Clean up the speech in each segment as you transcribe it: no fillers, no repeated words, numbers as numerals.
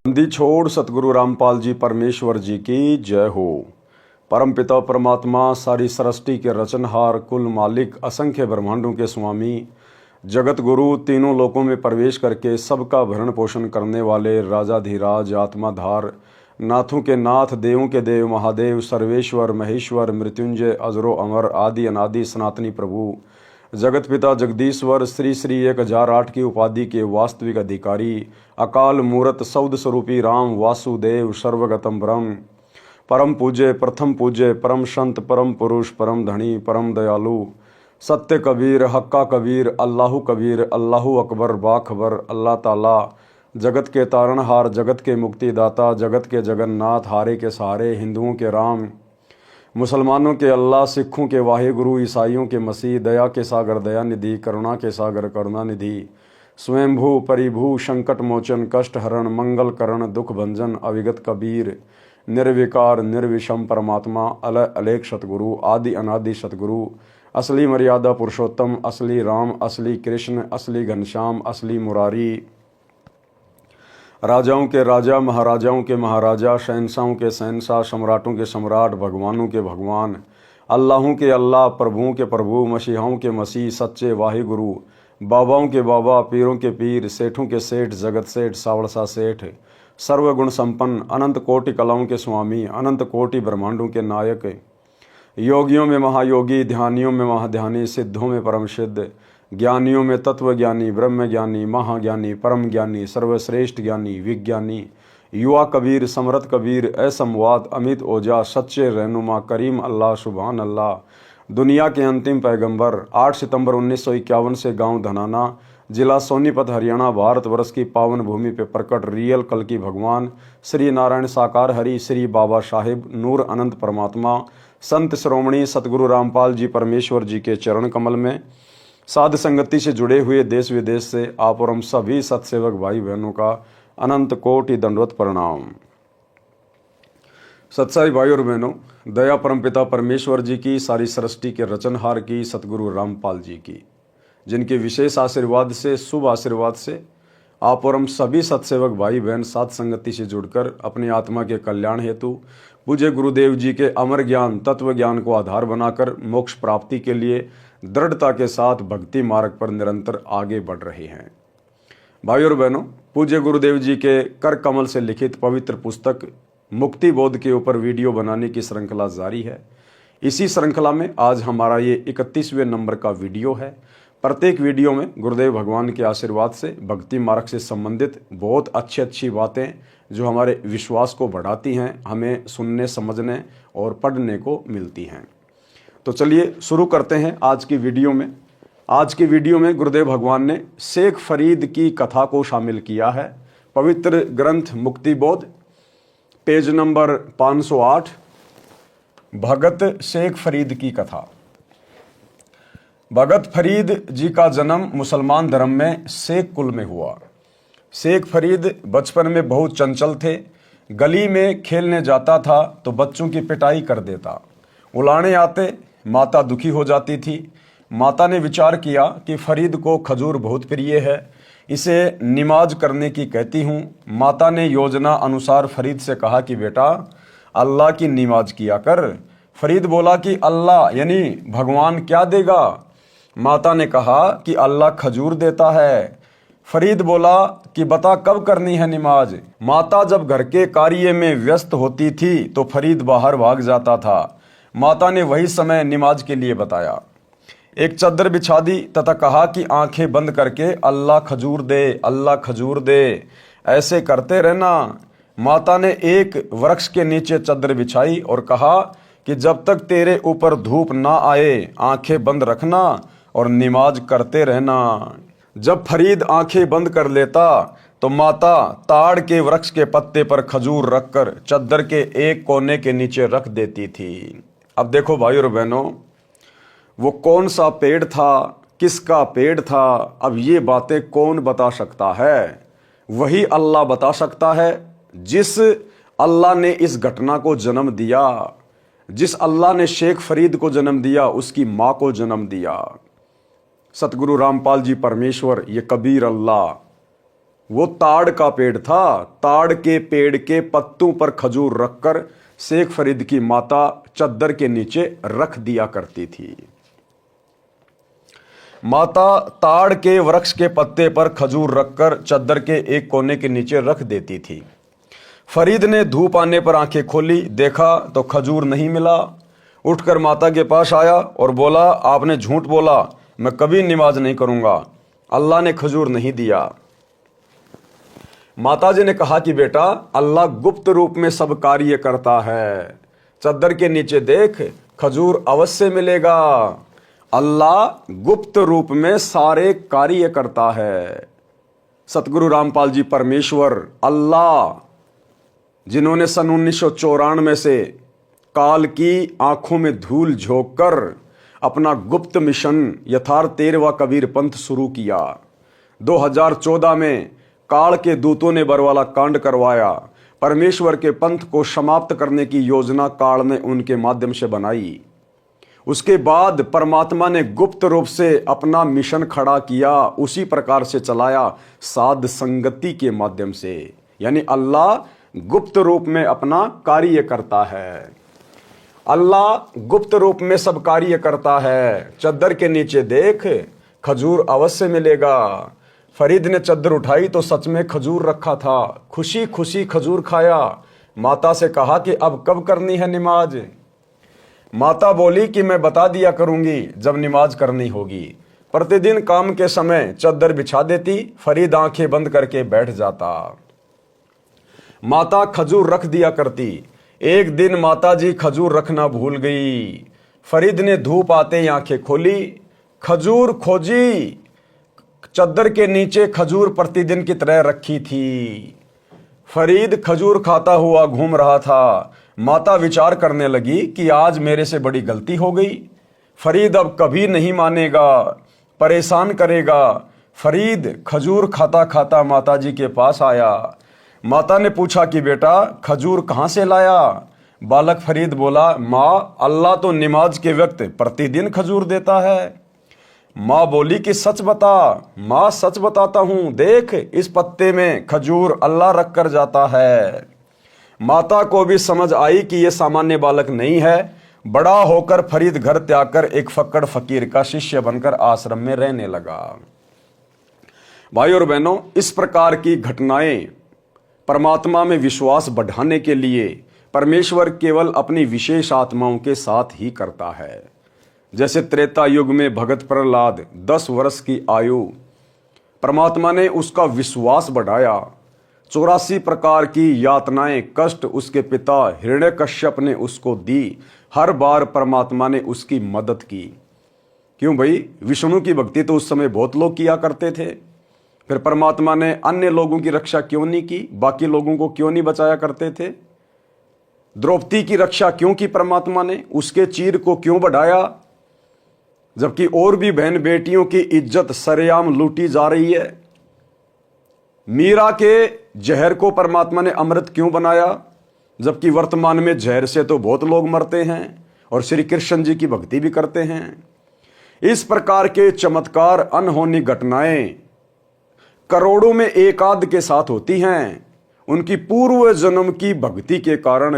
बंदी छोड़ सतगुरु रामपाल जी परमेश्वर जी की जय हो। परमपिता परमात्मा सारी सृष्टि के रचनहार, कुल मालिक, असंख्य ब्रह्मांडों के स्वामी, जगत गुरु, तीनों लोकों में प्रवेश करके सबका भरण पोषण करने वाले राजाधिराज, आत्माधार, नाथों के नाथ, देवों के देव, महादेव, सर्वेश्वर, महेश्वर, मृत्युंजय, अजरो अमर, आदि अनादि सनातनी प्रभु, जगत पिता जगदीश्वर, श्री श्री 1008 की उपाधि के वास्तविक अधिकारी, अकाल मूरत शब्द स्वरूपी राम वासुदेव, सर्वगतम ब्रह्म, परम पूज्य, प्रथम पूज्य, परम संत, परम पुरुष, परम धनी, परम दयालु, सत्य कबीर, हक्का कबीर, अल्लाहु कबीर, अल्लाहु अकबर, बाखबर, अल्लाह ताला, जगत के तारणहार, जगत के मुक्तिदाता, जगत के जगन्नाथ, हारे के सहारे, हिंदुओं के राम, मुसलमानों के अल्लाह, सिखों के वाहिगुरु, ईसाइयों के मसीह, दया के सागर दया निधि, करुणा के सागर करुणा निधि, स्वयंभू परिभू, संकट मोचन, कष्ट हरण, मंगल करण, दुख भंजन, अविगत कबीर, निर्विकार निर्विषम परमात्मा, अलय अलेख सतगुरु, आदि अनादि सतगुरु, असली मर्यादा पुरुषोत्तम, असली राम, असली कृष्ण, असली घनश्याम, असली मुरारी, राजाओं के राजा, महाराजाओं के महाराजा, शहंशाहों के शहंशाह, सम्राटों के सम्राट, भगवानों के भगवान, अल्लाहों के अल्लाह, प्रभुओं के प्रभु, मसीहाओं के मसीह, सच्चे वाहिगुरु, बाबाओं के बाबा, पीरों के पीर, सेठों के सेठ, जगत सेठ, सावड़सा सेठ, सर्वगुण संपन्न, अनंत कोटि कलाओं के स्वामी, अनंत कोटि ब्रह्मांडों के नायक, योगियों में महायोगी, ध्यानियों में महाध्यानी, सिद्धों में परम सिद्ध, ज्ञानियों में तत्व ज्ञानी, ब्रह्म ज्ञानी, महाज्ञानी, परम ज्ञानी, सर्वश्रेष्ठ ज्ञानी, विज्ञानी, युवा कबीर, समरथ कबीर, असंवाद, अमित ओजा, सच्चे रहनुमा, करीम अल्लाह, सुभान अल्लाह, दुनिया के अंतिम पैगंबर, 8 सितंबर 1951 से गांव धनाना, जिला सोनीपत, हरियाणा, भारतवर्ष की पावन भूमि पे प्रकट रियल कल की भगवान, श्री नारायण साकार हरि, श्री बाबा साहिब, नूर अनंत परमात्मा, संत श्रोमणी सतगुरु रामपाल जी परमेश्वर जी के चरण कमल में साध संगति से जुड़े हुए देश विदेश से आप और हम सभी सत्सेवक भाई बहनों का अनंत कोटि दंडवत प्रणाम। सत्साई भाई और बहनों, दया परमपिता परमेश्वर जी की, सारी सृष्टि के रचनहार की, सतगुरु रामपाल जी की, जिनके विशेष आशीर्वाद से, शुभ आशीर्वाद से आप और हम सभी सत्सेवक भाई बहन साध संगति से जुड़कर अपनी आत्मा के कल्याण हेतु पूज्य गुरुदेव जी के अमर ज्ञान, तत्व ज्ञान को आधार बनाकर मोक्ष प्राप्ति के लिए दृढ़ता के साथ भक्ति मार्ग पर निरंतर आगे बढ़ रहे हैं। भाई और बहनों, पूज्य गुरुदेव जी के कर कमल से लिखित पवित्र पुस्तक मुक्ति बोध के ऊपर वीडियो बनाने की श्रृंखला जारी है। इसी श्रृंखला में आज हमारा ये 31वें नंबर का वीडियो है। प्रत्येक वीडियो में गुरुदेव भगवान के आशीर्वाद से भक्ति मार्ग से संबंधित बहुत अच्छी बातें जो हमारे विश्वास को बढ़ाती हैं, हमें सुनने, समझने और पढ़ने को मिलती हैं। तो चलिए शुरू करते हैं आज की वीडियो में। आज की वीडियो में गुरुदेव भगवान ने शेख फरीद की कथा को शामिल किया है। पवित्र ग्रंथ मुक्ति बोध, पेज नंबर 508, भगत शेख फरीद की कथा। भगत फरीद जी का जन्म मुसलमान धर्म में शेख कुल में हुआ। शेख फरीद बचपन में बहुत चंचल थे। गली में खेलने जाता था तो बच्चों की पिटाई कर देता। उलाने आते, माता दुखी हो जाती थी। माता ने विचार किया कि फरीद को खजूर बहुत प्रिय है, इसे निमाज करने की कहती हूँ। माता ने योजना अनुसार फरीद से कहा कि बेटा अल्लाह की निमाज किया कर। फरीद बोला कि अल्लाह यानी भगवान क्या देगा? माता ने कहा कि अल्लाह खजूर देता है। फरीद बोला कि बता कब करनी है नमाज। माता जब घर के कार्य में व्यस्त होती थी तो फरीद बाहर भाग जाता था। माता ने वही समय नमाज के लिए बताया। एक चादर बिछा दी तथा कहा कि आंखें बंद करके अल्लाह खजूर दे, अल्लाह खजूर दे, ऐसे करते रहना। माता ने एक वृक्ष के नीचे चादर बिछाई और कहा कि जब तक तेरे ऊपर धूप ना आए आंखें बंद रखना और नमाज करते रहना। जब फरीद आंखें बंद कर लेता तो माता ताड़ के वृक्ष के पत्ते पर खजूर रखकर चादर के एक कोने के नीचे रख देती थी। अब देखो भाई और बहनों, वो कौन सा पेड़ था, किसका पेड़ था, अब ये बातें कौन बता सकता है? वही अल्लाह बता सकता है। जिस अल्लाह ने इस घटना को जन्म दिया, जिस अल्लाह ने शेख फरीद को जन्म दिया, उसकी माँ को जन्म दिया। सतगुरु रामपाल जी परमेश्वर, ये कबीर अल्लाह, वो ताड़ का पेड़ था। ताड़ के पेड़ के पत्तों पर खजूर रखकर शेख फरीद की माता चद्दर के नीचे रख दिया करती थी। माता ताड़ के वृक्ष के पत्ते पर खजूर रखकर चद्दर के एक कोने के नीचे रख देती थी। फरीद ने धूप आने पर आंखें खोली, देखा तो खजूर नहीं मिला। उठकर माता के पास आया और बोला, आपने झूठ बोला, मैं कभी नमाज नहीं करूंगा, अल्लाह ने खजूर नहीं दिया। माताजी ने कहा कि बेटा, अल्लाह गुप्त रूप में सब कार्य करता है, चद्दर के नीचे देख, खजूर अवश्य मिलेगा। अल्लाह गुप्त रूप में सारे कार्य करता है। सतगुरु रामपाल जी परमेश्वर अल्लाह, जिन्होंने सन 1994 से काल की आंखों में धूल झोंक कर अपना गुप्त मिशन यथार्थ 13वां कबीर पंथ शुरू किया। 2014 में काल के दूतों ने बरवाला कांड करवाया। परमेश्वर के पंथ को समाप्त करने की योजना काल ने उनके माध्यम से बनाई। उसके बाद परमात्मा ने गुप्त रूप से अपना मिशन खड़ा किया, उसी प्रकार से चलाया, साध संगति के माध्यम से। यानी अल्लाह गुप्त रूप में अपना कार्य करता है। अल्लाह गुप्त रूप में सब कार्य करता है। चद्दर के नीचे देख, खजूर अवश्य मिलेगा। फरीद ने चद्दर उठाई तो सच में खजूर रखा था। खुशी खुशी खजूर खाया। माता से कहा कि अब कब करनी है नमाज। माता बोली कि मैं बता दिया करूंगी जब नमाज करनी होगी। प्रतिदिन काम के समय चद्दर बिछा देती, फरीद आंखें बंद करके बैठ जाता। माता खजूर रख दिया करती। एक दिन माता जी खजूर रखना भूल गई। फरीद ने धूप आते ही आंखें खोली, खजूर खोजी। चद्दर के नीचे खजूर प्रतिदिन की तरह रखी थी। फरीद खजूर खाता हुआ घूम रहा था। माता विचार करने लगी कि आज मेरे से बड़ी गलती हो गई। फरीद अब कभी नहीं मानेगा, परेशान करेगा। फरीद खजूर खाता खाता माता जी के पास आया। माता ने पूछा कि बेटा, खजूर कहाँ से लाया। बालक फरीद बोला, माँ, अल्लाह तो नमाज के वक्त प्रतिदिन खजूर देता है। माँ बोली कि सच बता। माँ, सच बताता हूं, देख, इस पत्ते में खजूर अल्लाह रख कर जाता है। माता को भी समझ आई कि यह सामान्य बालक नहीं है। बड़ा होकर फरीद घर त्याग कर एक फक्कड़ फकीर का शिष्य बनकर आश्रम में रहने लगा। भाई और बहनों, इस प्रकार की घटनाएं परमात्मा में विश्वास बढ़ाने के लिए परमेश्वर केवल अपनी विशेष आत्माओं के साथ ही करता है। जैसे त्रेता युग में भगत प्रहलाद 10 वर्ष की आयु, परमात्मा ने उसका विश्वास बढ़ाया। 84 प्रकार की यातनाएं, कष्ट उसके पिता हिरण्यकश्यप ने उसको दी। हर बार परमात्मा ने उसकी मदद की। क्यों भाई, विष्णु की भक्ति तो उस समय बहुत लोग किया करते थे। फिर परमात्मा ने अन्य लोगों की रक्षा क्यों नहीं की? बाकी लोगों को क्यों नहीं बचाया करते थे? द्रौपदी की रक्षा क्यों की परमात्मा ने? उसके चीर को क्यों बढ़ाया? जबकि और भी बहन बेटियों की इज्जत सरेआम लूटी जा रही है। मीरा के जहर को परमात्मा ने अमृत क्यों बनाया? जबकि वर्तमान में जहर से तो बहुत लोग मरते हैं और श्री कृष्ण जी की भक्ति भी करते हैं। इस प्रकार के चमत्कार, अनहोनी घटनाएं करोड़ों में एक आध के साथ होती हैं। उनकी पूर्व जन्म की भक्ति के कारण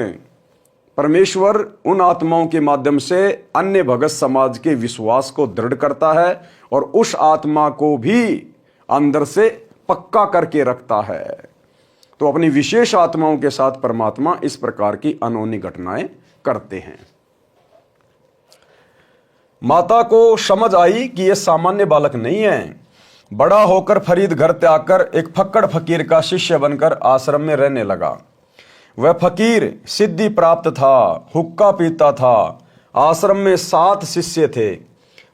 परमेश्वर उन आत्माओं के माध्यम से अन्य भगत समाज के विश्वास को दृढ़ करता है और उस आत्मा को भी अंदर से पक्का करके रखता है। तो अपनी विशेष आत्माओं के साथ परमात्मा इस प्रकार की अनहोनी घटनाएं करते हैं। माता को समझ आई कि यह सामान्य बालक नहीं है। बड़ा होकर फरीद घर त्याग कर एक फक्कड़ फकीर का शिष्य बनकर आश्रम में रहने लगा। वह फकीर सिद्धि प्राप्त था, हुक्का पीता था। आश्रम में 7 शिष्य थे।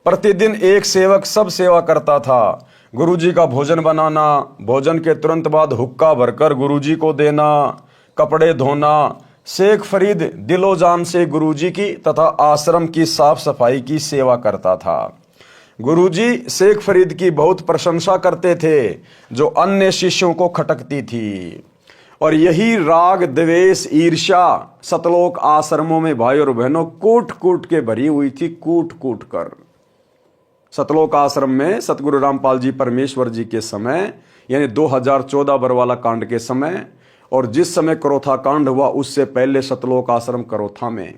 प्रतिदिन एक सेवक सब सेवा करता था। गुरुजी का भोजन बनाना, भोजन के तुरंत बाद हुक्का भरकर गुरुजी को देना, कपड़े धोना। शेख फरीद दिलो जान से गुरुजी की तथा आश्रम की साफ सफाई की सेवा करता था। गुरुजी शेख फरीद की बहुत प्रशंसा करते थे, जो अन्य शिष्यों को खटकती थी। और यही राग, द्वेष, ईर्ष्या सतलोक आश्रमों में भाई और बहनों कूट कूट के भरी हुई थी, कूट कूट कर। सतलोक आश्रम में सतगुरु रामपाल जी परमेश्वर जी के समय यानी 2014 बरवाला कांड के समय, और जिस समय करोथा कांड हुआ उससे पहले सतलोक आश्रम करोथा में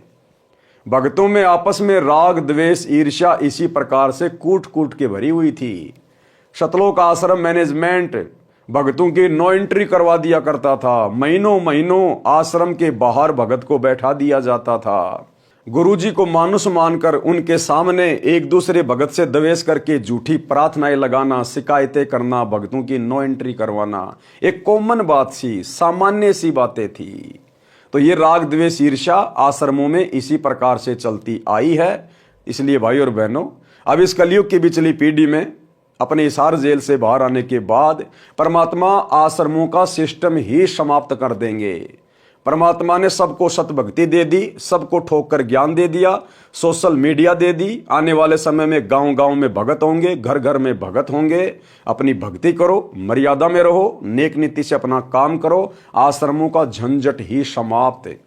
भक्तों में आपस में राग द्वेष ईर्ष्या इसी प्रकार से कूट कूट के भरी हुई थी। सतलोक आश्रम मैनेजमेंट भक्तों की नो एंट्री करवा दिया करता था। महीनों महीनों आश्रम के बाहर भगत को बैठा दिया जाता था। गुरुजी को मानुष मानकर उनके सामने एक दूसरे भगत से द्वेष करके झूठी प्रार्थनाएं लगाना, शिकायतें करना, भक्तों की नो एंट्री करवाना एक कॉमन बात सी, सामान्य सी बातें थी। तो ये राग द्वेष ईर्ष्या आश्रमों में इसी प्रकार से चलती आई है। इसलिए भाई और बहनों, अब इस कलयुग की बिचली पीढ़ी में अपने हिसार जेल से बाहर आने के बाद परमात्मा आश्रमों का सिस्टम ही समाप्त कर देंगे। परमात्मा ने सबको सतभक्ति दे दी, सबको ठोक कर ज्ञान दे दिया, सोशल मीडिया दे दी। आने वाले समय में गांव गांव में भगत होंगे, घर घर में भगत होंगे। अपनी भक्ति करो, मर्यादा में रहो, नेक नीति से अपना काम करो। आश्रमों का झंझट ही समाप्त है।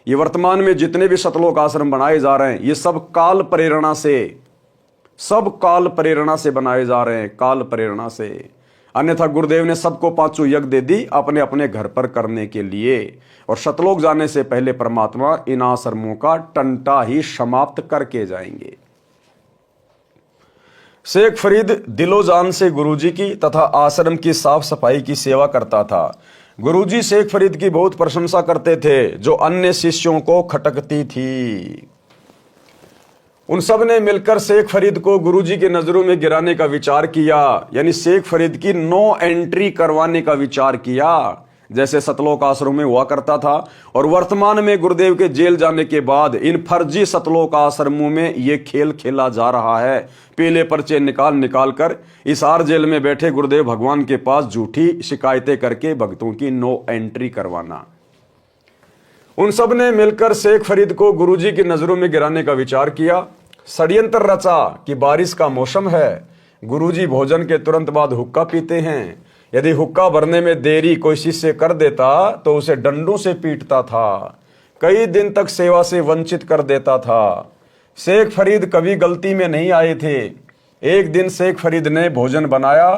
ये वर्तमान में जितने भी सतलोक आश्रम बनाए जा रहे हैं, ये सब काल प्रेरणा से बनाए जा रहे हैं, काल प्रेरणा से। अन्यथा गुरुदेव ने सबको 5 यज्ञ दे दी अपने अपने घर पर करने के लिए, और सतलोक जाने से पहले परमात्मा इन आश्रमों का टंटा ही समाप्त करके जाएंगे। शेख फरीद दिलो जान से गुरुजी की तथा आश्रम की साफ सफाई की सेवा करता था। गुरुजी शेख फरीद की बहुत प्रशंसा करते थे, जो अन्य शिष्यों को खटकती थी। उन सब ने मिलकर शेख फरीद को गुरुजी के नजरों में गिराने का विचार किया, यानी शेख फरीद की नो एंट्री करवाने का विचार किया, जैसे सतलोक आश्रम में हुआ करता था। और वर्तमान में गुरुदेव के जेल जाने के बाद इन फर्जी सतलोक आश्रमों में ये खेल खेला जा रहा है। पीले पर्चे निकाल कर हिसार जेल में बैठे गुरुदेव भगवान के पास झूठी शिकायतें करके भक्तों की नो एंट्री करवाना। उन सब ने मिलकर शेख फरीद को गुरुजी की नजरों में गिराने का विचार किया। षड्यंत्र रचा कि बारिश का मौसम है, गुरुजी भोजन के तुरंत बाद हुक्का पीते हैं। यदि हुक्का भरने में देरी कोई शिष्य कर देता तो उसे डंडों से पीटता था, कई दिन तक सेवा से वंचित कर देता था। शेख फरीद कभी गलती में नहीं आए थे। एक दिन शेख फरीद ने भोजन बनाया,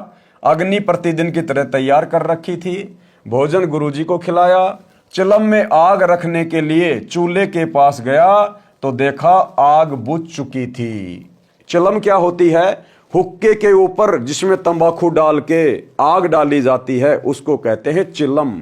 अग्नि प्रतिदिन की तरह तैयार कर रखी थी। भोजन गुरुजी को खिलाया। चिलम में आग रखने के लिए चूल्हे के पास गया तो देखा आग बुझ चुकी थी। चिलम क्या होती है? हुक्के के ऊपर जिसमें तंबाकू डाल के आग डाली जाती है, उसको कहते हैं चिलम।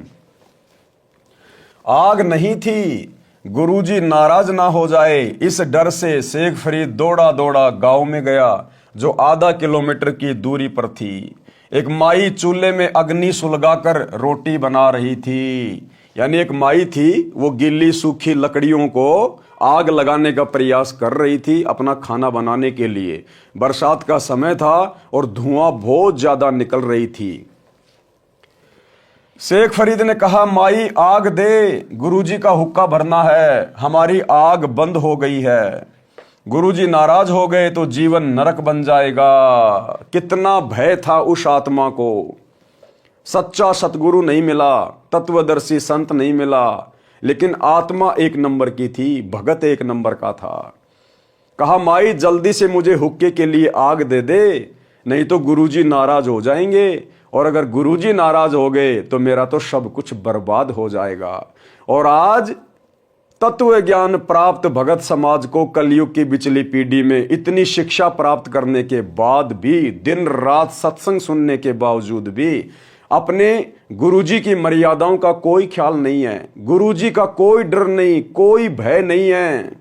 आग नहीं थी। गुरुजी नाराज ना हो जाए, इस डर से शेख फरीद दौड़ा दौड़ा गांव में गया, जो आधा किलोमीटर की दूरी पर थी। एक माई चूल्हे में अग्नि सुलगाकर रोटी बना रही थी। यानी एक माई थी, वो गीली सूखी लकड़ियों को आग लगाने का प्रयास कर रही थी अपना खाना बनाने के लिए। बरसात का समय था और धुआं बहुत ज्यादा निकल रही थी। शेख फरीद ने कहा, माई आग दे, गुरुजी का हुक्का भरना है, हमारी आग बंद हो गई है। गुरुजी नाराज हो गए तो जीवन नरक बन जाएगा। कितना भय था उस आत्मा को। सच्चा सतगुरु नहीं मिला, तत्वदर्शी संत नहीं मिला, लेकिन आत्मा एक नंबर की थी, भगत एक नंबर का था। कहा, माई जल्दी से मुझे हुक्के के लिए आग दे दे, नहीं तो गुरुजी नाराज हो जाएंगे, और अगर गुरुजी नाराज हो गए तो मेरा तो सब कुछ बर्बाद हो जाएगा। और आज तत्व ज्ञान प्राप्त भगत समाज को कलयुग की बिचली पीढ़ी में इतनी शिक्षा प्राप्त करने के बाद भी, दिन रात सत्संग सुनने के बावजूद भी अपने गुरुजी की मर्यादाओं का कोई ख्याल नहीं है, गुरुजी का कोई डर नहीं, कोई भय नहीं है,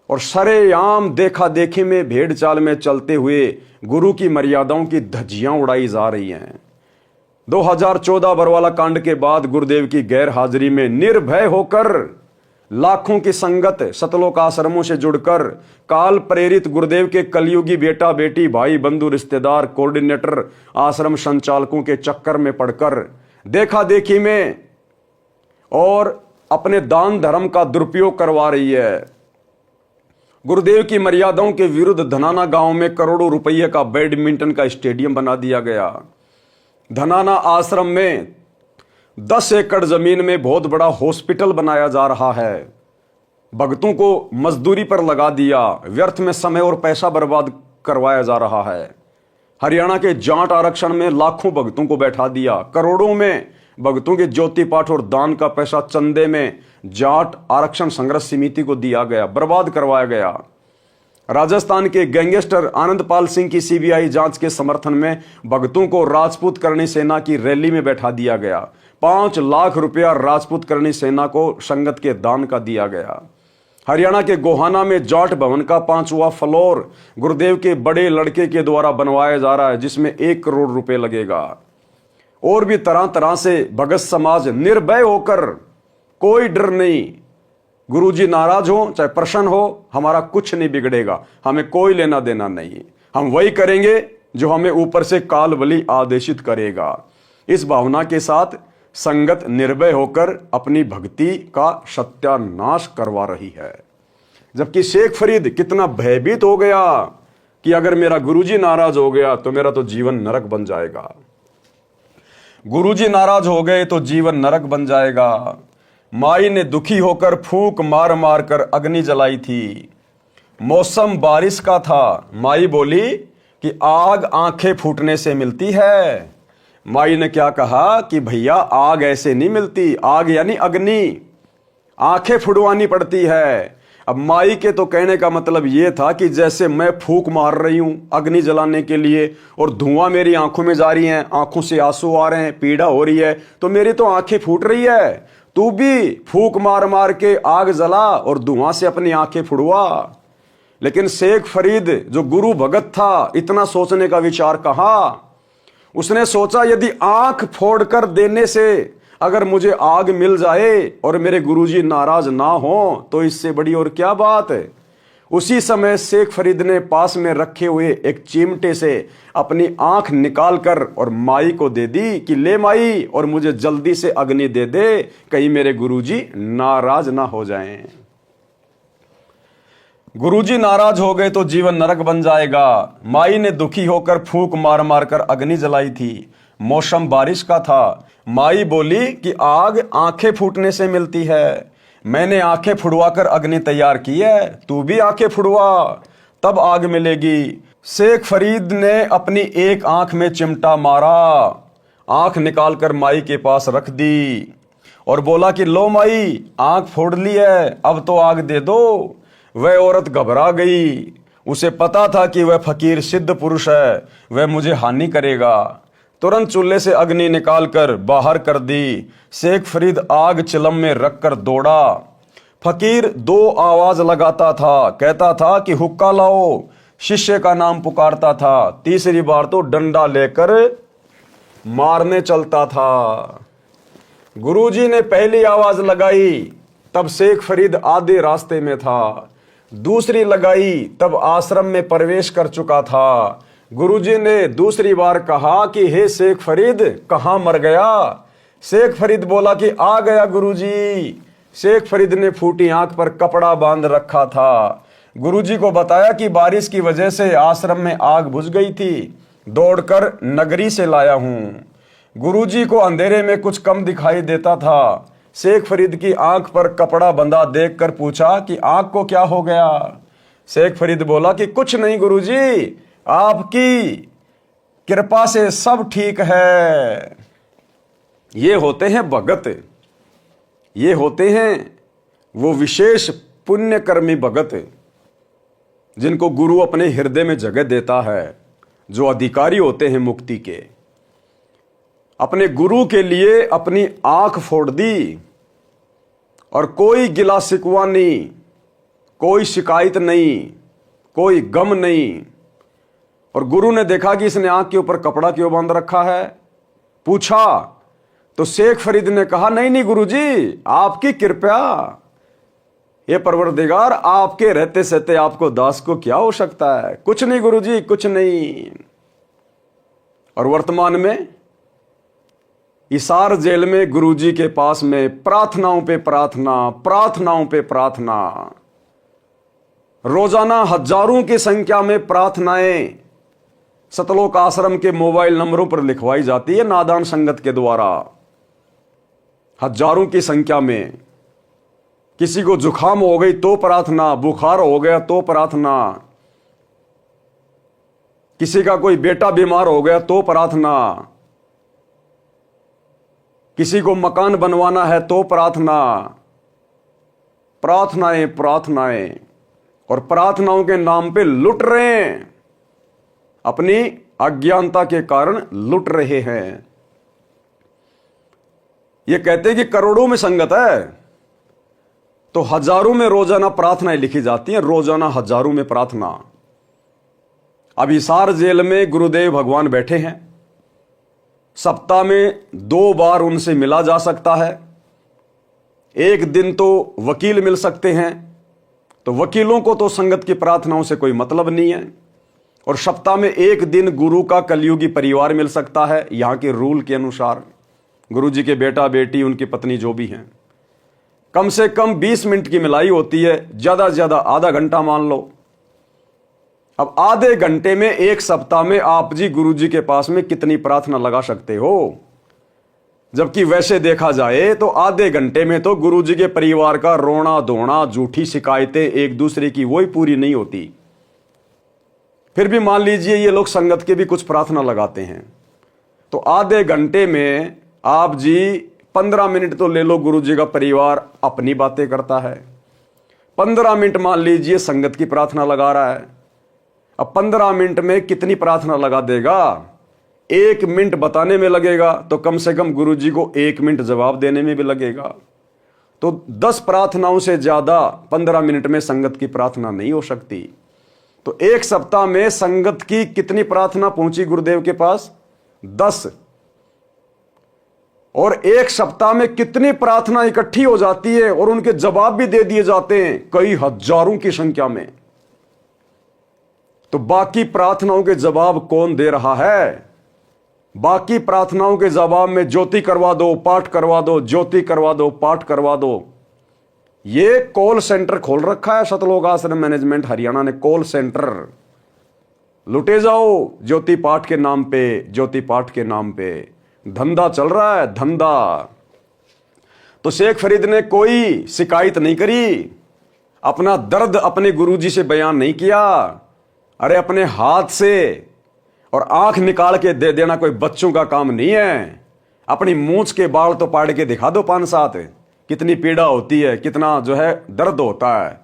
और सरेआम देखा देखी में भेड़ चाल में चलते हुए गुरु की मर्यादाओं की धज्जियां उड़ाई जा रही हैं। 2014 बरवाला कांड के बाद गुरुदेव की गैर हाजिरी में निर्भय होकर लाखों की संगत सतलोक आश्रमों से जुड़कर काल प्रेरित गुरुदेव के कलयुगी बेटा बेटी भाई बंधु रिश्तेदार कोऑर्डिनेटर आश्रम संचालकों के चक्कर में पड़कर देखा देखी में और अपने दान धर्म का दुरुपयोग करवा रही है। गुरुदेव की मर्यादाओं के विरुद्ध धनाना गांव में करोड़ों रुपये का बैडमिंटन का स्टेडियम बना दिया गया। धनाना आश्रम में 10 एकड़ जमीन में बहुत बड़ा हॉस्पिटल बनाया जा रहा है। भक्तों को मजदूरी पर लगा दिया, व्यर्थ में समय और पैसा बर्बाद करवाया जा रहा है। हरियाणा के जाट आरक्षण में लाखों भक्तों को बैठा दिया, करोड़ों में भक्तों के ज्योति पाठ और दान का पैसा चंदे में जाट आरक्षण संघर्ष समिति को दिया गया, बर्बाद करवाया गया। राजस्थान के गैंगस्टर आनंदपाल सिंह की सीबीआई जांच के समर्थन में भक्तों को राजपूत करणी सेना की रैली में बैठा दिया गया। 5 लाख रुपया राजपूत करणी सेना को संगत के दान का दिया गया। हरियाणा के गोहाना में जाट भवन का 5वां फ्लोर गुरुदेव के बड़े लड़के के द्वारा बनवाया जा रहा है, जिसमें 1 करोड़ रुपए लगेगा। और भी तरह तरह से भगत समाज निर्भय होकर, कोई डर नहीं, गुरुजी नाराज हो चाहे प्रसन्न हो, हमारा कुछ नहीं बिगड़ेगा, हमें कोई लेना देना नहीं, हम वही करेंगे जो हमें ऊपर से काल बलि आदेशित करेगा। इस भावना के साथ संगत निर्भय होकर अपनी भक्ति का सत्यानाश करवा रही है। जबकि शेख फरीद कितना भयभीत हो गया कि अगर मेरा गुरुजी नाराज हो गया तो मेरा तो जीवन नरक बन जाएगा, गुरुजी नाराज हो गए तो जीवन नरक बन जाएगा। माई ने दुखी होकर फूंक मार मार कर अग्नि जलाई थी। मौसम बारिश का था। माई बोली कि आग आंखें फूटने से मिलती है। माई ने क्या कहा कि भैया आग ऐसे नहीं मिलती, आग यानी अग्नि, आंखें फुड़वानी पड़ती है। अब माई के तो कहने का मतलब यह था कि जैसे मैं फूंक मार रही हूं अग्नि जलाने के लिए और धुआं मेरी आंखों में जा रही है, आंखों से आंसू आ रहे हैं, पीड़ा हो रही है, तो मेरी तो आंखें फूट रही है, तू भी फूंक मार मार के आग जला और धुआं से अपनी आंखें फुड़वा। लेकिन शेख फरीद जो गुरु भगत था, इतना सोचने का विचार कहा। उसने सोचा यदि आंख फोड़कर देने से अगर मुझे आग मिल जाए और मेरे गुरुजी नाराज ना हो तो इससे बड़ी और क्या बात है। उसी समय शेख फरीद ने पास में रखे हुए एक चिमटे से अपनी आंख निकालकर और माई को दे दी कि ले माई, और मुझे जल्दी से अग्नि दे दे, कहीं मेरे गुरुजी नाराज ना हो जाएं। गुरुजी नाराज हो गए तो जीवन नरक बन जाएगा। माई ने दुखी होकर फूंक मार मार कर अग्नि जलाई थी। मौसम बारिश का था। माई बोली कि आग आंखें फूटने से मिलती है। मैंने आंखें फुड़वाकर अग्नि तैयार की है, तू भी आंखें फुड़वा, तब आग मिलेगी। शेख फरीद ने अपनी एक आंख में चिमटा मारा, आंख निकालकर माई के पास रख दी और बोला कि लो माई, आंख फोड़ ली है, अब तो आग दे दो। वह औरत घबरा गई। उसे पता था कि वह फकीर सिद्ध पुरुष है, वह मुझे हानि करेगा। तुरंत चूल्हे से अग्नि निकालकर बाहर कर दी। शेख फरीद आग चिलम में रखकर दौड़ा। फकीर 2 आवाज लगाता था, कहता था कि हुक्का लाओ, शिष्य का नाम पुकारता था। तीसरी बार तो डंडा लेकर मारने चलता था। गुरुजी ने पहली आवाज लगाई तब शेख फरीद आधे रास्ते में था। दूसरी लगाई तब आश्रम में प्रवेश कर चुका था। गुरुजी ने दूसरी बार कहा कि हे शेख फरीद, कहां मर गया। शेख फरीद बोला कि आ गया गुरुजी। शेख फरीद ने फूटी आंख पर कपड़ा बांध रखा था। गुरुजी को बताया कि बारिश की वजह से आश्रम में आग बुझ गई थी, दौड़कर नगरी से लाया हूं। गुरुजी को अंधेरे में कुछ कम दिखाई देता था। शेख फरीद की आंख पर कपड़ा बंधा देखकर पूछा कि आंख को क्या हो गया। शेख फरीद बोला कि कुछ नहीं गुरुजी, आपकी कृपा से सब ठीक है। ये होते हैं भगत, ये होते हैं वो विशेष पुण्यकर्मी भगत जिनको गुरु अपने हृदय में जगह देता है, जो अधिकारी होते हैं मुक्ति के। अपने गुरु के लिए अपनी आंख फोड़ दी और कोई गिला शिकवा नहीं, कोई शिकायत नहीं, कोई गम नहीं। और गुरु ने देखा कि इसने आंख के ऊपर कपड़ा क्यों बांध रखा है, पूछा तो शेख फरीद ने कहा नहीं नहीं गुरुजी, आपकी कृपा, ये परवरदिगार, आपके रहते सहते आपको दास को क्या हो सकता है, कुछ नहीं गुरुजी, कुछ नहीं। और वर्तमान में हिसार जेल में गुरुजी के पास में प्रार्थनाओं पे प्रार्थना, प्रार्थनाओं पे प्रार्थना, रोजाना हजारों की संख्या में प्रार्थनाएं सतलोक आश्रम के मोबाइल नंबरों पर लिखवाई जाती है नादान संगत के द्वारा। हजारों की संख्या में किसी को जुखाम हो गई तो प्रार्थना, बुखार हो गया तो प्रार्थना। किसी का कोई बेटा बीमार हो गया तो प्रार्थना, किसी को मकान बनवाना है तो प्रार्थना, प्रार्थनाएं प्रार्थनाएं, और प्रार्थनाओं के नाम पे लुट रहे हैं, अपनी अज्ञानता के कारण लुट रहे हैं। ये कहते हैं कि करोड़ों में संगत है, तो हजारों में रोजाना प्रार्थनाएं लिखी जाती हैं, रोजाना हजारों में प्रार्थना। अब हिसार जेल में गुरुदेव भगवान बैठे हैं, सप्ताह में 2 बार उनसे मिला जा सकता है, एक दिन तो वकील मिल सकते हैं, तो वकीलों को तो संगत की प्रार्थनाओं से कोई मतलब नहीं है, और सप्ताह में 1 दिन गुरु का कलयुगी परिवार मिल सकता है, यहां के रूल के अनुसार, गुरु जी के बेटा बेटी उनकी पत्नी जो भी हैं। कम से कम 20 मिनट की मिलाई होती है, ज्यादा से ज्यादा आधा घंटा मान लो। अब आधे घंटे में एक सप्ताह में आप जी गुरु जी के पास में कितनी प्रार्थना लगा सकते हो? जबकि वैसे देखा जाए तो आधे घंटे में तो गुरु जी के परिवार का रोना धोना, झूठी शिकायतें एक दूसरे की, वही पूरी नहीं होती। फिर भी मान लीजिए ये लोग संगत के भी कुछ प्रार्थना लगाते हैं, तो आधे घंटे में आप जी 15 मिनट तो ले लो, गुरु जी का परिवार अपनी बातें करता है, 15 मिनट मान लीजिए संगत की प्रार्थना लगा रहा है। अब 15 मिनट में कितनी प्रार्थना लगा देगा? 1 मिनट बताने में लगेगा, तो कम से कम गुरु जी को 1 मिनट जवाब देने में भी लगेगा। तो 10 प्रार्थनाओं से ज्यादा 15 मिनट में संगत की प्रार्थना नहीं हो सकती। तो एक सप्ताह में संगत की कितनी प्रार्थना पहुंची गुरुदेव के पास? 10। और एक सप्ताह में कितनी प्रार्थना इकट्ठी हो जाती है और उनके जवाब भी दे दिए जाते हैं, कई हजारों की संख्या में। तो बाकी प्रार्थनाओं के जवाब कौन दे रहा है? बाकी प्रार्थनाओं के जवाब में ज्योति करवा दो, पाठ करवा दो, ज्योति करवा दो, पाठ करवा दो। ये कॉल सेंटर खोल रखा है सतलोक आश्रम मैनेजमेंट हरियाणा ने, कॉल सेंटर। लुटे जाओ ज्योति पाठ के नाम पे, ज्योति पाठ के नाम पे धंधा चल रहा है, धंधा। तो शेख फरीद ने कोई शिकायत नहीं करी, अपना दर्द अपने गुरुजी से बयान नहीं किया। अरे अपने हाथ से और आंख निकाल के दे देना कोई बच्चों का काम नहीं है। अपनी मूंछ के बाल तो पाड़ के दिखा दो 5-7, कितनी पीड़ा होती है, कितना जो है दर्द होता है।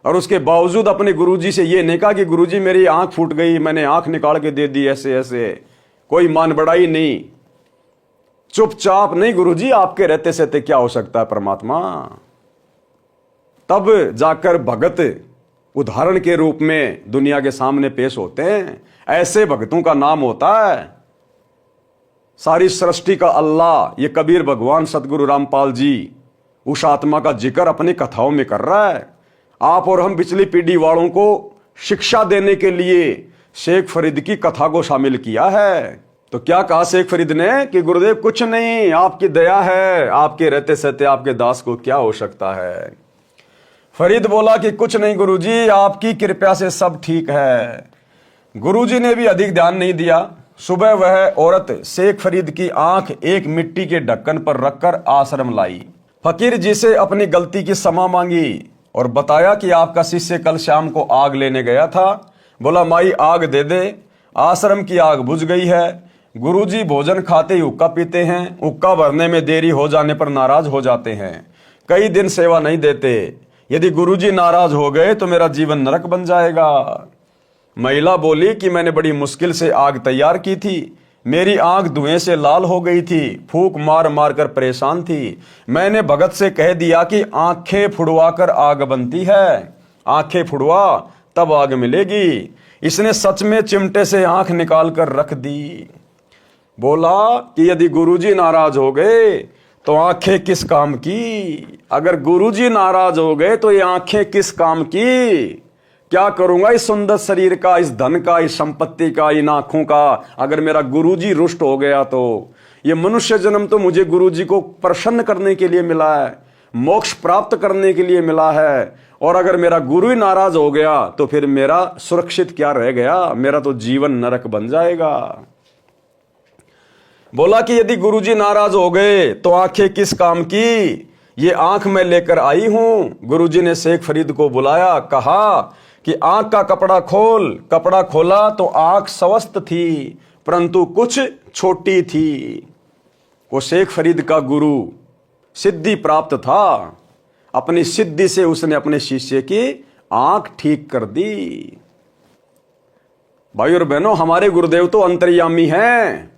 और उसके बावजूद अपने गुरुजी से ये नहीं कहा कि गुरुजी मेरी आंख फूट गई, मैंने आंख निकाल के दे दी, ऐसे ऐसे कोई मान बढ़ाई नहीं। चुपचाप नहीं, गुरुजी आपके रहते सहते क्या हो सकता है परमात्मा। तब जाकर भगत उदाहरण के रूप में दुनिया के सामने पेश होते हैं। ऐसे भक्तों का नाम होता है सारी सृष्टि का अल्लाह। ये कबीर भगवान सतगुरु रामपाल जी उस आत्मा का जिक्र अपनी कथाओं में कर रहा है। आप और हम पिछली पीढ़ी वालों को शिक्षा देने के लिए शेख फरीद की कथा को शामिल किया है। तो क्या कहा शेख फरीद ने कि गुरुदेव कुछ नहीं, आपकी दया है, आपके रहते सहते आपके दास को क्या हो सकता है। फरीद बोला कि कुछ नहीं गुरुजी, आपकी कृपा से सब ठीक है। गुरुजी ने भी अधिक ध्यान नहीं दिया। सुबह वह औरत शेख फरीद की आंख एक मिट्टी के ढक्कन पर रखकर आश्रम लाई। फकीर जी से अपनी गलती की क्षमा मांगी और बताया कि आपका शिष्य कल शाम को आग लेने गया था। बोला माई आग दे दे। आश्रम की आग बुझ गई है। गुरुजी भोजन खाते ही हुक्का पीते हैं, हुक्का भरने में देरी हो जाने पर नाराज हो जाते हैं, कई दिन सेवा नहीं देते। यदि गुरुजी नाराज हो गए तो मेरा जीवन नरक बन जाएगा। महिला बोली कि मैंने बड़ी मुश्किल से आग तैयार की थी, मेरी आंख धुएं से लाल हो गई थी, फूंक मार मार कर परेशान थी। मैंने भगत से कह दिया कि आंखें फुड़वा कर आग बनती है, आंखें फुड़वा तब आग मिलेगी। इसने सच में चिमटे से आंख निकाल कर रख दी। बोला कि यदि गुरुजी नाराज हो गए तो आंखें किस काम की। अगर गुरुजी नाराज हो गए तो ये आंखें किस काम की। क्या करूंगा इस सुंदर शरीर का, इस धन का, इस संपत्ति का, इन आंखों का, अगर मेरा गुरुजी रुष्ट हो गया तो। ये मनुष्य जन्म तो मुझे गुरुजी को प्रसन्न करने के लिए मिला है, मोक्ष प्राप्त करने के लिए मिला है। और अगर मेरा गुरु ही नाराज हो गया तो फिर मेरा सुरक्षित क्या रह गया, मेरा तो जीवन नरक बन जाएगा। बोला कि यदि गुरुजी नाराज हो गए तो आंखें किस काम की। ये आंख मैं लेकर आई हूं। गुरुजी ने शेख फरीद को बुलाया, कहा कि आंख का कपड़ा खोला तो आंख स्वस्थ थी, परंतु कुछ छोटी थी। वो शेख फरीद का गुरु सिद्धि प्राप्त था, अपनी सिद्धि से उसने अपने शिष्य की आंख ठीक कर दी। भाई और बहनों, हमारे गुरुदेव तो अंतर्यामी हैं।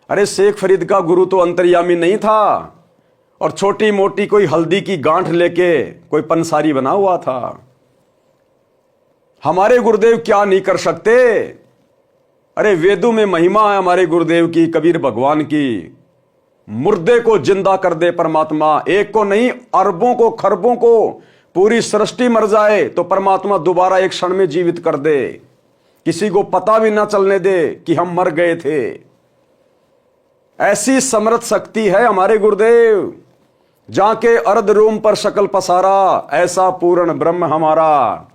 अरे शेख फरीद का गुरु तो अंतर्यामी नहीं था और छोटी मोटी कोई हल्दी की गांठ लेके कोई पंसारी बना हुआ था। हमारे गुरुदेव क्या नहीं कर सकते। अरे वेदों में महिमा है हमारे गुरुदेव की, कबीर भगवान की। मुर्दे को जिंदा कर दे परमात्मा, एक को नहीं अरबों को खरबों को, पूरी सृष्टि मर जाए तो परमात्मा दोबारा एक क्षण में जीवित कर दे, किसी को पता भी ना चलने दे कि हम मर गए थे। ऐसी समर्थ शक्ति है हमारे गुरुदेव। जाके अर्ध रोम पर शकल पसारा, ऐसा पूर्ण ब्रह्म हमारा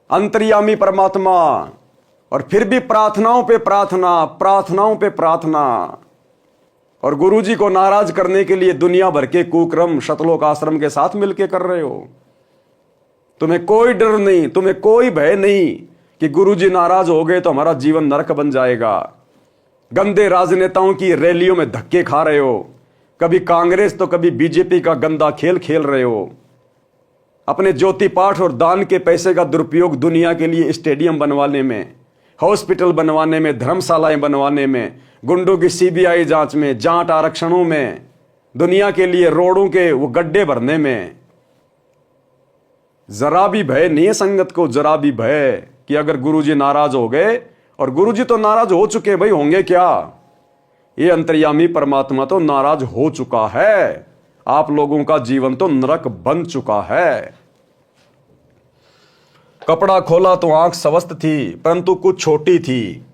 अंतर्यामी परमात्मा। और फिर भी प्रार्थनाओं पे प्रार्थना, प्रार्थनाओं पे प्रार्थना। और गुरुजी को नाराज करने के लिए दुनिया भर के कुक्रम शतलोक आश्रम के साथ मिलकर कर रहे हो। तुम्हें कोई डर नहीं, तुम्हें कोई भय नहीं कि गुरुजी नाराज हो गए तो हमारा जीवन नरक बन जाएगा। गंदे राजनेताओं की रैलियों में धक्के खा रहे हो, कभी कांग्रेस तो कभी बीजेपी का गंदा खेल खेल रहे हो। अपने ज्योति पाठ और दान के पैसे का दुरुपयोग दुनिया के लिए स्टेडियम बनवाने में, हॉस्पिटल बनवाने में, धर्मशालाएं बनवाने में, गुंडों की सीबीआई जांच में, जाट आरक्षणों में, दुनिया के लिए रोडों के वो गड्ढे भरने में। जरा भी भय नहीं है संगत को, जरा भी भय कि अगर गुरुजी नाराज हो गए, और गुरुजी तो नाराज हो चुके, भाई होंगे क्या। ये अंतर्यामी परमात्मा तो नाराज हो चुका है। आप लोगों का जीवन तो नरक बन चुका है। कपड़ा खोला तो आंख स्वस्थ थी, परंतु कुछ छोटी थी।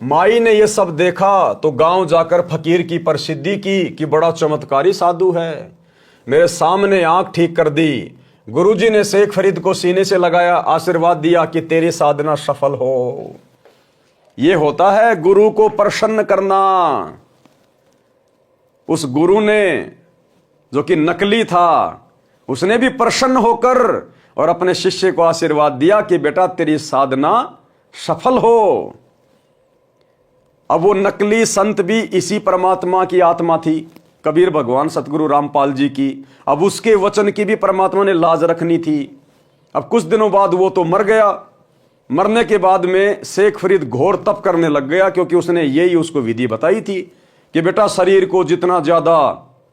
माई ने यह सब देखा तो गांव जाकर फकीर की प्रसिद्धि की कि बड़ा चमत्कारी साधु है। मेरे सामने आंख ठीक कर दी। गुरुजी ने शेख फरीद को सीने से लगाया, आशीर्वाद दिया कि तेरी साधना सफल हो। यह होता है गुरु को प्रसन्न करना। उस गुरु ने जो कि नकली था, उसने भी प्रसन्न होकर और अपने शिष्य को आशीर्वाद दिया कि बेटा तेरी साधना सफल हो। अब वो नकली संत भी इसी परमात्मा की आत्मा थी, कबीर भगवान सतगुरु रामपाल जी की। अब उसके वचन की भी परमात्मा ने लाज रखनी थी। अब कुछ दिनों बाद वो तो मर गया। मरने के बाद में शेख फरीद घोर तप करने लग गया, क्योंकि उसने यही उसको विधि बताई थी कि बेटा शरीर को जितना ज्यादा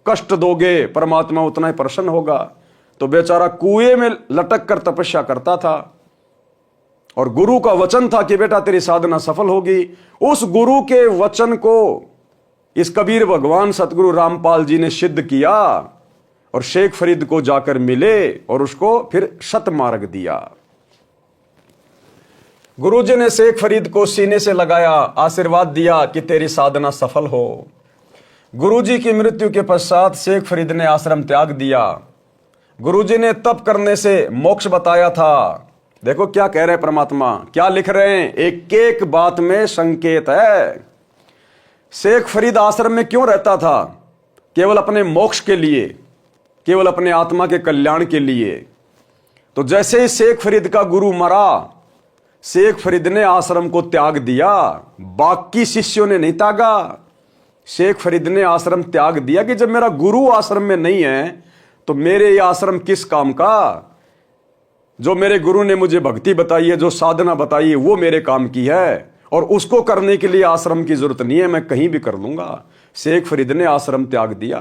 कष्ट दोगे परमात्मा उतना ही प्रसन्न होगा। तो बेचारा कुएं में लटक कर तपस्या करता था और गुरु का वचन था कि बेटा तेरी साधना सफल होगी। उस गुरु के वचन को इस कबीर भगवान सतगुरु रामपाल जी ने सिद्ध किया और शेख फरीद को जाकर मिले और उसको फिर शतमार्ग दिया। गुरुजी ने शेख फरीद को सीने से लगाया, आशीर्वाद दिया कि तेरी साधना सफल हो। गुरुजी की मृत्यु के पश्चात शेख फरीद ने आश्रम त्याग दिया। गुरुजी ने तप करने से मोक्ष बताया था। देखो क्या कह रहे हैं परमात्मा, क्या लिख रहे हैं, एक एक बात में संकेत है। शेख फरीद आश्रम में क्यों रहता था? केवल अपने मोक्ष के लिए, केवल अपने आत्मा के कल्याण के लिए। तो जैसे ही शेख फरीद का गुरु मरा, शेख फरीद ने आश्रम को त्याग दिया। बाकी शिष्यों ने नहीं त्यागा। शेख फरीद ने आश्रम त्याग दिया कि जब मेरा गुरु आश्रम में नहीं है तो मेरे ये आश्रम किस काम का। जो मेरे गुरु ने मुझे भक्ति बताई है, जो साधना बताई है, वो मेरे काम की है और उसको करने के लिए आश्रम की जरूरत नहीं है, मैं कहीं भी कर लूंगा। शेख फरीद ने आश्रम त्याग दिया।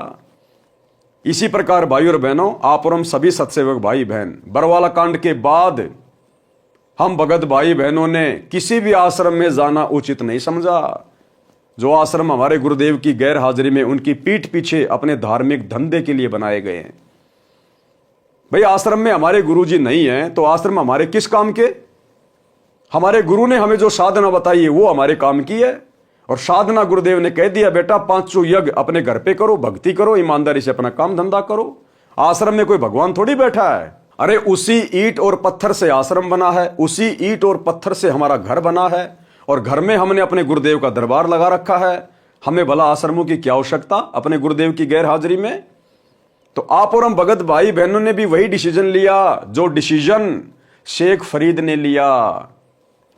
इसी प्रकार भाई और बहनों, आप और हम सभी सत्सेवक भाई बहन, बरवाला कांड के बाद हम भगत भाई बहनों ने किसी भी आश्रम में जाना उचित नहीं समझा। जो आश्रम हमारे गुरुदेव की गैर हाजिरी में उनकी पीठ पीछे अपने धार्मिक धंधे के लिए बनाए गए हैं। भाई आश्रम में हमारे गुरुजी नहीं है तो आश्रम हमारे किस काम के? हमारे गुरु ने हमें जो साधना बताई है वो हमारे काम की है। और साधना गुरुदेव ने कह दिया बेटा 500 यज्ञ अपने घर पे करो, भक्ति करो, ईमानदारी से अपना काम धंधा करो। आश्रम में कोई भगवान थोड़ी बैठा है। अरे उसी ईंट और पत्थर से आश्रम बना है, उसी ईंट और पत्थर से हमारा घर बना है और घर में हमने अपने गुरुदेव का दरबार लगा रखा है। हमें भला आश्रमों की क्या आवश्यकता अपने गुरुदेव की गैर हाजिरी में? तो आप और हम भगत भाई बहनों ने भी वही डिसीजन लिया जो डिसीजन शेख फरीद ने लिया,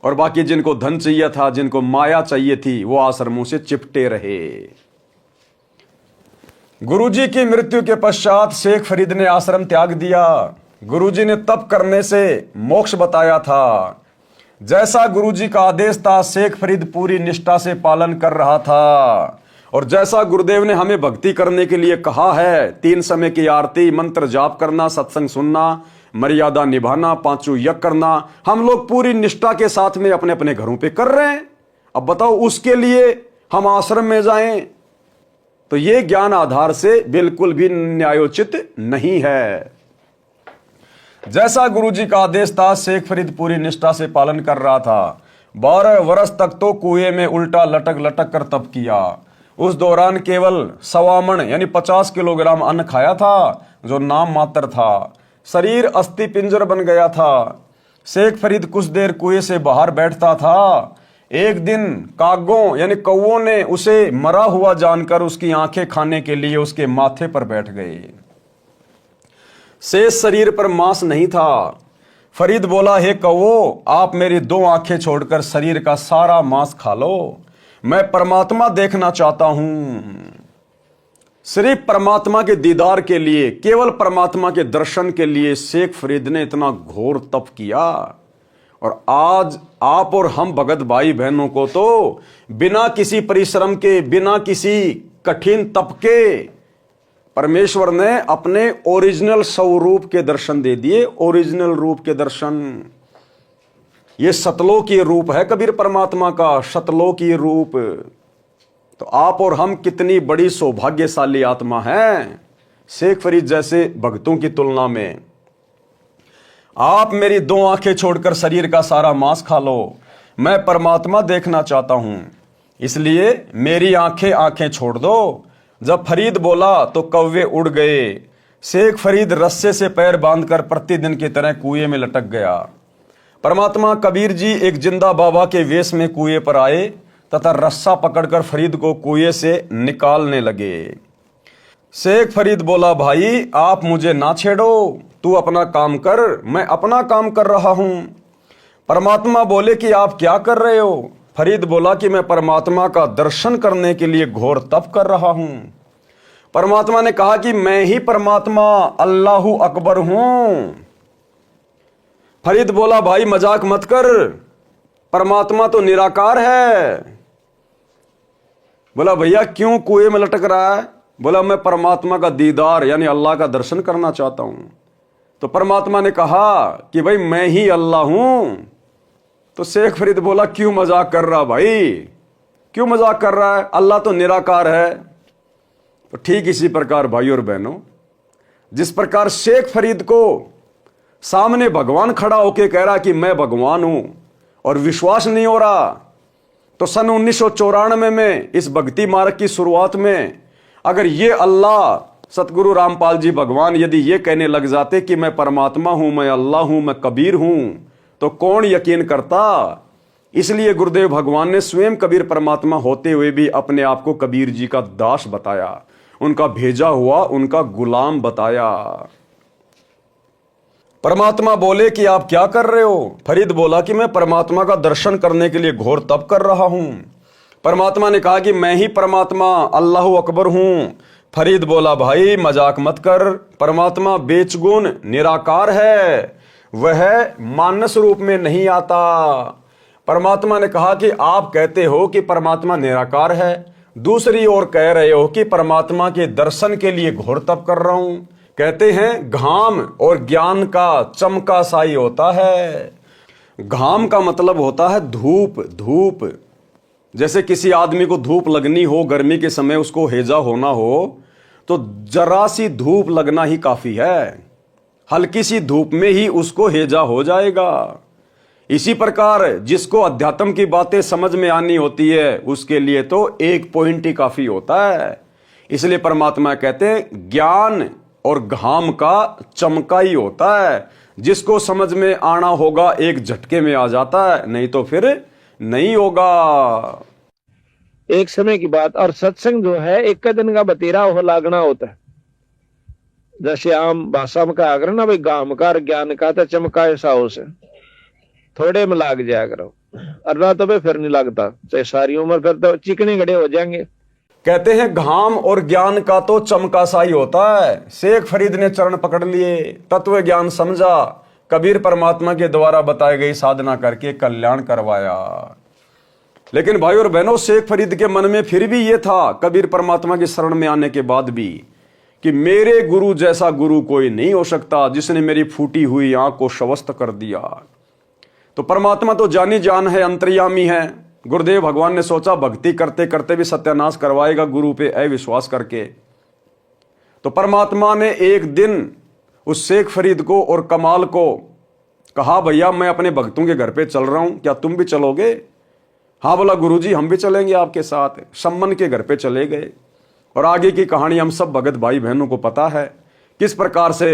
और बाकी जिनको धन चाहिए था, जिनको माया चाहिए थी, वो आश्रमों से चिपटे रहे। गुरुजी की मृत्यु के पश्चात शेख फरीद ने आश्रम त्याग दिया। गुरुजी ने तप करने से मोक्ष बताया था। जैसा गुरुजी का आदेश था, शेख फरीद पूरी निष्ठा से पालन कर रहा था। और जैसा गुरुदेव ने हमें भक्ति करने के लिए कहा है, 3 समय की आरती, मंत्र जाप करना, सत्संग सुनना, मर्यादा निभाना, 5 यज्ञ करना, हम लोग पूरी निष्ठा के साथ में अपने अपने घरों पे कर रहे हैं। अब बताओ, उसके लिए हम आश्रम में जाएं तो ये ज्ञान आधार से बिल्कुल भी न्यायोचित नहीं है। जैसा गुरुजी का आदेश था, शेख फरीद पूरी निष्ठा से पालन कर रहा था। 12 वर्ष तक तो कुएं में उल्टा लटक लटक कर तप किया। उस दौरान केवल 1.25 मण यानी 50 किलोग्राम अन्न खाया था, जो नाम मात्र था। शरीर अस्थि पिंजर बन गया था। शेख फरीद कुछ देर कुएं से बाहर बैठता था। एक दिन कागों यानी कौओं ने उसे मरा हुआ जानकर उसकी आंखें खाने के लिए उसके माथे पर बैठ गए। शेष शरीर पर मांस नहीं था। फरीद बोला, हे कौओ, आप मेरी 2 आंखें छोड़कर शरीर का सारा मांस खा लो, मैं परमात्मा देखना चाहता हूं। सिर्फ परमात्मा के दीदार के लिए, केवल परमात्मा के दर्शन के लिए शेख फरीद ने इतना घोर तप किया। और आज आप और हम भगत भाई बहनों को तो बिना किसी परिश्रम के, बिना किसी कठिन तप के परमेश्वर ने अपने ओरिजिनल स्वरूप के दर्शन दे दिए। ओरिजिनल रूप के दर्शन, ये सतलोकीय रूप है कबीर परमात्मा का, सतलोकीय रूप। तो आप और हम कितनी बड़ी सौभाग्यशाली आत्मा हैं शेख फरीद जैसे भक्तों की तुलना में। आप मेरी 2 आंखें छोड़कर शरीर का सारा मांस खा लो, मैं परमात्मा देखना चाहता हूं, इसलिए मेरी आंखें छोड़ दो। जब फरीद बोला तो कौवे उड़ गए। शेख फरीद रस्से से पैर बांधकर प्रतिदिन की तरह कुएं में लटक गया। परमात्मा कबीर जी एक जिंदा बाबा के वेश में कुएं पर आए तथा रस्सा पकड़कर फरीद को कुएं से निकालने लगे। शेख फरीद बोला, भाई आप मुझे ना छेड़ो, तू अपना काम कर, मैं अपना काम कर रहा हूं। परमात्मा बोले कि आप क्या कर रहे हो? फरीद बोला कि मैं परमात्मा का दर्शन करने के लिए घोर तप कर रहा हूं। परमात्मा ने कहा कि मैं ही परमात्मा अल्लाहु अकबर हूं। फरीद बोला, भाई मजाक मत कर, परमात्मा तो निराकार है। बोला, भैया क्यों कुएं में लटक रहा है? बोला, मैं परमात्मा का दीदार यानी अल्लाह का दर्शन करना चाहता हूं। तो परमात्मा ने कहा कि भाई मैं ही अल्लाह हूं। तो शेख फरीद बोला, क्यों मजाक कर रहा भाई, क्यों मजाक कर रहा है, अल्लाह तो निराकार है। तो ठीक इसी प्रकार भाई और बहनों, जिस प्रकार शेख फरीद को सामने भगवान खड़ा होके कह रहा कि मैं भगवान हूं और विश्वास नहीं हो रहा, तो सन 1994 में इस भक्ति मार्ग की शुरुआत में अगर ये अल्लाह सतगुरु रामपाल जी भगवान यदि ये कहने लग जाते कि मैं परमात्मा हूं, मैं अल्लाह हूं, मैं कबीर हूं, तो कौन यकीन करता। इसलिए गुरुदेव भगवान ने स्वयं कबीर परमात्मा होते हुए भी अपने आप को कबीर जी का दास बताया, उनका भेजा हुआ, उनका गुलाम बताया। परमात्मा बोले कि आप क्या कर रहे हो? फरीद बोला कि मैं परमात्मा का दर्शन करने के लिए घोर तप कर रहा हूं। परमात्मा ने कहा कि मैं ही परमात्मा अल्लाहु अकबर हूं। फरीद बोला, भाई मजाक मत कर, परमात्मा बेचगुन निराकार है, वह मानस रूप में नहीं आता। परमात्मा ने कहा कि आप कहते हो कि परमात्मा निराकार है, दूसरी ओर कह रहे हो कि परमात्मा के दर्शन के लिए घोर तप कर रहा हूं। कहते हैं घाम और ज्ञान का चमका साई होता है। घाम का मतलब होता है धूप। धूप जैसे किसी आदमी को धूप लगनी हो, गर्मी के समय उसको हैजा होना हो, तो जरा सी धूप लगना ही काफी है, हल्की सी धूप में ही उसको हैजा हो जाएगा। इसी प्रकार जिसको अध्यात्म की बातें समझ में आनी होती है उसके लिए तो एक पॉइंट ही काफी होता है। इसलिए परमात्मा कहते हैं ज्ञान और घाम का चमका ही होता है, जिसको समझ में आना होगा एक झटके में आ जाता है, नहीं तो फिर नहीं होगा। एक समय की बात, और सत्संग जो है एक दिन का बतेरा हो लागना होता है। जैसे आम भाषा में कहा करो ना भाई, गामकार ज्ञान का तो चमकाए साओ से, थोड़े में लाग जाया करो, अल्लाह तो भाई फिर नहीं लगता, चाहे सारी उम्र फिर तो चिकने गड़े हो जाएंगे। कहते हैं घाम और ज्ञान का तो चमका सा ही होता है। शेख फरीद ने चरण पकड़ लिए, तत्व ज्ञान समझा, कबीर परमात्मा के द्वारा बताई गई साधना करके कल्याण करवाया। लेकिन भाई और बहनों, शेख फरीद के मन में फिर भी ये था कबीर परमात्मा की शरण में आने के बाद भी कि मेरे गुरु जैसा गुरु कोई नहीं हो सकता, जिसने मेरी फूटी हुई आंख को स्वस्थ कर दिया। तो परमात्मा तो जानी जान है, अंतर्यामी है। गुरुदेव भगवान ने सोचा भक्ति करते करते भी सत्यानाश करवाएगा गुरु पे अविश्वास करके। तो परमात्मा ने एक दिन उस शेख फरीद को और कमाल को कहा, भैया मैं अपने भक्तों के घर पे चल रहा हूं, क्या तुम भी चलोगे? हाँ बोला, गुरुजी हम भी चलेंगे आपके साथ। सम्मन के घर पे चले गए और आगे की कहानी हम सब भगत भाई बहनों को पता है, किस प्रकार से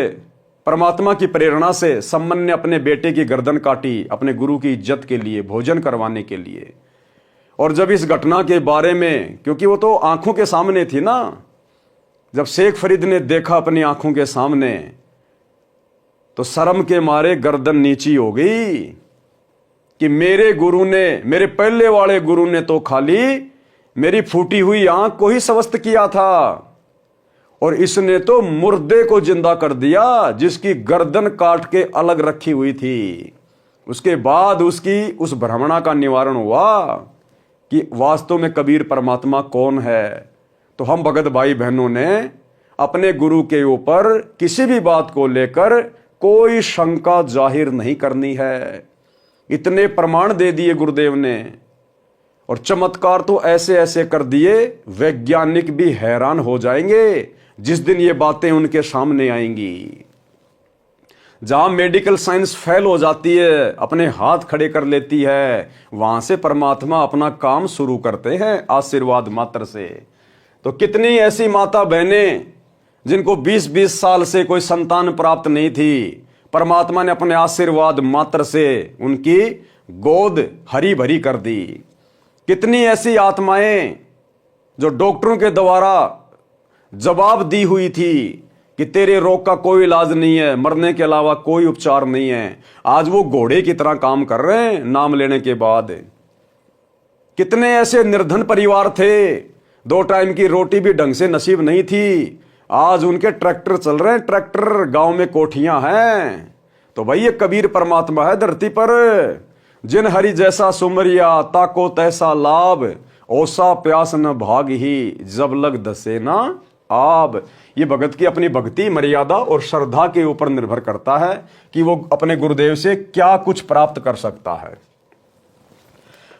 परमात्मा की प्रेरणा से सम्मन ने अपने बेटे की गर्दन काटी अपने गुरु की इज्जत के लिए, भोजन करवाने के लिए। और जब इस घटना के बारे में, क्योंकि वो तो आंखों के सामने थी ना, जब शेख फरीद ने देखा अपनी आंखों के सामने तो शर्म के मारे गर्दन नीची हो गई कि मेरे गुरु ने, मेरे पहले वाले गुरु ने तो खाली मेरी फूटी हुई आंख को ही स्वस्थ किया था, और इसने तो मुर्दे को जिंदा कर दिया जिसकी गर्दन काट के अलग रखी हुई थी। उसके बाद उसकी उस भ्रमणा का निवारण हुआ कि वास्तव में कबीर परमात्मा कौन है। तो हम भगत भाई बहनों ने अपने गुरु के ऊपर किसी भी बात को लेकर कोई शंका जाहिर नहीं करनी है। इतने प्रमाण दे दिए गुरुदेव ने, और चमत्कार तो ऐसे ऐसे कर दिए, वैज्ञानिक भी हैरान हो जाएंगे जिस दिन ये बातें उनके सामने आएंगी। जहां मेडिकल साइंस फेल हो जाती है, अपने हाथ खड़े कर लेती है, वहां से परमात्मा अपना काम शुरू करते हैं आशीर्वाद मात्र से। तो कितनी ऐसी माता बहनें जिनको 20-20 साल से कोई संतान प्राप्त नहीं थी, परमात्मा ने अपने आशीर्वाद मात्र से उनकी गोद हरी भरी कर दी। कितनी ऐसी आत्माएं जो डॉक्टरों के द्वारा जवाब दी हुई थी कि तेरे रोग का कोई इलाज नहीं है, मरने के अलावा कोई उपचार नहीं है, आज वो घोड़े की तरह काम कर रहे हैं नाम लेने के बाद। कितने ऐसे निर्धन परिवार थे, 2 टाइम की रोटी भी ढंग से नसीब नहीं थी, आज उनके ट्रैक्टर चल रहे हैं, ट्रैक्टर, गांव में कोठियां हैं। तो भाई ये कबीर परमात्मा है धरती पर। जिन हरि जैसा सुमरिया, ताको तैसा लाभ, ओसा प्यास न भाग ही, जब लग दसे ना आब। ये भगत की अपनी भक्ति, मर्यादा और श्रद्धा के ऊपर निर्भर करता है कि वो अपने गुरुदेव से क्या कुछ प्राप्त कर सकता है।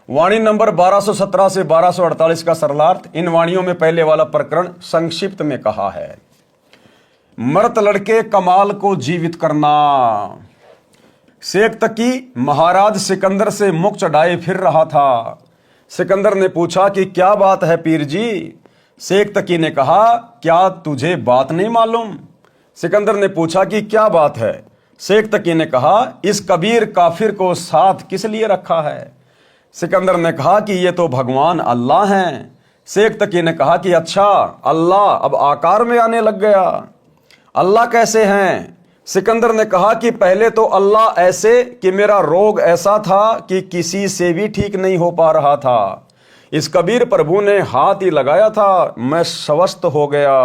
वाणी नंबर 1217 से 1248 का सरलार्थ। इन वाणियों में पहले वाला प्रकरण संक्षिप्त में कहा है। मृत लड़के कमाल को जीवित करना। शेख तकी महाराज सिकंदर से मुख चढ़ाए फिर रहा था। सिकंदर ने पूछा कि क्या बात है पीर जी? शेख तकी ने कहा, क्या तुझे बात नहीं मालूम? सिकंदर ने पूछा कि क्या बात है? शेख तकी ने कहा, इस कबीर काफिर को साथ किस लिए रखा है? सिकंदर ने कहा कि ये तो भगवान अल्लाह हैं। शेख तकी ने कहा कि अच्छा, अल्लाह अब आकार में आने लग गया, अल्लाह कैसे हैं? सिकंदर ने कहा कि पहले तो अल्लाह ऐसे कि मेरा रोग ऐसा था कि किसी से भी ठीक नहीं हो पा रहा था। इस कबीर प्रभु ने हाथ ही लगाया था, मैं स्वस्थ हो गया।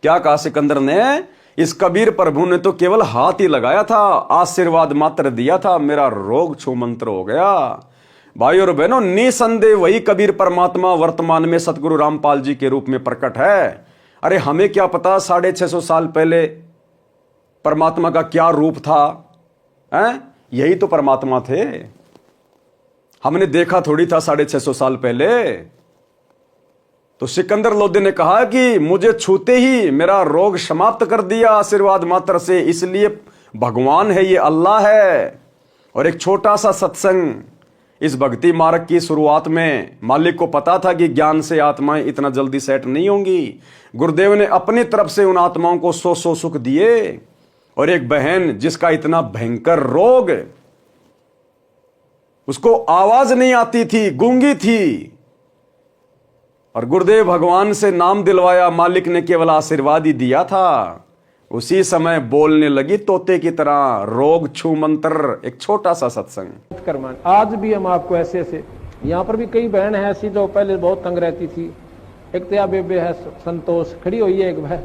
क्या कहा सिकंदर ने? इस कबीर प्रभु ने तो केवल हाथ ही लगाया था, आशीर्वाद मात्र दिया था, मेरा रोग छूमंत्र हो गया। भाई और बहनों, निसंदेह वही कबीर परमात्मा वर्तमान में सतगुरु रामपाल जी के रूप में प्रकट है। अरे हमें क्या पता 650 साल पहले परमात्मा का क्या रूप था? यही तो परमात्मा थे, हमने देखा थोड़ी था 650 साल पहले। तो सिकंदर लोधी ने कहा कि मुझे छूते ही मेरा रोग समाप्त कर दिया आशीर्वाद मात्र से, इसलिए भगवान है, ये अल्लाह है। और एक छोटा सा सत्संग, इस भक्ति मार्ग की शुरुआत में मालिक को पता था कि ज्ञान से आत्माएं इतना जल्दी सेट नहीं होंगी। गुरुदेव ने अपनी तरफ से उन आत्माओं को 100 सुख दिए। और एक बहन जिसका इतना भयंकर रोग, उसको आवाज नहीं आती थी, गूंगी थी, और गुरुदेव भगवान से नाम दिलवाया, मालिक ने केवल आशीर्वाद ही दिया था। उसी समय बोलने लगी तोते की तरह, रोग छू मंत्र, एक छोटा सा सत्संग। कर्मान आज भी हम आपको ऐसे ऐसे, यहाँ पर भी कई बहन है ऐसी जो पहले बहुत तंग रहती थी। एक तो बेबे है संतोष, खड़ी हुई है एक भाई,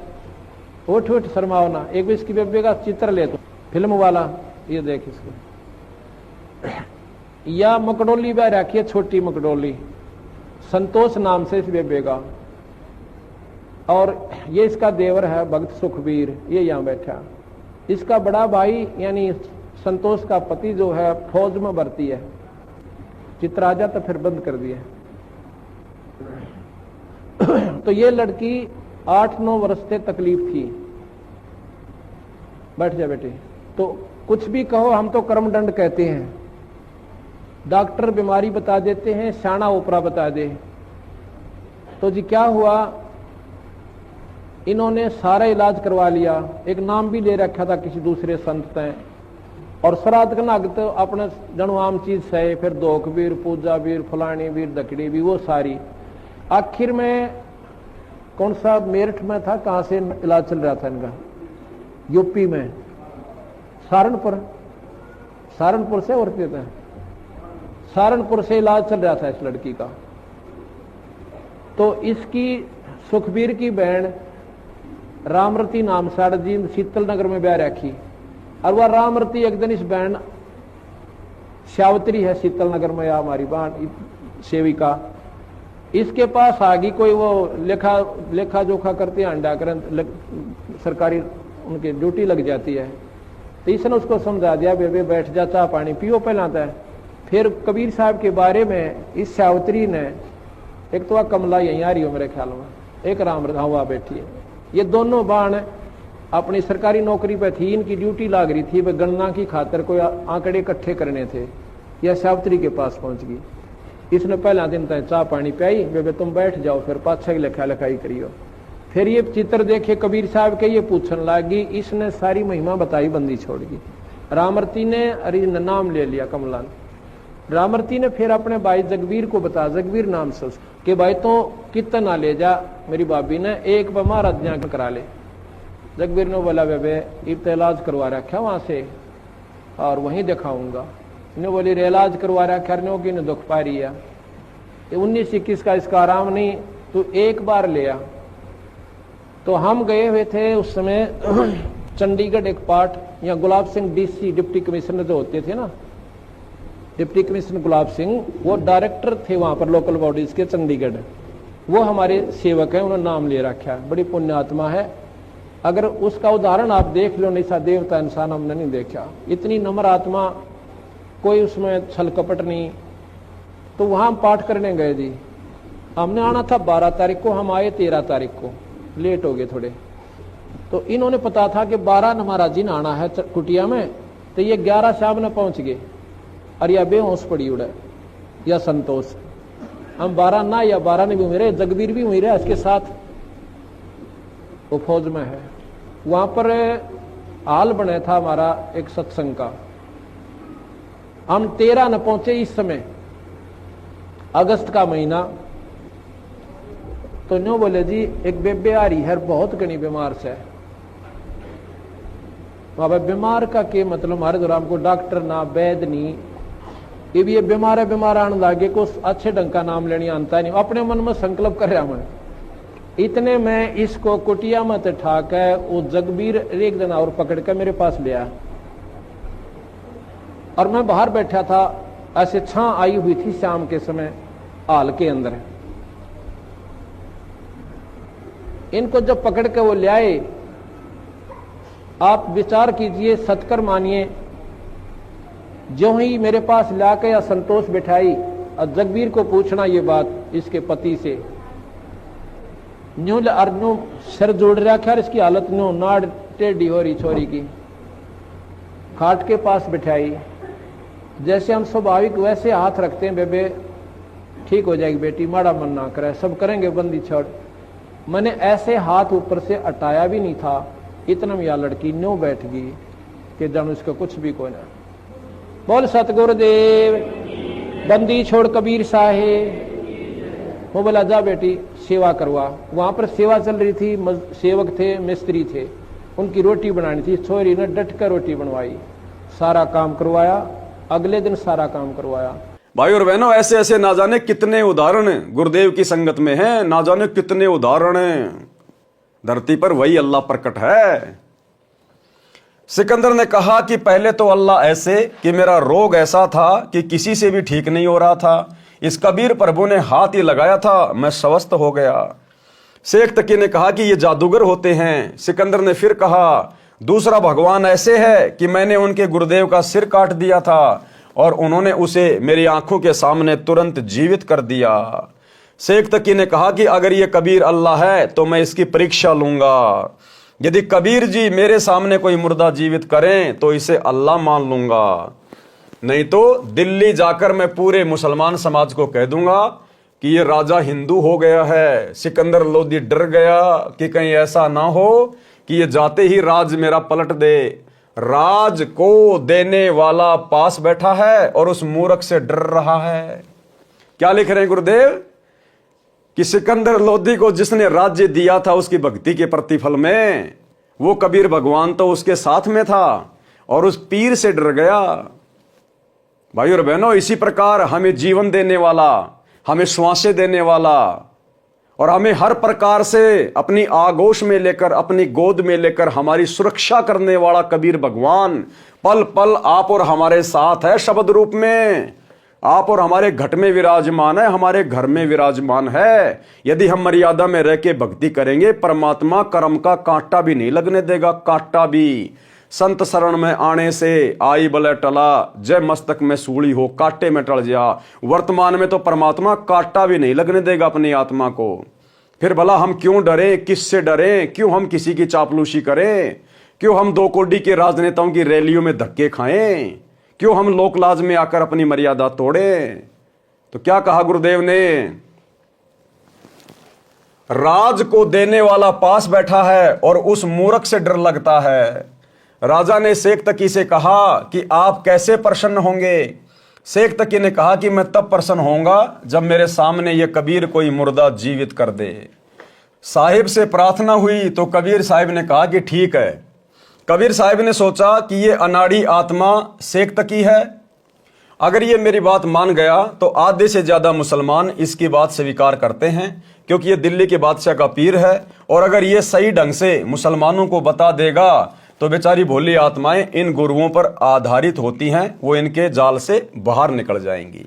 उठ उठ शर्माओ ना। एक भी इसकी बेबे का चित्र ले तो फिल्म वाला, ये देख इसको। या मकडोली बह रखी है, छोटी मकडोली, संतोष नाम से इस बेबे का। और ये इसका देवर है भक्त सुखबीर, ये यहाँ बैठा। इसका बड़ा भाई यानी संतोष का पति जो है फौज में भर्ती है। चित्र आ जाता फिर बंद कर दिया। तो ये लड़की 8-9 वर्ष से तकलीफ थी। बैठ जा बेटे। तो कुछ भी कहो, हम तो कर्मदंड कहते हैं। डॉक्टर बीमारी बता देते हैं, शाना ओपरा बता दे। तो जी क्या हुआ, इन्होंने सारा इलाज करवा लिया। एक नाम भी ले रखा था किसी दूसरे संत ने। और श्राद्ध का नाग तो अपने जनु आम चीज से, फिर दोख वीर, पूजा वीर, फलानी वीर, दकड़ी भी, वो सारी। आखिर में कौन सा मेरठ में था, कहां से इलाज चल रहा था इनका, यूपी में, सहारनपुर से और देता है, सहारनपुर से इलाज चल रहा था इस लड़की का। तो इसकी सुखबीर की बहन रामरती नाम साड़ जी शीतल नगर में ब्याह रखी। और वह रामरती एक दिन इस बहन श्यावत्री है शीतल नगर में, या हमारी बहन सेविका, इसके पास आ गई। कोई वो लेखा जोखा करते हैं, अंडा करें, सरकारी उनकी ड्यूटी लग जाती है। तो इसने उसको समझा दिया, बेबे बैठ जा, चाह पानी पियो पहलाता है। फिर कबीर साहब के बारे में इस श्यावत्री ने, एक तो वह कमला यहीं आ रही हो मेरे ख्याल में, एक राम हुआ बैठी है। ये दोनों बाण अपनी सरकारी नौकरी पे थी, इनकी ड्यूटी लाग रही थी, वे गणना की खातर कोई आंकड़े इकट्ठे करने थे। यह श्यावत्री के पास पहुंच गई। इसने पहला दिन तक चाह पानी पियाई, बेबे तुम बैठ जाओ, फिर पाछा की लिखा लिखाई करियो। फिर ये चित्र देखे कबीर साहब के, ये पूछने लगी। इसने सारी महिमा बताई, बंदी छोड़ गई। रामरती ने अरे नाम ले लिया कमला ने। रामरती ने फिर अपने भाई जगवीर को बता, जगवीर नाम से, कि भाई तो कितना ले जा, मेरी भाभी ने एक बार महाराज यहाँ करा ले। जगवीर ने बोला, बेबे इलाज करवा रखा वहां से और वहीं दिखाऊंगा। इन्हें बोली रे इलाज करवा रखा, की ने दुख पा रही है, 19-21 का इसका आराम नहीं, तू एक बार ले आ। तो हम गए हुए थे उस समय चंडीगढ़ एक पार्ट, या Gulab Singh DC deputy commissioner जो होते थे ना, डिप्टी कमिश्नर गुलाब सिंह, वो डायरेक्टर थे वहां पर लोकल बॉडीज के चंडीगढ़। वो हमारे सेवक हैं, उन्होंने नाम ले रखा है, बड़ी पुण्यात्मा है। अगर उसका उदाहरण आप देख लो, नहीं सा देवता इंसान हमने नहीं देखा, इतनी नम्र आत्मा, कोई उसमें छल कपट नहीं। तो वहां हम पाठ करने गए जी। हमने आना था 12 तारीख को, हम आए 13 तारीख को, लेट हो गए थोड़े। तो इन्होंने पता था कि 12 महाराज जी ने आना है कुटिया में, तो ये 11 शाम ने पहुंच गए। और या बेहोश पड़ी उड़े या संतोष, हम 12 ना या 12 ने भी मेरे, जगवीर भी हुई रहे इसके साथ, वो फौज में है। वहां पर हाल बना था हमारा एक सत्संग का। हम 13 न पहुंचे इस समय, अगस्त का महीना। तो न्यू बोले जी एक बेबे आ रही है, बहुत घनी बीमार से। बाबा बीमार का के मतलब, हमारे दौरान को डॉक्टर ना वैद नहीं, ये भी ये बीमार है, बीमार आने लगे को अच्छे ढंग का नाम लेने आता नहीं। अपने मन में संकल्प कर रहा मैं। इतने में इसको कुटिया मत ठाक है, वो जगबीर एक दिन और पकड़ कर मेरे पास ले आया। और मैं बाहर बैठा था, ऐसे छां आई हुई थी शाम के समय हाल के अंदर। इनको जब पकड़ के वो ले आए, आप विचार कीजिए, सतकर मानिए, जो ही मेरे पास लाके या संतोष बिठाई और जगबीर को पूछना ये बात इसके पति से, न्यू अर्नो सिर जोड़ रखा, इसकी हालत न्यू नाड़ टेढ़ी हो रही छोरी की। खाट के पास बिठाई, जैसे हम स्वाभाविक वैसे हाथ रखते हैं, बेबे ठीक हो जाएगी बेटी, माड़ा मन ना करे, सब करेंगे, बंदी छोड़। मैंने ऐसे हाथ ऊपर से हटाया भी नहीं था, इतना में यह लड़की न्यू बैठ गई कि जानू इसका कुछ भी कोई ना। बोल सतगुरुदेव, बंदी छोड़ कबीर साहेब। वो बोला जा बेटी सेवा करवा। वहां पर सेवा चल रही थी, सेवक थे, मिस्त्री थे, उनकी रोटी बनानी थी। छोरी ने डट कर रोटी बनवाई, सारा काम करवाया, अगले दिन सारा काम करवाया। भाई और बहनों, ऐसे ऐसे ना जाने कितने उदाहरण गुरुदेव की संगत में हैं, ना जाने कितने उदाहरण धरती पर वही अल्लाह प्रकट है। सिकंदर ने कहा कि पहले तो अल्लाह ऐसे कि मेरा रोग ऐसा था कि किसी से भी ठीक नहीं हो रहा था, इस कबीर प्रभु ने हाथ ही लगाया था, मैं स्वस्थ हो गया। शेख तकी ने कहा कि ये जादूगर होते हैं। सिकंदर ने फिर कहा दूसरा भगवान ऐसे है कि मैंने उनके गुरुदेव का सिर काट दिया था और उन्होंने उसे मेरी आंखों के सामने तुरंत जीवित कर दिया। शेख तकी ने कहा कि अगर ये कबीर अल्लाह है तो मैं इसकी परीक्षा लूंगा। यदि कबीर जी मेरे सामने कोई मुर्दा जीवित करें तो इसे अल्लाह मान लूंगा, नहीं तो दिल्ली जाकर मैं पूरे मुसलमान समाज को कह दूंगा कि ये राजा हिंदू हो गया है। सिकंदर लोदी डर गया कि कहीं ऐसा ना हो कि ये जाते ही राज मेरा पलट दे। राज को देने वाला पास बैठा है और उस मूर्ख से डर रहा है। क्या लिख रहे हैं गुरुदेव कि सिकंदर लोदी को जिसने राज्य दिया था उसकी भक्ति के प्रतिफल में, वो कबीर भगवान तो उसके साथ में था और उस पीर से डर गया। भाई और बहनों, इसी प्रकार हमें जीवन देने वाला, हमें श्वासें देने वाला और हमें हर प्रकार से अपनी आगोश में लेकर, अपनी गोद में लेकर हमारी सुरक्षा करने वाला कबीर भगवान पल पल आप और हमारे साथ है। शब्द रूप में आप और हमारे घट में विराजमान है, हमारे घर में विराजमान है। यदि हम मर्यादा में रह के भक्ति करेंगे, परमात्मा कर्म का कांटा भी नहीं लगने देगा, कांटा भी। संत शरण में आने से आई बले टला, जय मस्तक में सूली हो कांटे में टल जा। वर्तमान में तो परमात्मा कांटा भी नहीं लगने देगा अपनी आत्मा को। फिर भला हम क्यों डरें, किससे डरें, क्यों हम किसी की चापलूसी करें, क्यों हम दो कोडी के राजनेताओं की रैलियों में धक्के खाएं, क्यों हम लोकलाज में आकर अपनी मर्यादा तोड़ें। तो क्या कहा गुरुदेव ने, राज को देने वाला पास बैठा है और उस मूर्ख से डर लगता है। राजा ने शेख तकी से कहा कि आप कैसे प्रसन्न होंगे। शेख तकी ने कहा कि मैं तब प्रसन्न होऊंगा जब मेरे सामने ये कबीर कोई मुर्दा जीवित कर दे। साहिब से प्रार्थना हुई तो कबीर साहिब ने कहा कि ठीक है। कबीर साहिब ने सोचा कि ये अनाड़ी आत्मा शेख तकी है, अगर ये मेरी बात मान गया तो आधे से ज्यादा मुसलमान इसकी बात स्वीकार करते हैं, क्योंकि ये दिल्ली के बादशाह का पीर है। और अगर ये सही ढंग से मुसलमानों को बता देगा तो बेचारी भोली आत्माएं इन गुरुओं पर आधारित होती हैं, वो इनके जाल से बाहर निकल जाएंगी।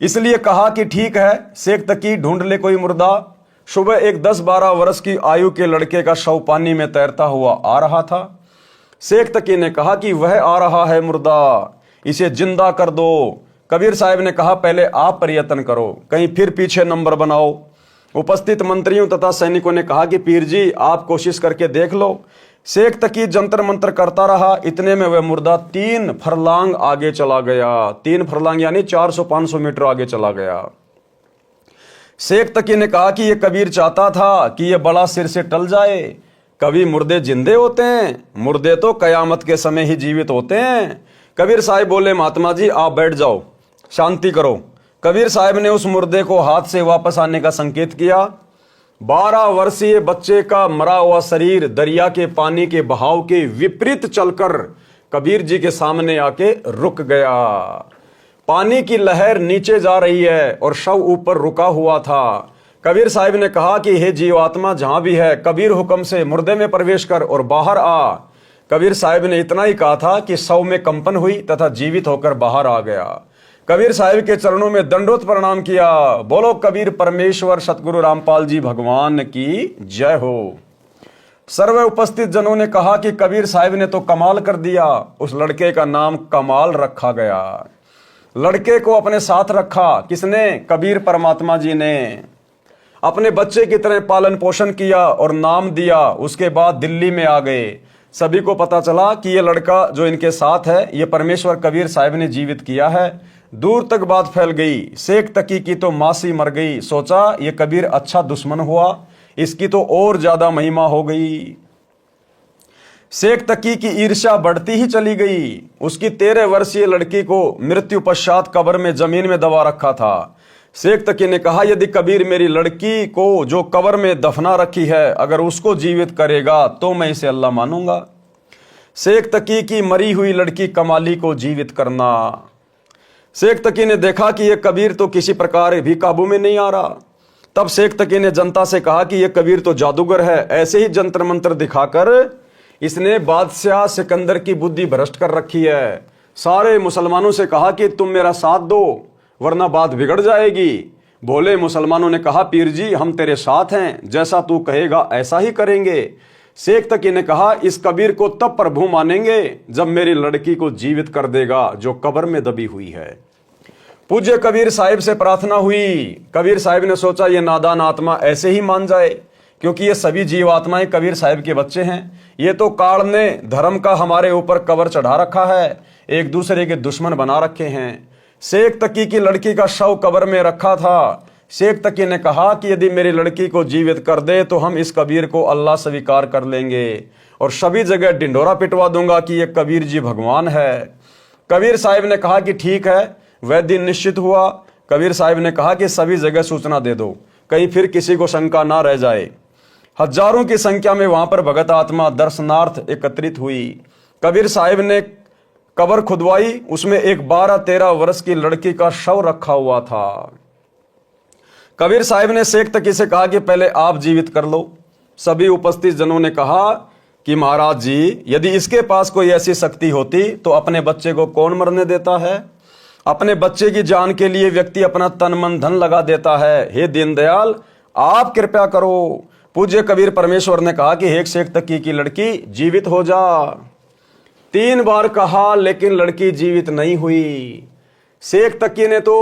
इसलिए कहा कि ठीक है, शेख तकी ढूंढ ले कोई मुर्दा। सुबह एक 10-12 वर्ष की आयु के लड़के का शव पानी में तैरता हुआ आ रहा था। शेख तकी ने कहा कि वह आ रहा है मुर्दा, इसे जिंदा कर दो। कबीर साहब ने कहा पहले आप प्रयत्न करो, कहीं फिर पीछे नंबर बनाओ। उपस्थित मंत्रियों तथा सैनिकों ने कहा कि पीर जी आप कोशिश करके देख लो। शेख तकी जंतर मंतर करता रहा, इतने में वह मुर्दा 3 फरलांग आगे चला गया। 3 फरलांग यानी 400-500 मीटर आगे चला गया। शेख तकी ने कहा कि यह कबीर चाहता था कि यह बड़ा सिर से टल जाए। कभी मुर्दे जिंदे होते हैं, मुर्दे तो कयामत के समय ही जीवित होते हैं। कबीर साहब बोले महात्मा जी आप बैठ जाओ, शांति करो। कबीर साहब ने उस मुर्दे को हाथ से वापस आने का संकेत किया। 12 वर्षीय बच्चे का मरा हुआ शरीर दरिया के पानी के बहाव के विपरीत चलकर कबीर जी के सामने आके रुक गया। पानी की लहर नीचे जा रही है और शव ऊपर रुका हुआ था। कबीर साहब ने कहा कि हे जीवात्मा जहां भी है, कबीर हुक्म से मुर्दे में प्रवेश कर और बाहर आ। कबीर साहब ने इतना ही कहा था कि शव में कंपन हुई तथा जीवित होकर बाहर आ गया। कबीर साहब के चरणों में दंडोत प्रणाम किया। बोलो कबीर परमेश्वर सतगुरु रामपाल जी भगवान की जय हो। सर्व उपस्थित जनों ने कहा कि कबीर साहब ने तो कमाल कर दिया। उस लड़के का नाम कमाल रखा गया। लड़के को अपने साथ रखा किसने? कबीर परमात्मा जी ने। अपने बच्चे की तरह पालन पोषण किया और नाम दिया। उसके बाद दिल्ली में आ गए। सभी को पता चला कि ये लड़का जो इनके साथ है ये परमेश्वर कबीर साहब ने जीवित किया है। दूर तक बात फैल गई। शेख तकी की तो मासी मर गई। सोचा ये कबीर अच्छा दुश्मन हुआ, इसकी तो और ज्यादा महिमा हो गई। शेख तकी की ईर्ष्या बढ़ती ही चली गई। उसकी 13 वर्षीय लड़की को मृत्यु पश्चात कब्र में जमीन में दबा रखा था। शेख तकी ने कहा, यदि कबीर मेरी लड़की को जो कब्र में दफना रखी है अगर उसको जीवित करेगा तो मैं इसे अल्लाह मानूंगा। शेख तकी की मरी हुई लड़की कमाली को जीवित करना। शेख तकी ने देखा कि यह कबीर तो किसी प्रकार भी काबू में नहीं आ रहा। तब शेख तकी ने जनता से कहा कि यह कबीर तो जादूगर है। ऐसे ही जंतर मंत्र दिखाकर इसने बादशाह सिकंदर की बुद्धि भ्रष्ट कर रखी है। सारे मुसलमानों से कहा कि तुम मेरा साथ दो वरना बात बिगड़ जाएगी। बोले मुसलमानों ने कहा, पीर जी हम तेरे साथ हैं, जैसा तू कहेगा ऐसा ही करेंगे। शेख तकी ने कहा, इस कबीर को तब प्रभु मानेंगे जब मेरी लड़की को जीवित कर देगा जो कब्र में दबी हुई है। पूज्य कबीर साहिब से प्रार्थना हुई। कबीर साहिब ने सोचा ये नादान आत्मा ऐसे ही मान जाए, क्योंकि ये सभी जीव आत्माएं कबीर साहिब के बच्चे हैं। ये तो काल ने धर्म का हमारे ऊपर कवर चढ़ा रखा है, एक दूसरे के दुश्मन बना रखे हैं। शेख तकी की लड़की का शव कब्र में रखा था। शेख तकी ने कहा कि यदि मेरी लड़की को जीवित कर दे तो हम इस कबीर को अल्लाह स्वीकार कर लेंगे और सभी जगह डिंडोरा पिटवा दूंगा कि ये कबीर जी भगवान है। कबीर साहिब ने कहा कि ठीक है। वह दिन निश्चित हुआ। कबीर साहिब ने कहा कि सभी जगह सूचना दे दो, कहीं फिर किसी को शंका ना रह जाए। हजारों की संख्या में वहां पर भगत आत्मा दर्शनार्थ एकत्रित हुई। कबीर साहिब ने कब्र खुदवाई, उसमें एक 12-13 वर्ष की लड़की का शव रखा हुआ था। कबीर साहिब ने शेख तकी से कहा कि पहले आप जीवित कर लो। सभी उपस्थित जनों ने कहा कि महाराज जी, यदि इसके पास कोई ऐसी शक्ति होती तो अपने बच्चे को कौन मरने देता है? अपने बच्चे की जान के लिए व्यक्ति अपना तन मन धन लगा देता है। हे दीनदयाल, आप कृपया करो। पूज्य कबीर परमेश्वर ने कहा कि हे शेख तकी की लड़की जीवित हो जा। 3 बार कहा लेकिन लड़की जीवित नहीं हुई। शेख तकी ने तो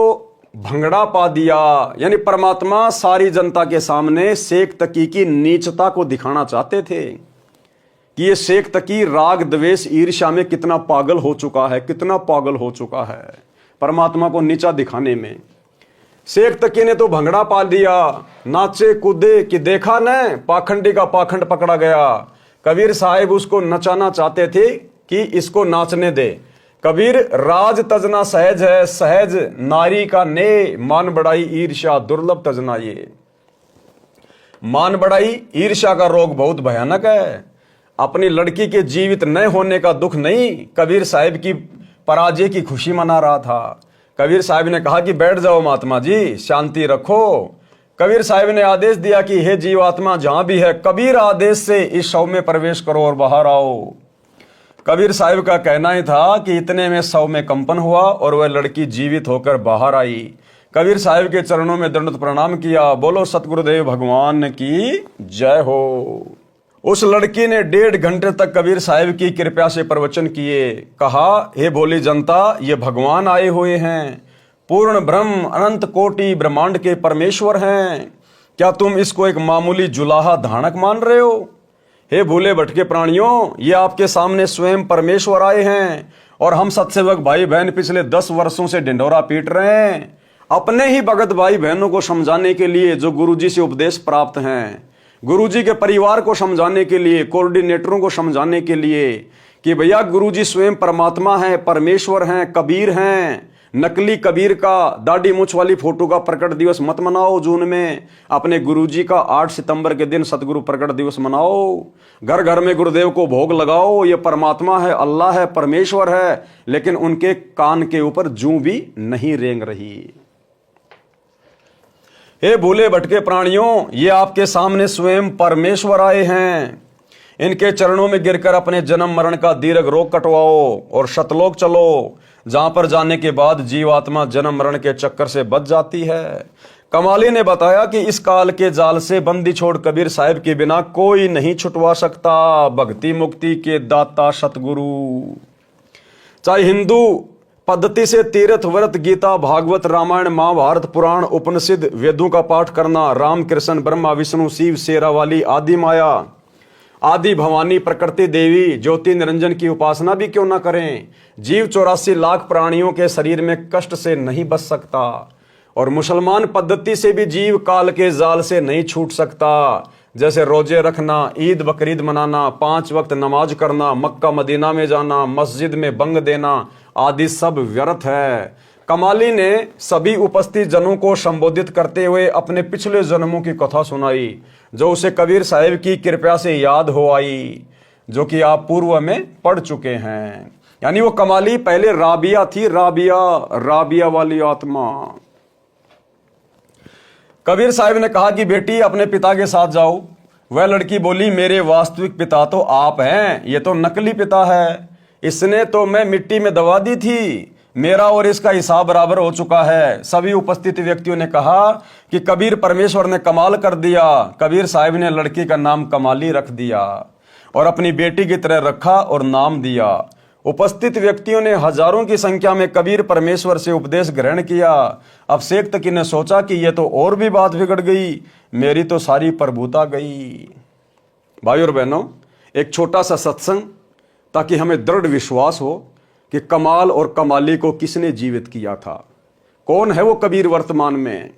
भंगड़ा पा दिया। यानी परमात्मा सारी जनता के सामने शेख तकी की नीचता को दिखाना चाहते थे कि ये शेख तकी राग द्वेष ईर्ष्या में कितना पागल हो चुका है, कितना पागल हो चुका है परमात्मा को नीचा दिखाने में। शेख तकी ने तो भंगड़ा पा दिया, नाचे कूदे कि देखा न पाखंडी का पाखंड पकड़ा गया। कबीर साहिब उसको नचाना चाहते थे कि इसको नाचने दे। कबीर, राज तजना सहज है, सहज नारी का ने मान बढ़ाई ईर्ष्या दुर्लभ तजना। ये मान बढ़ाई ईर्ष्या का रोग बहुत भयानक है। अपनी लड़की के जीवित न होने का दुख नहीं, कबीर साहिब की पराजय की खुशी मना रहा था। कबीर साहिब ने कहा कि बैठ जाओ महात्मा जी, शांति रखो। कबीर साहिब ने आदेश दिया कि हे जीवात्मा जहां भी है, कबीर आदेश से इस शव में प्रवेश करो और बाहर आओ। कबीर साहिब का कहना ही था कि इतने में शव में कंपन हुआ और वह लड़की जीवित होकर बाहर आई। कबीर साहिब के चरणों में दंडवत प्रणाम किया। बोलो सतगुरुदेव भगवान की जय हो। उस लड़की ने 1.5 घंटे तक कबीर साहिब की कृपा से प्रवचन किए। कहा, हे भोली जनता, ये भगवान आए हुए हैं, पूर्ण ब्रह्म अनंत कोटि ब्रह्मांड के परमेश्वर हैं। क्या तुम इसको एक मामूली जुलाहा धानक मान रहे हो? हे भूले भटके प्राणियों, ये आपके सामने स्वयं परमेश्वर आए हैं और हम सत्सेवक भाई बहन पिछले 10 वर्षों से ढिंढोरा पीट रहे हैं अपने ही भगत भाई बहनों को समझाने के लिए जो गुरुजी से उपदेश प्राप्त हैं, गुरुजी के परिवार को समझाने के लिए, कोऑर्डिनेटरों को समझाने के लिए कि भैया गुरुजी स्वयं परमात्मा है, परमेश्वर हैं, कबीर हैं। नकली कबीर का दाढ़ी मूछ वाली फोटो का प्रकट दिवस मत मनाओ जून में। अपने गुरुजी का 8 सितंबर के दिन सतगुरु प्रकट दिवस मनाओ। घर घर में गुरुदेव को भोग लगाओ। ये परमात्मा है, अल्लाह है, परमेश्वर है, लेकिन उनके कान के ऊपर जूं भी नहीं रेंग रही। हे भूले भटके प्राणियों, ये आपके सामने स्वयं परमेश्वर आए हैं। इनके चरणों में गिरकर अपने जन्म मरण का दीर्घ रोग कटवाओ और शतलोक चलो, जहां पर जाने के बाद जीवात्मा जन्म मरण के चक्कर से बच जाती है। कमाली ने बताया कि इस काल के जाल से बंदी छोड़ कबीर साहिब के बिना कोई नहीं छुटवा सकता। भक्ति मुक्ति के दाता सतगुरु। चाहे हिंदू पद्धति से तीर्थ व्रत गीता भागवत रामायण महाभारत पुराण उपनिषद वेदों का पाठ करना, राम कृष्ण ब्रह्मा विष्णु शिव शेरावाली आदि माया आदि भवानी प्रकृति देवी ज्योति निरंजन की उपासना भी क्यों ना करें। जीव 84 लाख प्राणियों के शरीर में कष्ट से नहीं बच सकता और मुसलमान पद्धति से भी जीव काल के जाल से नहीं छूट सकता। जैसे रोजे रखना, ईद बकरीद मनाना, 5 वक्त नमाज करना, मक्का मदीना में जाना, मस्जिद में बंग देना आदि सब व्यर्थ है। कमाली ने सभी उपस्थित जनों को संबोधित करते हुए अपने पिछले जन्मों की कथा सुनाई, जो उसे कबीर साहिब की कृपा से याद हो आई, जो कि आप पूर्व में पढ़ चुके हैं। यानी वो कमाली पहले राबिया थी, राबिया वाली आत्मा। कबीर साहिब ने कहा कि बेटी अपने पिता के साथ जाओ। वह लड़की बोली, मेरे वास्तविक पिता तो आप हैं, ये तो नकली पिता है, इसने तो मैं मिट्टी में दबा दी थी, मेरा और इसका हिसाब बराबर हो चुका है। सभी उपस्थित व्यक्तियों ने कहा कि कबीर परमेश्वर ने कमाल कर दिया। कबीर साहिब ने लड़की का नाम कमाली रख दिया और अपनी बेटी की तरह रखा और नाम दिया। उपस्थित व्यक्तियों ने हजारों की संख्या में कबीर परमेश्वर से उपदेश ग्रहण किया। अब शेख तकी ने सोचा कि यह तो और भी बात बिगड़ गई, मेरी तो सारी प्रभुता गई। भाइयों और बहनों, एक छोटा सा सत्संग ताकि हमें दृढ़ विश्वास हो कि कमाल और कमाली को किसने जीवित किया था, कौन है वो कबीर वर्तमान में।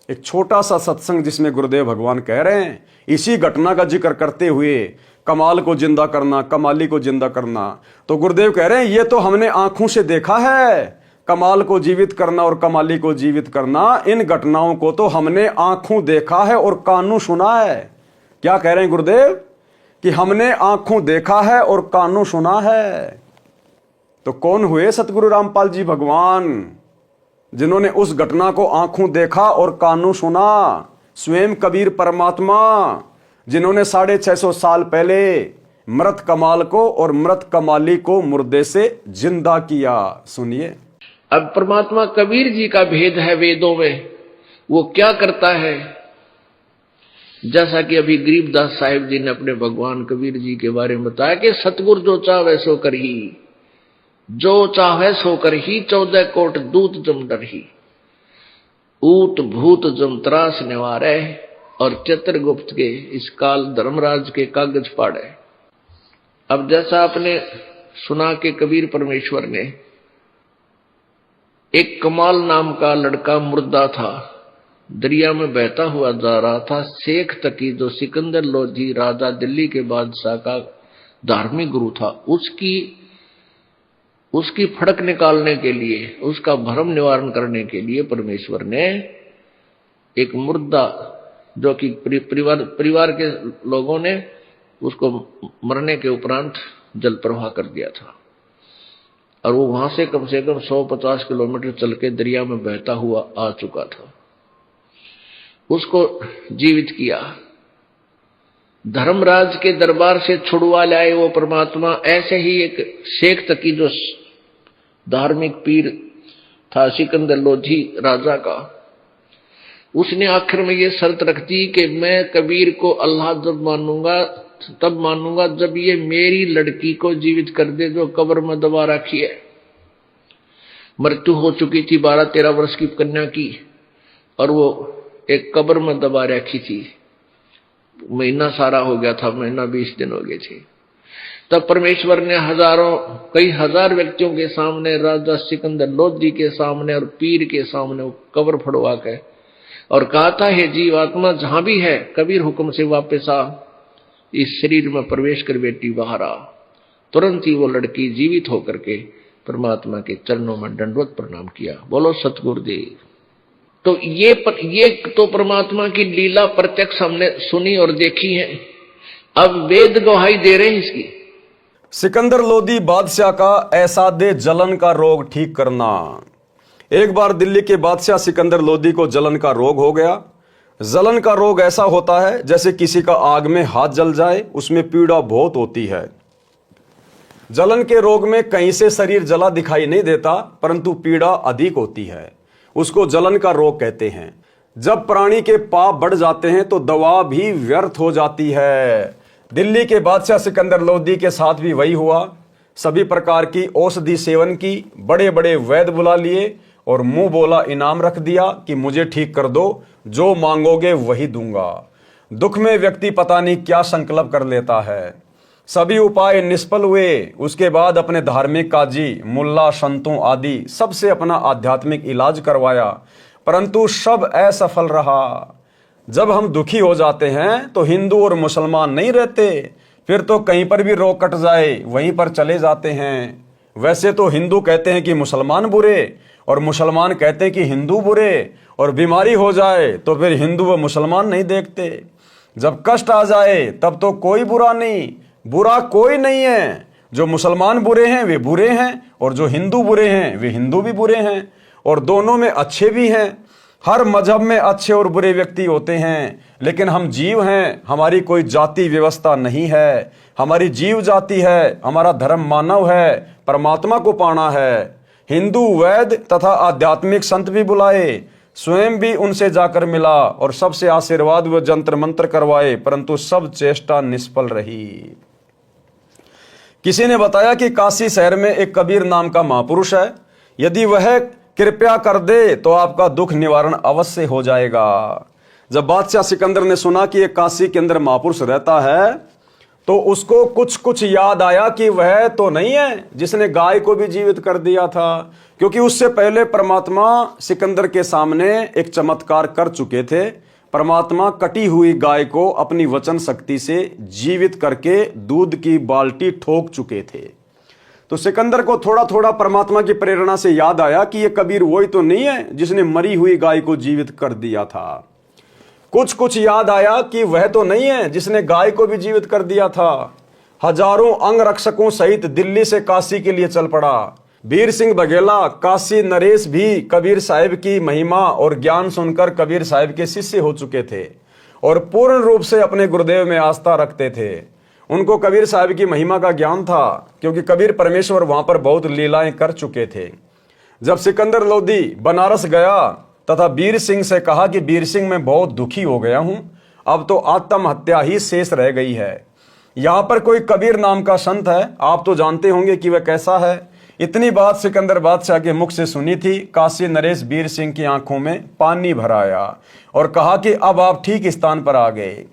एक छोटा सा सत्संग जिसमें गुरुदेव भगवान कह रहे हैं, इसी घटना का जिक्र करते हुए कमाल को जिंदा करना, कमाली को जिंदा करना। तो गुरुदेव कह रहे हैं ये तो हमने आंखों से देखा है, कमाल को जीवित करना और कमाली को जीवित करना, इन घटनाओं को तो हमने आंखों देखा है और कानों सुना है। क्या कह रहे हैं गुरुदेव कि हमने आंखों देखा है और कानों सुना है। तो कौन हुए सतगुरु रामपाल जी भगवान, जिन्होंने उस घटना को आंखों देखा और कानों सुना? स्वयं कबीर परमात्मा, जिन्होंने 650 साल पहले मृत कमाल को और मृत कमाली को मुर्दे से जिंदा किया। सुनिए। अब परमात्मा कबीर जी का भेद है वेदों में, वो क्या करता है? जैसा कि अभी गरीबदास साहिब जी ने अपने भगवान कबीर जी के बारे में बताया कि सतगुर जो चाहे सो करही, जो चाहे सो करही, 14 कोट दूत जम डरही, ऊत भूत जम त्रास निवारे, और चित्रगुप्त के इस काल धर्मराज के कागज पाड़े। अब जैसा आपने सुना कि कबीर परमेश्वर ने, एक कमाल नाम का लड़का मुर्दा था, दरिया में बहता हुआ जा रहा था। शेख तकी जो सिकंदर लोधी राजा दिल्ली के बादशाह का धार्मिक गुरु था, उसकी फड़क निकालने के लिए, उसका भ्रम निवारण करने के लिए परमेश्वर ने एक मुर्दा, जो कि परिवार के लोगों ने उसको मरने के उपरांत जल प्रवाह कर दिया था, और वो वहां से कम 150 किलोमीटर चल के दरिया में बहता हुआ आ चुका था। उसको जीवित किया, धर्मराज के दरबार से छुड़वा लाए वो परमात्मा। ऐसे ही एक शेख तकी जो धार्मिक पीर था सिकंदर लोधी राजा का, उसने आखिर में ये शर्त रख दी कि मैं कबीर को अल्लाह तब मानूंगा जब ये मेरी लड़की को जीवित कर दे जो कब्र में दबा रखी है। मृत्यु हो चुकी थी 12-13 वर्ष की कन्या की, और वो एक कब्र में दबा रखी थी। महीना सारा हो गया था, महीना 20 दिन हो गए थे। तब परमेश्वर ने कई हजार व्यक्तियों के सामने, राजा सिकंदर लोधी के सामने और पीर के सामने वो कब्र फड़वा के और कहा था, हे जीव आत्मा जहां भी है, कबीर हुक्म से वापस आ, इस शरीर में प्रवेश कर बेटी बाहर आ। तुरंत ही वो लड़की जीवित होकर के परमात्मा के चरणों में दंडवत प्रणाम किया। बोलो सतगुरुदेव। तो ये तो परमात्मा की लीला प्रत्यक्ष हमने सुनी और देखी है, अब वेद गवाही दे रहे हैं इसकी। सिकंदर लोधी बादशाह का ऐसादे जलन का रोग ठीक करना। एक बार दिल्ली के बादशाह सिकंदर लोधी को जलन का रोग हो गया। जलन का रोग ऐसा होता है जैसे किसी का आग में हाथ जल जाए, उसमें पीड़ा बहुत होती है। जलन के रोग में कहीं से शरीर जला दिखाई नहीं देता, परंतु पीड़ा अधिक होती है, उसको जलन का रोग कहते हैं। जब प्राणी के पाप बढ़ जाते हैं तो दवा भी व्यर्थ हो जाती है। दिल्ली के बादशाह सिकंदर लोधी के साथ भी वही हुआ। सभी प्रकार की औषधि सेवन की, बड़े बड़े वैद्य बुला लिए और मुंह बोला इनाम रख दिया कि मुझे ठीक कर दो, जो मांगोगे वही दूंगा। दुख में व्यक्ति पता नहीं क्या संकल्प कर लेता है। सभी उपाय निष्फल हुए। उसके बाद अपने धार्मिक काजी, मुल्ला, संतों आदि सबसे अपना आध्यात्मिक इलाज करवाया, परंतु सब असफल रहा। जब हम दुखी हो जाते हैं तो हिंदू और मुसलमान नहीं रहते, फिर तो कहीं पर भी रोग कट जाए वहीं पर चले जाते हैं। वैसे तो हिंदू कहते हैं कि मुसलमान बुरे और मुसलमान कहते हैं कि हिंदू बुरे, और बीमारी हो जाए तो फिर हिंदू व मुसलमान नहीं देखते। जब कष्ट आ जाए तब तो कोई बुरा नहीं, बुरा कोई नहीं है। जो मुसलमान बुरे हैं वे बुरे हैं, और जो हिंदू बुरे हैं वे हिंदू भी बुरे हैं, और दोनों में अच्छे भी हैं। हर मजहब में अच्छे और बुरे व्यक्ति होते हैं, लेकिन हम जीव हैं, हमारी कोई जाति व्यवस्था नहीं है। हमारी जीव जाति है, हमारा धर्म मानव है, परमात्मा को पाना है। हिंदू वैद तथा आध्यात्मिक संत भी बुलाए, स्वयं भी उनसे जाकर मिला और सबसे आशीर्वाद व जंत्र मंत्र करवाए, परंतु सब चेष्टा निष्फल रही। किसी ने बताया कि काशी शहर में एक कबीर नाम का महापुरुष है, यदि वह कृपया कर दे तो आपका दुख निवारण अवश्य हो जाएगा। जब बादशाह सिकंदर ने सुना कि एक काशी के अंदर महापुरुष रहता है, तो उसको कुछ याद आया कि वह तो नहीं है जिसने गाय को भी जीवित कर दिया था, क्योंकि उससे पहले परमात्मा सिकंदर के सामने एक चमत्कार कर चुके थे। परमात्मा कटी हुई गाय को अपनी वचन शक्ति से जीवित करके दूध की बाल्टी ठोक चुके थे। तो सिकंदर को थोड़ा थोड़ा परमात्मा की प्रेरणा से याद आया कि यह कबीर वही तो नहीं है जिसने मरी हुई गाय को जीवित कर दिया था। कुछ याद आया कि वह तो नहीं है जिसने गाय को भी जीवित कर दिया था। हजारों अंगरक्षकों सहित दिल्ली से काशी के लिए चल पड़ा। वीर सिंह बघेला, काशी नरेश भी कबीर साहिब की महिमा और ज्ञान सुनकर कबीर साहिब के शिष्य हो चुके थे और पूर्ण रूप से अपने गुरुदेव में आस्था रखते थे। उनको कबीर साहिब की महिमा का ज्ञान था, क्योंकि कबीर परमेश्वर वहां पर बहुत लीलाएं कर चुके थे। जब सिकंदर लोदी बनारस गया तथा वीर सिंह से कहा कि वीर सिंह मैं बहुत दुखी हो गया हूं, अब तो आत्महत्या ही शेष रह गई है। यहां पर कोई कबीर नाम का संत है, आप तो जानते होंगे कि वह कैसा है। इतनी बात सिकंदर बादशाह के मुख से सुनी थी। काशी नरेश वीर सिंह की आंखों में पानी भर आया और कहा कि अब आप ठीक स्थान पर आ गए,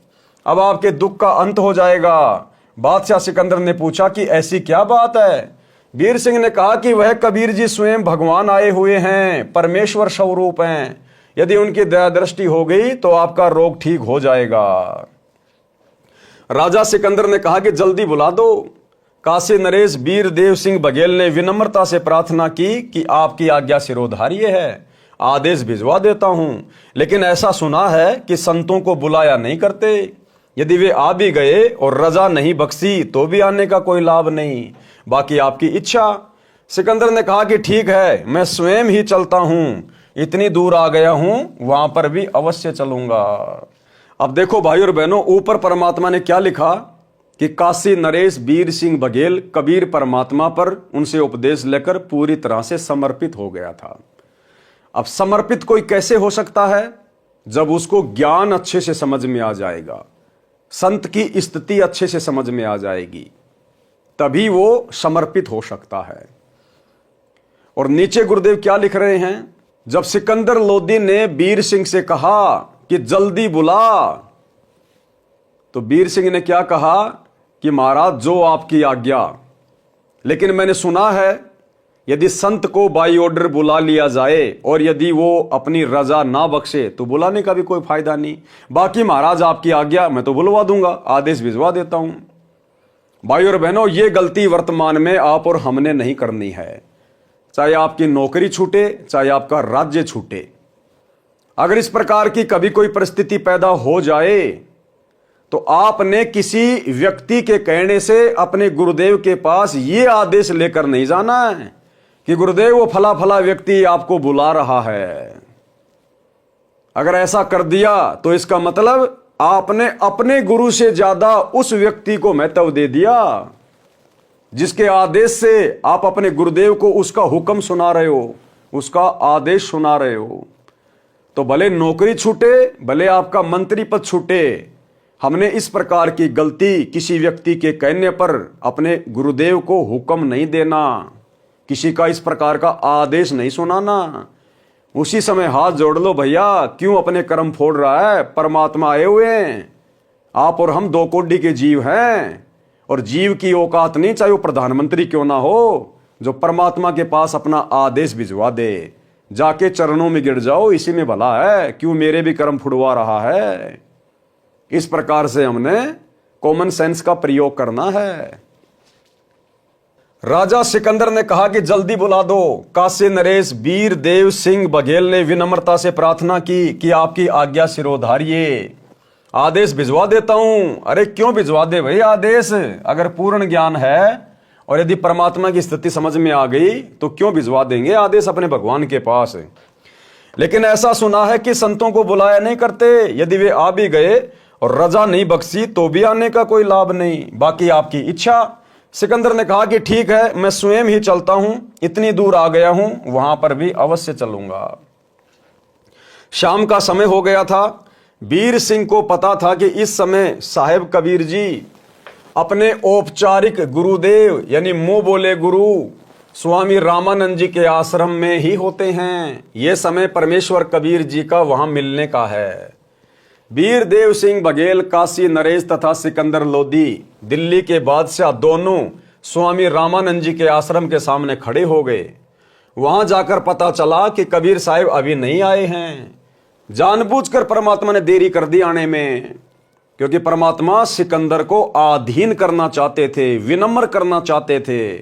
अब आपके दुख का अंत हो जाएगा। बादशाह सिकंदर ने पूछा कि ऐसी क्या बात है। वीर सिंह ने कहा कि वह कबीर जी स्वयं भगवान आए हुए हैं, परमेश्वर स्वरूप हैं। यदि उनकी दया दृष्टि हो गई तो आपका रोग ठीक हो जाएगा। राजा सिकंदर ने कहा कि जल्दी बुला दो। काशी नरेश वीर देव सिंह बघेल ने विनम्रता से प्रार्थना की कि आपकी आज्ञा सिरोधार्य है, आदेश भिजवा देता हूं, लेकिन ऐसा सुना है कि संतों को बुलाया नहीं करते। यदि वे आ भी गए और रजा नहीं बख्शी तो भी आने का कोई लाभ नहीं, बाकी आपकी इच्छा। सिकंदर ने कहा कि ठीक है, मैं स्वयं ही चलता हूं, इतनी दूर आ गया हूं, वहां पर भी अवश्य चलूंगा। अब देखो भाई और बहनों, ऊपर परमात्मा ने क्या लिखा कि काशी नरेश वीर सिंह बघेल कबीर परमात्मा पर उनसे उपदेश लेकर पूरी तरह से समर्पित हो गया था। अब समर्पित कोई कैसे हो सकता है? जब उसको ज्ञान अच्छे से समझ में आ जाएगा, संत की स्थिति अच्छे से समझ में आ जाएगी, तभी वो समर्पित हो सकता है। और नीचे गुरुदेव क्या लिख रहे हैं? जब सिकंदर लोदी ने वीर सिंह से कहा कि जल्दी बुला, तो वीर सिंह ने क्या कहा कि महाराज जो आपकी आज्ञा, लेकिन मैंने सुना है यदि संत को बाई ऑर्डर बुला लिया जाए और यदि वो अपनी रजा ना बख्शे तो बुलाने का भी कोई फायदा नहीं। बाकी महाराज आपकी आज्ञा, मैं तो बुलवा दूंगा, आदेश भिजवा देता हूं। भाई और बहनों, ये गलती वर्तमान में आप और हमने नहीं करनी है। चाहे आपकी नौकरी छूटे, चाहे आपका राज्य छूटे, अगर इस प्रकार की कभी कोई परिस्थिति पैदा हो जाए तो आपने किसी व्यक्ति के कहने से अपने गुरुदेव के पास ये आदेश लेकर नहीं जाना है कि गुरुदेव वो फला फला व्यक्ति आपको बुला रहा है। अगर ऐसा कर दिया तो इसका मतलब आपने अपने गुरु से ज्यादा उस व्यक्ति को महत्व दे दिया जिसके आदेश से आप अपने गुरुदेव को उसका हुक्म सुना रहे हो, उसका आदेश सुना रहे हो। तो भले नौकरी छूटे, भले आपका मंत्री पद छूटे, हमने इस प्रकार की गलती किसी व्यक्ति के कहने पर अपने गुरुदेव को हुक्म नहीं देना, किसी का इस प्रकार का आदेश नहीं सुनाना। उसी समय हाथ जोड़ लो, भैया क्यों अपने कर्म फोड़ रहा है? परमात्मा आए हुए हैं, आप और हम दो कोटि के जीव हैं, और जीव की औकात नहीं, चाहे वो प्रधानमंत्री क्यों ना हो, जो परमात्मा के पास अपना आदेश भिजवा दे। जाके चरणों में गिर जाओ, इसी में भला है, क्यों मेरे भी कर्म फुड़वा रहा है। इस प्रकार से हमने कॉमन सेंस का प्रयोग करना है। राजा सिकंदर ने कहा कि जल्दी बुला दो। काशी नरेश वीर देव सिंह बघेल ने विनम्रता से प्रार्थना की कि आपकी आज्ञा सिरोधारिये, आदेश भिजवा देता हूं। अरे क्यों भिजवा दे भाई आदेश, अगर पूर्ण ज्ञान है और यदि परमात्मा की स्थिति समझ में आ गई तो क्यों भिजवा देंगे आदेश अपने भगवान के पास। लेकिन ऐसा सुना है कि संतों को बुलाया नहीं करते, यदि वे आ भी गए और रजा नहीं बख्शी तो भी आने का कोई लाभ नहीं, बाकी आपकी इच्छा। सिकंदर ने कहा कि ठीक है, मैं स्वयं ही चलता हूं, इतनी दूर आ गया हूं, वहां पर भी अवश्य चलूंगा। शाम का समय हो गया था। वीर सिंह को पता था कि इस समय साहेब कबीर जी अपने औपचारिक गुरुदेव यानी मुंह बोले गुरु स्वामी रामानंद जी के आश्रम में ही होते हैं। यह समय परमेश्वर कबीर जी का वहां मिलने का है। वीर देव सिंह बघेल, काशी नरेश तथा सिकंदर लोधी दिल्ली के बादशाह दोनों स्वामी रामानंद जी के आश्रम के सामने खड़े हो गए। वहां जाकर पता चला कि कबीर साहिब अभी नहीं आए हैं। जानबूझकर परमात्मा ने देरी कर दी आने में, क्योंकि परमात्मा सिकंदर को आधीन करना चाहते थे, विनम्र करना चाहते थे।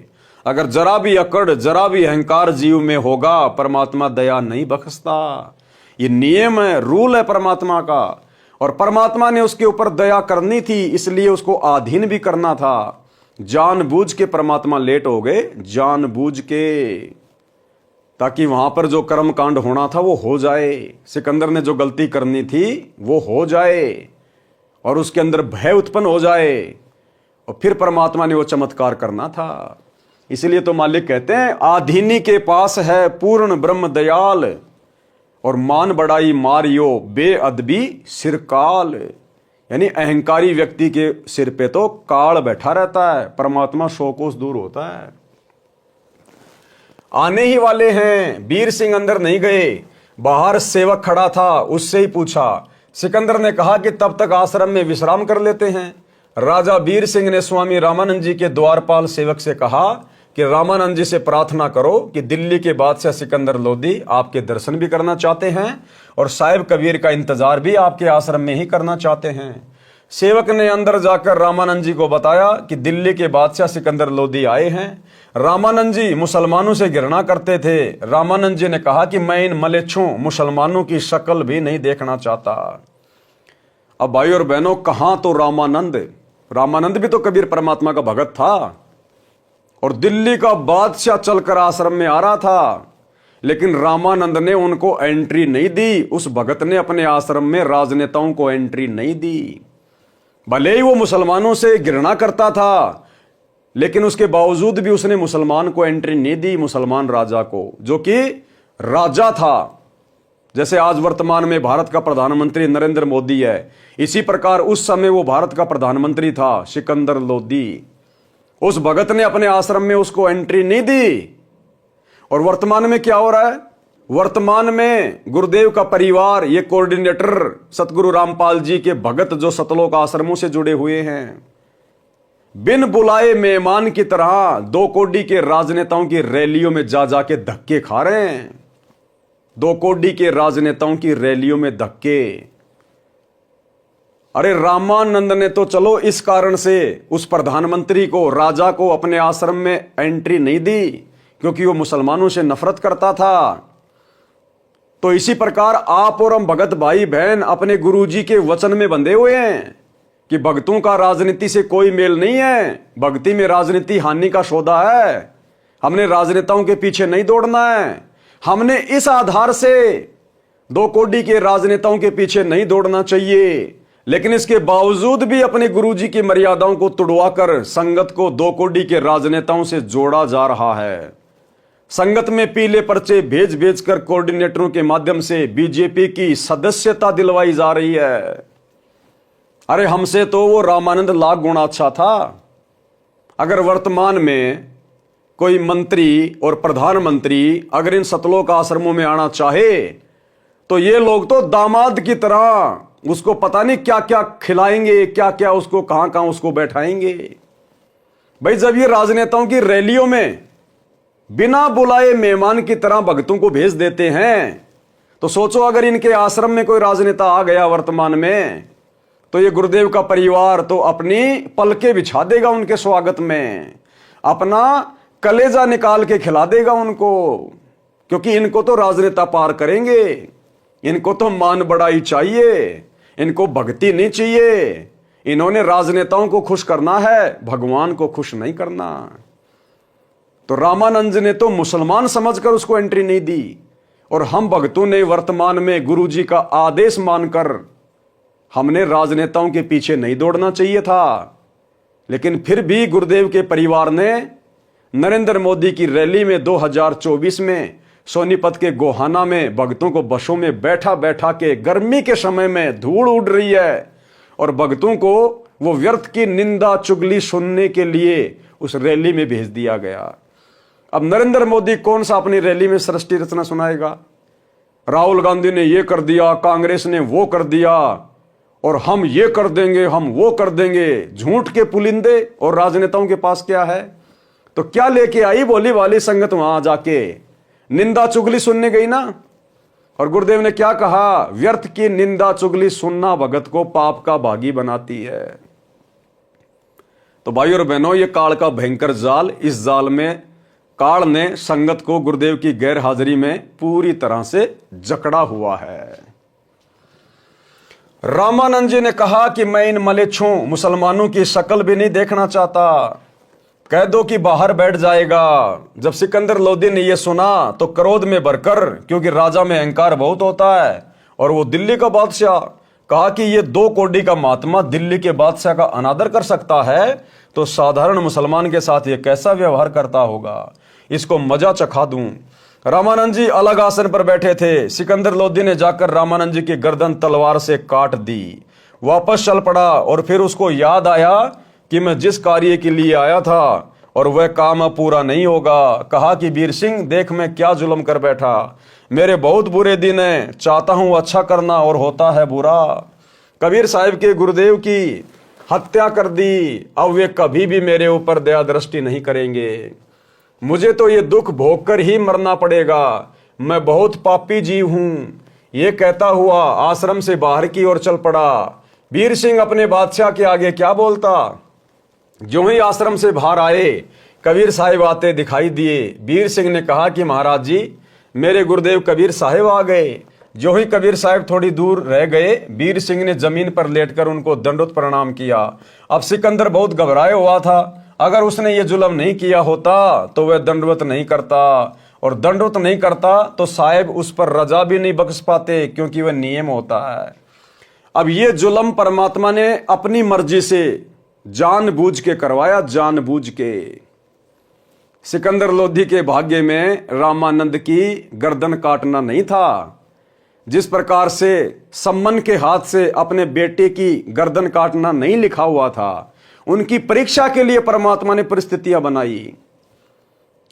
अगर जरा भी अकड़, जरा भी अहंकार जीव में होगा, परमात्मा दया नहीं बख्शता। ये नियम है, रूल है परमात्मा का। और परमात्मा ने उसके ऊपर दया करनी थी, इसलिए उसको अधीन भी करना था। जानबूझ के परमात्मा लेट हो गए, जानबूझ के, ताकि वहां पर जो कर्म कांड होना था वो हो जाए। सिकंदर ने जो गलती करनी थी वो हो जाए और उसके अंदर भय उत्पन्न हो जाए, और फिर परमात्मा ने वो चमत्कार करना था। इसलिए तो मालिक कहते हैं, आधीनी के पास है पूर्ण ब्रह्म दयाल, और मान बड़ाई मारियो बेअदबी सिरकाल। यानी अहंकारी व्यक्ति के सिर पे तो काल बैठा रहता है, परमात्मा सौ कोस दूर होता है। आने ही वाले हैं। वीर सिंह अंदर नहीं गए, बाहर सेवक खड़ा था, उससे ही पूछा। सिकंदर ने कहा कि तब तक आश्रम में विश्राम कर लेते हैं। राजा वीर सिंह ने स्वामी रामानंद जी के द्वारपाल सेवक से कहा कि रामानंद जी से प्रार्थना करो कि दिल्ली के बादशाह सिकंदर लोधी आपके दर्शन भी करना चाहते हैं और साहिब कबीर का इंतजार भी आपके आश्रम में ही करना चाहते हैं। सेवक ने अंदर जाकर रामानंद जी को बताया कि दिल्ली के बादशाह सिकंदर लोधी आए हैं। रामानंद जी मुसलमानों से घृणा करते थे। रामानंद जी ने कहा कि मैं इन मलेच्छों मुसलमानों की शक्ल भी नहीं देखना चाहता। अब भाई और बहनों, कहां तो रामानंद भी तो कबीर परमात्मा का भगत था और दिल्ली का बादशाह चलकर आश्रम में आ रहा था, लेकिन रामानंद ने उनको एंट्री नहीं दी। उस भगत ने अपने आश्रम में राजनेताओं को एंट्री नहीं दी। भले ही वो मुसलमानों से घृणा करता था, लेकिन उसके बावजूद भी उसने मुसलमान को एंट्री नहीं दी, मुसलमान राजा को, जो कि राजा था। जैसे आज वर्तमान में भारत का प्रधानमंत्री नरेंद्र मोदी है, इसी प्रकार उस समय वो भारत का प्रधानमंत्री था सिकंदर लोधी। उस भगत ने अपने आश्रम में उसको एंट्री नहीं दी। और वर्तमान में क्या हो रहा है? वर्तमान में गुरुदेव का परिवार, ये कोऑर्डिनेटर सतगुरु रामपाल जी के भगत जो सतलोक आश्रमों से जुड़े हुए हैं, बिन बुलाए मेहमान की तरह 2 कोडी के राजनेताओं की रैलियों में जा जाके धक्के खा रहे हैं। 2 कोडी के राजनेताओं की रैलियों में धक्के। अरे रामानंद ने तो चलो इस कारण से उस प्रधानमंत्री को, राजा को अपने आश्रम में एंट्री नहीं दी क्योंकि वो मुसलमानों से नफरत करता था। तो इसी प्रकार आप और हम भगत भाई बहन अपने गुरुजी के वचन में बंधे हुए हैं कि भक्तों का राजनीति से कोई मेल नहीं है। भक्ति में राजनीति हानि का सौदा है। हमने राजनेताओं के पीछे नहीं दौड़ना है। हमने इस आधार से 2 कोडी के राजनेताओं के पीछे नहीं दौड़ना चाहिए, लेकिन इसके बावजूद भी अपने गुरुजी की मर्यादाओं को तुड़वाकर संगत को 2 कोडी के राजनेताओं से जोड़ा जा रहा है। संगत में पीले पर्चे भेज भेज कर कोऑर्डिनेटरों के माध्यम से बीजेपी की सदस्यता दिलवाई जा रही है। अरे हमसे तो वो रामानंद लाख गुना अच्छा था। अगर वर्तमान में कोई मंत्री और प्रधानमंत्री अगर इन सतलोक आश्रमों में आना चाहे तो ये लोग तो दामाद की तरह उसको पता नहीं क्या क्या खिलाएंगे, क्या क्या उसको कहां कहां उसको बैठाएंगे। भाई जब ये राजनेताओं की रैलियों में बिना बुलाए मेहमान की तरह भक्तों को भेज देते हैं, तो सोचो अगर इनके आश्रम में कोई राजनेता आ गया वर्तमान में, तो ये गुरुदेव का परिवार तो अपनी पलके बिछा देगा उनके स्वागत में, अपना कलेजा निकाल के खिला देगा उनको, क्योंकि इनको तो राजनेता पार करेंगे, इनको तो मान बढ़ाई चाहिए, इनको भक्ति नहीं चाहिए। इन्होंने राजनेताओं को खुश करना है, भगवान को खुश नहीं करना। तो रामानंद ने तो मुसलमान समझकर उसको एंट्री नहीं दी, और हम भक्तों ने वर्तमान में गुरुजी का आदेश मानकर हमने राजनेताओं के पीछे नहीं दौड़ना चाहिए था। लेकिन फिर भी गुरुदेव के परिवार ने नरेंद्र मोदी की रैली में 2024 में सोनीपत के गोहाना में भक्तों को बसों में बैठा बैठा के, गर्मी के समय में धूल उड़ रही है, और भक्तों को वो व्यर्थ की निंदा चुगली सुनने के लिए उस रैली में भेज दिया गया। अब नरेंद्र मोदी कौन सा अपनी रैली में सृष्टि रचना सुनाएगा? राहुल गांधी ने ये कर दिया, कांग्रेस ने वो कर दिया, और हम ये कर देंगे, हम वो कर देंगे, झूठ के पुलिंदे। और राजनेताओं के पास क्या है? तो क्या लेके आई बोली वाली संगत? वहां जाके निंदा चुगली सुनने गई ना। और गुरुदेव ने क्या कहा? व्यर्थ की निंदा चुगली सुनना भगत को पाप का भागी बनाती है। तो भाई और बहनों, ये काल का भयंकर जाल, इस जाल में काल ने संगत को गुरुदेव की गैर हाजिरी में पूरी तरह से जकड़ा हुआ है। रामानंद जी ने कहा कि मैं इन मलेच्छों मुसलमानों की शक्ल भी नहीं देखना चाहता, कह दो कि बाहर बैठ जाएगा। जब सिकंदर लोदी ने यह सुना तो क्रोध में भरकर, क्योंकि राजा में अहंकार बहुत होता है और वो दिल्ली का बादशाह, कहा कि ये 2 कोड़ी का महात्मा दिल्ली के बादशाह का अनादर कर सकता है, तो साधारण मुसलमान के साथ ये कैसा व्यवहार करता होगा, इसको मजा चखा दूं। रामानंद जी अलग आसन पर बैठे थे। सिकंदर लोदी ने जाकर रामानंद जी की गर्दन तलवार से काट दी, वापस चल पड़ा। और फिर उसको याद आया कि मैं जिस कार्य के लिए आया था और वह काम अब पूरा नहीं होगा। कहा कि वीर सिंह, देख मैं क्या जुल्म कर बैठा, मेरे बहुत बुरे दिन हैं, चाहता हूं अच्छा करना और होता है बुरा। कबीर साहिब के गुरुदेव की हत्या कर दी, अब वे कभी भी मेरे ऊपर दया दृष्टि नहीं करेंगे। मुझे तो ये दुख भोग कर ही मरना पड़ेगा, मैं बहुत पापी जीव हूं। ये कहता हुआ आश्रम से बाहर की ओर चल पड़ा। वीर सिंह अपने बादशाह के आगे क्या बोलता? जो ही आश्रम से बाहर आए, कबीर साहिब आते दिखाई दिए। वीर सिंह ने कहा कि महाराज जी, मेरे गुरुदेव कबीर साहिब आ गए। जो ही कबीर साहिब थोड़ी दूर रह गए, वीर सिंह ने जमीन पर लेटकर उनको दंडवत प्रणाम किया। अब सिकंदर बहुत घबराया हुआ था, अगर उसने ये जुल्म नहीं किया होता तो वह दंडवत नहीं करता, और दंडवत नहीं करता तो साहिब उस पर रजा भी नहीं बख्श पाते, क्योंकि वह नियम होता है। अब ये जुल्म परमात्मा ने अपनी मर्जी से जानबूझ के करवाया, जानबूझ के। सिकंदर लोधी के भाग्य में रामानंद की गर्दन काटना नहीं था। जिस प्रकार से सम्मन के हाथ से अपने बेटे की गर्दन काटना नहीं लिखा हुआ था, उनकी परीक्षा के लिए परमात्मा ने परिस्थितियां बनाई,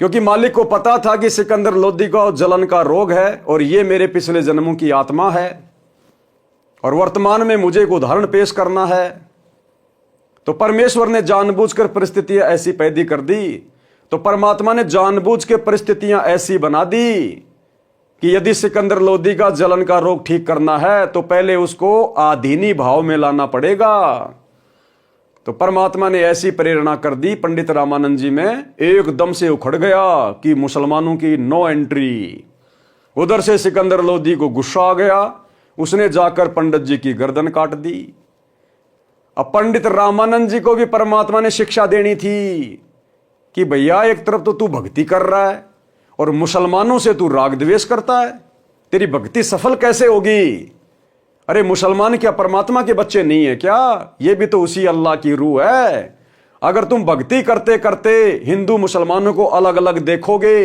क्योंकि मालिक को पता था कि सिकंदर लोधी को जलन का रोग है और ये मेरे पिछले जन्मों की आत्मा है, और वर्तमान में मुझे एक उदाहरण पेश करना है। तो परमेश्वर ने जानबूझकर परिस्थितियां ऐसी पैदा कर दी, तो परमात्मा ने जानबूझ के परिस्थितियां ऐसी बना दी कि यदि सिकंदर लोधी का जलन का रोग ठीक करना है तो पहले उसको आधीनी भाव में लाना पड़ेगा। तो परमात्मा ने ऐसी प्रेरणा कर दी, पंडित रामानंद जी में एकदम से उखड़ गया कि मुसलमानों की नो एंट्री। उधर से सिकंदर लोधी को गुस्सा आ गया, उसने जाकर पंडित जी की गर्दन काट दी। अब पंडित रामानंद जी को भी परमात्मा ने शिक्षा देनी थी कि भैया, एक तरफ तो तू भक्ति कर रहा है और मुसलमानों से तू राग द्वेष करता है, तेरी भक्ति सफल कैसे होगी? अरे मुसलमान क्या परमात्मा के बच्चे नहीं है क्या? ये भी तो उसी अल्लाह की रूह है। अगर तुम भक्ति करते करते हिंदू मुसलमानों को अलग अलग देखोगे,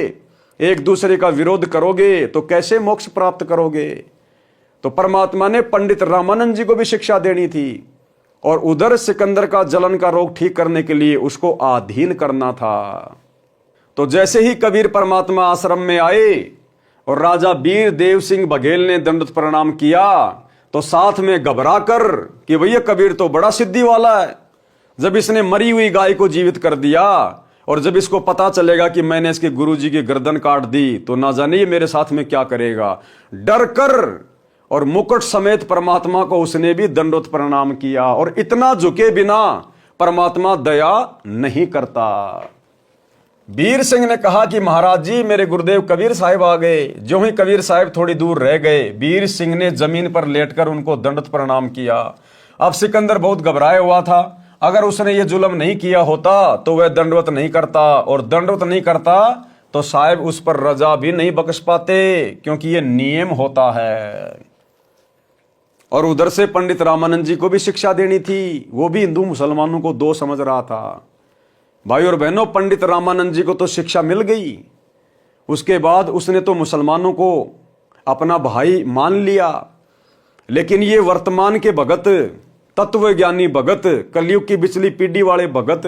एक दूसरे का विरोध करोगे, तो कैसे मोक्ष प्राप्त करोगे? तो परमात्मा ने पंडित रामानंद जी को भी शिक्षा देनी थी, और उधर सिकंदर का जलन का रोग ठीक करने के लिए उसको अधीन करना था। तो जैसे ही कबीर परमात्मा आश्रम में आए और राजा वीर देव सिंह बघेल ने दंडवत प्रणाम किया, तो साथ में घबरा कर कि भैया कबीर तो बड़ा सिद्धि वाला है, जब इसने मरी हुई गाय को जीवित कर दिया और जब इसको पता चलेगा कि मैंने इसके गुरुजी की गर्दन काट दी तो ना जाने ये मेरे साथ में क्या करेगा। डर कर और मुकुट समेत परमात्मा को उसने भी दंडवत प्रणाम किया, और इतना झुके बिना परमात्मा दया नहीं करता। वीर सिंह ने कहा कि महाराज जी मेरे गुरुदेव कबीर साहब आ गए। जो ही कबीर साहब थोड़ी दूर रह गए, वीर सिंह ने जमीन पर लेटकर उनको दंडवत प्रणाम किया। अब सिकंदर बहुत घबराया हुआ था। अगर उसने ये जुल्म नहीं किया होता तो वह दंडवत नहीं करता, और दंडवत नहीं करता तो साहब उस पर रजा भी नहीं बख्श पाते, क्योंकि ये नियम होता है। और उधर से पंडित रामानंद जी को भी शिक्षा देनी थी। वो भी हिंदू मुसलमानों को दो समझ रहा था। भाई और बहनों, पंडित रामानंद जी को तो शिक्षा मिल गई। उसके बाद उसने तो मुसलमानों को अपना भाई मान लिया। लेकिन ये वर्तमान के भगत, तत्वज्ञानी भगत, कलयुग की बिचली पीढ़ी वाले भगत,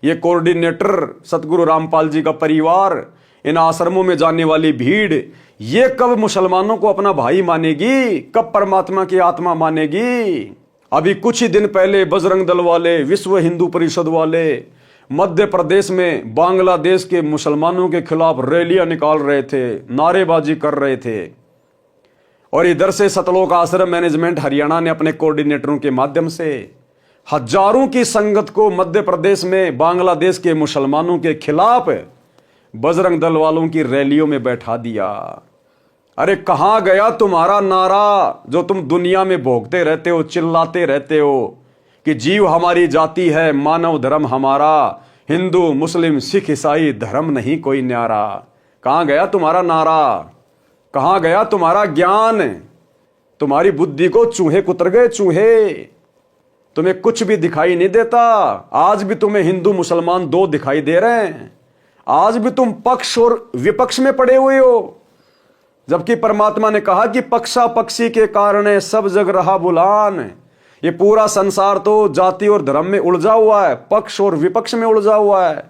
ये कोऑर्डिनेटर सतगुरु रामपाल जी का परिवार, इन आश्रमों में जाने वाली भीड़, ये कब मुसलमानों को अपना भाई मानेगी, कब परमात्मा की आत्मा मानेगी। अभी कुछ ही दिन पहले बजरंग दल वाले, विश्व हिंदू परिषद वाले मध्य प्रदेश में बांग्लादेश के मुसलमानों के खिलाफ रैलियां निकाल रहे थे, नारेबाजी कर रहे थे। और इधर से सतलोक आश्रम मैनेजमेंट हरियाणा ने अपने कोऑर्डिनेटरों के माध्यम से हजारों की संगत को मध्य प्रदेश में बांग्लादेश के मुसलमानों के खिलाफ बजरंग दल वालों की रैलियों में बैठा दिया। अरे कहां गया तुम्हारा नारा जो तुम दुनिया में भोगते रहते हो, चिल्लाते रहते हो कि जीव हमारी जाति है, मानव धर्म हमारा, हिंदू मुस्लिम सिख ईसाई धर्म नहीं कोई न्यारा। कहां गया तुम्हारा नारा, कहां गया तुम्हारा ज्ञान। तुम्हारी बुद्धि को चूहे कुतर गए, चूहे। तुम्हें कुछ भी दिखाई नहीं देता। आज भी तुम्हें हिंदू मुसलमान दो दिखाई दे रहे हैं। आज भी तुम पक्ष और विपक्ष में पड़े हुए हो, जबकि परमात्मा ने कहा कि पक्षा पक्षी के कारण सब जग रहा बुलान। ये पूरा संसार तो जाति और धर्म में उलझा हुआ है, पक्ष और विपक्ष में उलझा हुआ है।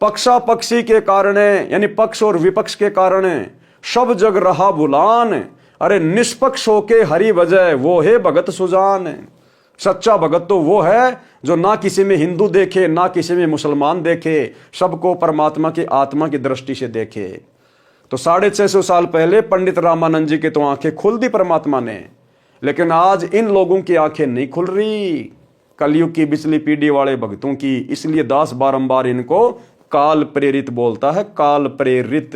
पक्षा पक्षी के कारण, यानी पक्ष और विपक्ष के कारण सब जग रहा बुलान। अरे निष्पक्ष होके हरि वजह, वो है भगत सुजान। सच्चा भगत तो वो है जो ना किसी में हिंदू देखे, ना किसी में मुसलमान देखे, सबको परमात्मा की आत्मा की दृष्टि से देखे। तो 650 साल पहले पंडित रामानंद जी के तो आंखें खोल दी परमात्मा ने, लेकिन आज इन लोगों की आंखें नहीं खुल रही, कलयुग की बिचली पीढ़ी वाले भक्तों की। इसलिए दास बारंबार इनको काल प्रेरित बोलता है, काल प्रेरित।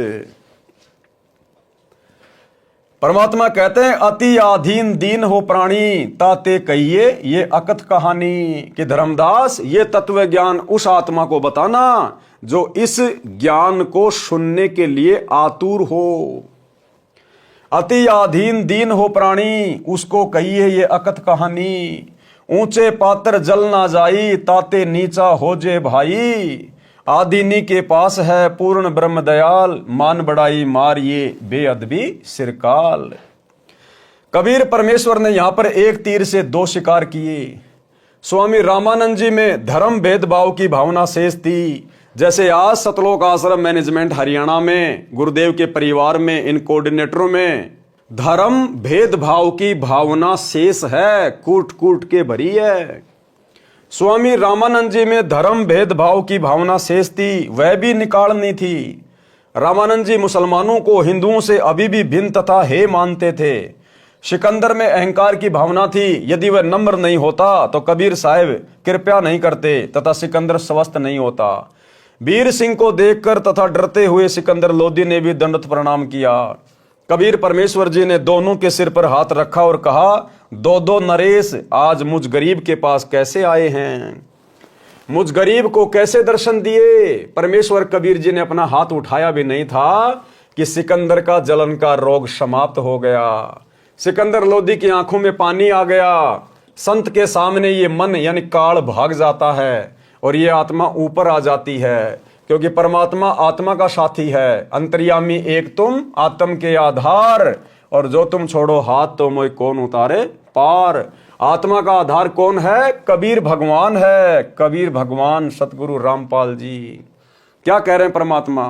परमात्मा कहते हैं अति आधीन दीन हो प्राणी, ताते कहिए ये अकथ कहानी। कि धर्मदास ये तत्व ज्ञान उस आत्मा को बताना जो इस ज्ञान को सुनने के लिए आतुर हो। अति आधीन दीन हो प्राणी, उसको कहिए ये अकथ कहानी। ऊंचे पात्र जल ना जाई, ताते नीचा हो जे भाई। आदिनी के पास है पूर्ण ब्रह्म दयाल, मान बढ़ाई मार ये बेअदबी सिरकाल। कबीर परमेश्वर ने यहां पर एक तीर से दो शिकार किए। स्वामी रामानंद जी में धर्म भेदभाव की भावना शेष थी, जैसे आज सतलोक आश्रम मैनेजमेंट हरियाणा में गुरुदेव के परिवार में इन कोऑर्डिनेटरों में धर्म भेदभाव की भावना शेष है, कूट कूट के भरी है। स्वामी रामानंद जी में धर्म भेदभाव की भावना शेष थी, वह भी निकालनी थी। रामानंद जी मुसलमानों को हिंदुओं से अभी भी भिन्न तथा हे मानते थे। सिकंदर में अहंकार की भावना थी, यदि वह नम्र नहीं होता तो कबीर साहब कृपया नहीं करते तथा सिकंदर स्वस्थ नहीं होता। वीर सिंह को देखकर तथा डरते हुए सिकंदर लोधी ने भी दंडवत प्रणाम किया। कबीर परमेश्वर जी ने दोनों के सिर पर हाथ रखा और कहा, दो दो नरेश आज मुझ गरीब के पास कैसे आए हैं, मुझ गरीब को कैसे दर्शन दिए। परमेश्वर कबीर जी ने अपना हाथ उठाया भी नहीं था कि सिकंदर का जलन का रोग समाप्त हो गया। सिकंदर लोधी की आंखों में पानी आ गया। संत के सामने ये मन यानी काल भाग जाता है और ये आत्मा ऊपर आ जाती है, क्योंकि परमात्मा आत्मा का साथी है। अंतर्यामी एक तुम, आत्म के आधार, और जो तुम छोड़ो हाथ तो मोय कौन उतारे पार। आत्मा का आधार कौन है? कबीर भगवान है। कबीर भगवान सतगुरु रामपाल जी क्या कह रहे हैं? परमात्मा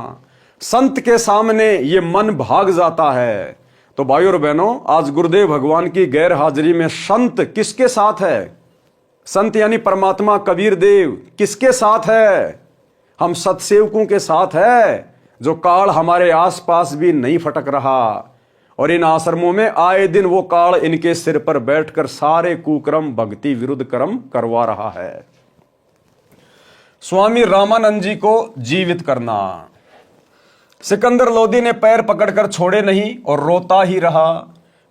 संत के सामने ये मन भाग जाता है। तो भाइयों और बहनों, आज गुरुदेव भगवान की गैर हाजिरी में संत किसके साथ है? संत यानी परमात्मा कबीर देव किसके साथ है? हम सतसेवकों के साथ है, जो काल हमारे आसपास भी नहीं फटक रहा। और इन आश्रमों में आए दिन वो काल इनके सिर पर बैठकर सारे कुकर्म भक्ति विरुद्ध कर्म करवा रहा है। स्वामी रामानंद जी को जीवित करना। सिकंदर लोदी ने पैर पकड़कर छोड़े नहीं और रोता ही रहा।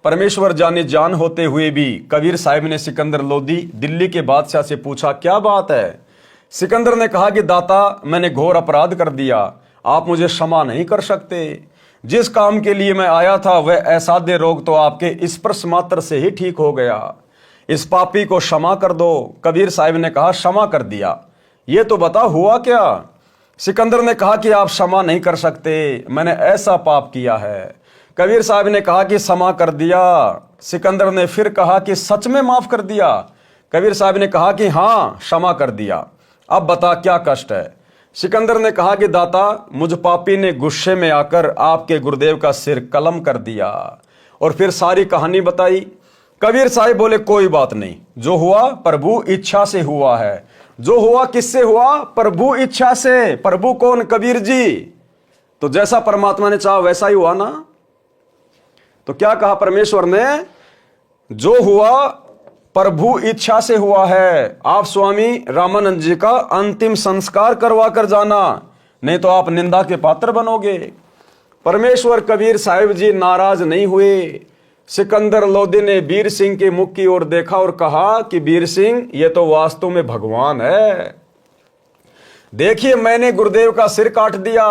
परमेश्वर जाने जान होते हुए भी कबीर साहिब ने सिकंदर लोदी दिल्ली के बादशाह से पूछा, क्या बात है? सिकंदर ने कहा कि दाता, मैंने घोर अपराध कर दिया, आप मुझे क्षमा नहीं कर सकते। जिस काम के लिए मैं आया था वह असाध्य रोग तो आपके स्पर्श मात्र से ही ठीक हो गया। इस पापी को क्षमा कर दो। कबीर साहिब ने कहा, क्षमा कर दिया, ये तो बता हुआ क्या? सिकंदर ने कहा कि आप क्षमा नहीं कर सकते, मैंने ऐसा पाप किया है। कबीर साहब ने कहा कि क्षमा कर दिया। सिकंदर ने फिर कहा कि सच में माफ कर दिया? कबीर साहब ने कहा कि हाँ, क्षमा कर दिया। अब बता क्या कष्ट है? सिकंदर ने कहा कि दाता, मुझ पापी ने गुस्से में आकर आपके गुरुदेव का सिर कलम कर दिया। और फिर सारी कहानी बताई। कबीर साहब बोले, कोई बात नहीं, जो हुआ प्रभु इच्छा से हुआ है। जो हुआ किससे हुआ? प्रभु इच्छा से। प्रभु कौन? कबीर जी। तो जैसा परमात्मा ने चाहा वैसा ही हुआ ना। तो क्या कहा परमेश्वर ने? जो हुआ प्रभु इच्छा से हुआ है। आप स्वामी रामानंद जी का अंतिम संस्कार करवा कर जाना, नहीं तो आप निंदा के पात्र बनोगे। परमेश्वर कबीर साहिब जी नाराज नहीं हुए। सिकंदर लोदी ने वीर सिंह के मुख की ओर देखा और कहा कि वीर सिंह, ये तो वास्तव में भगवान है। देखिए, मैंने गुरुदेव का सिर काट दिया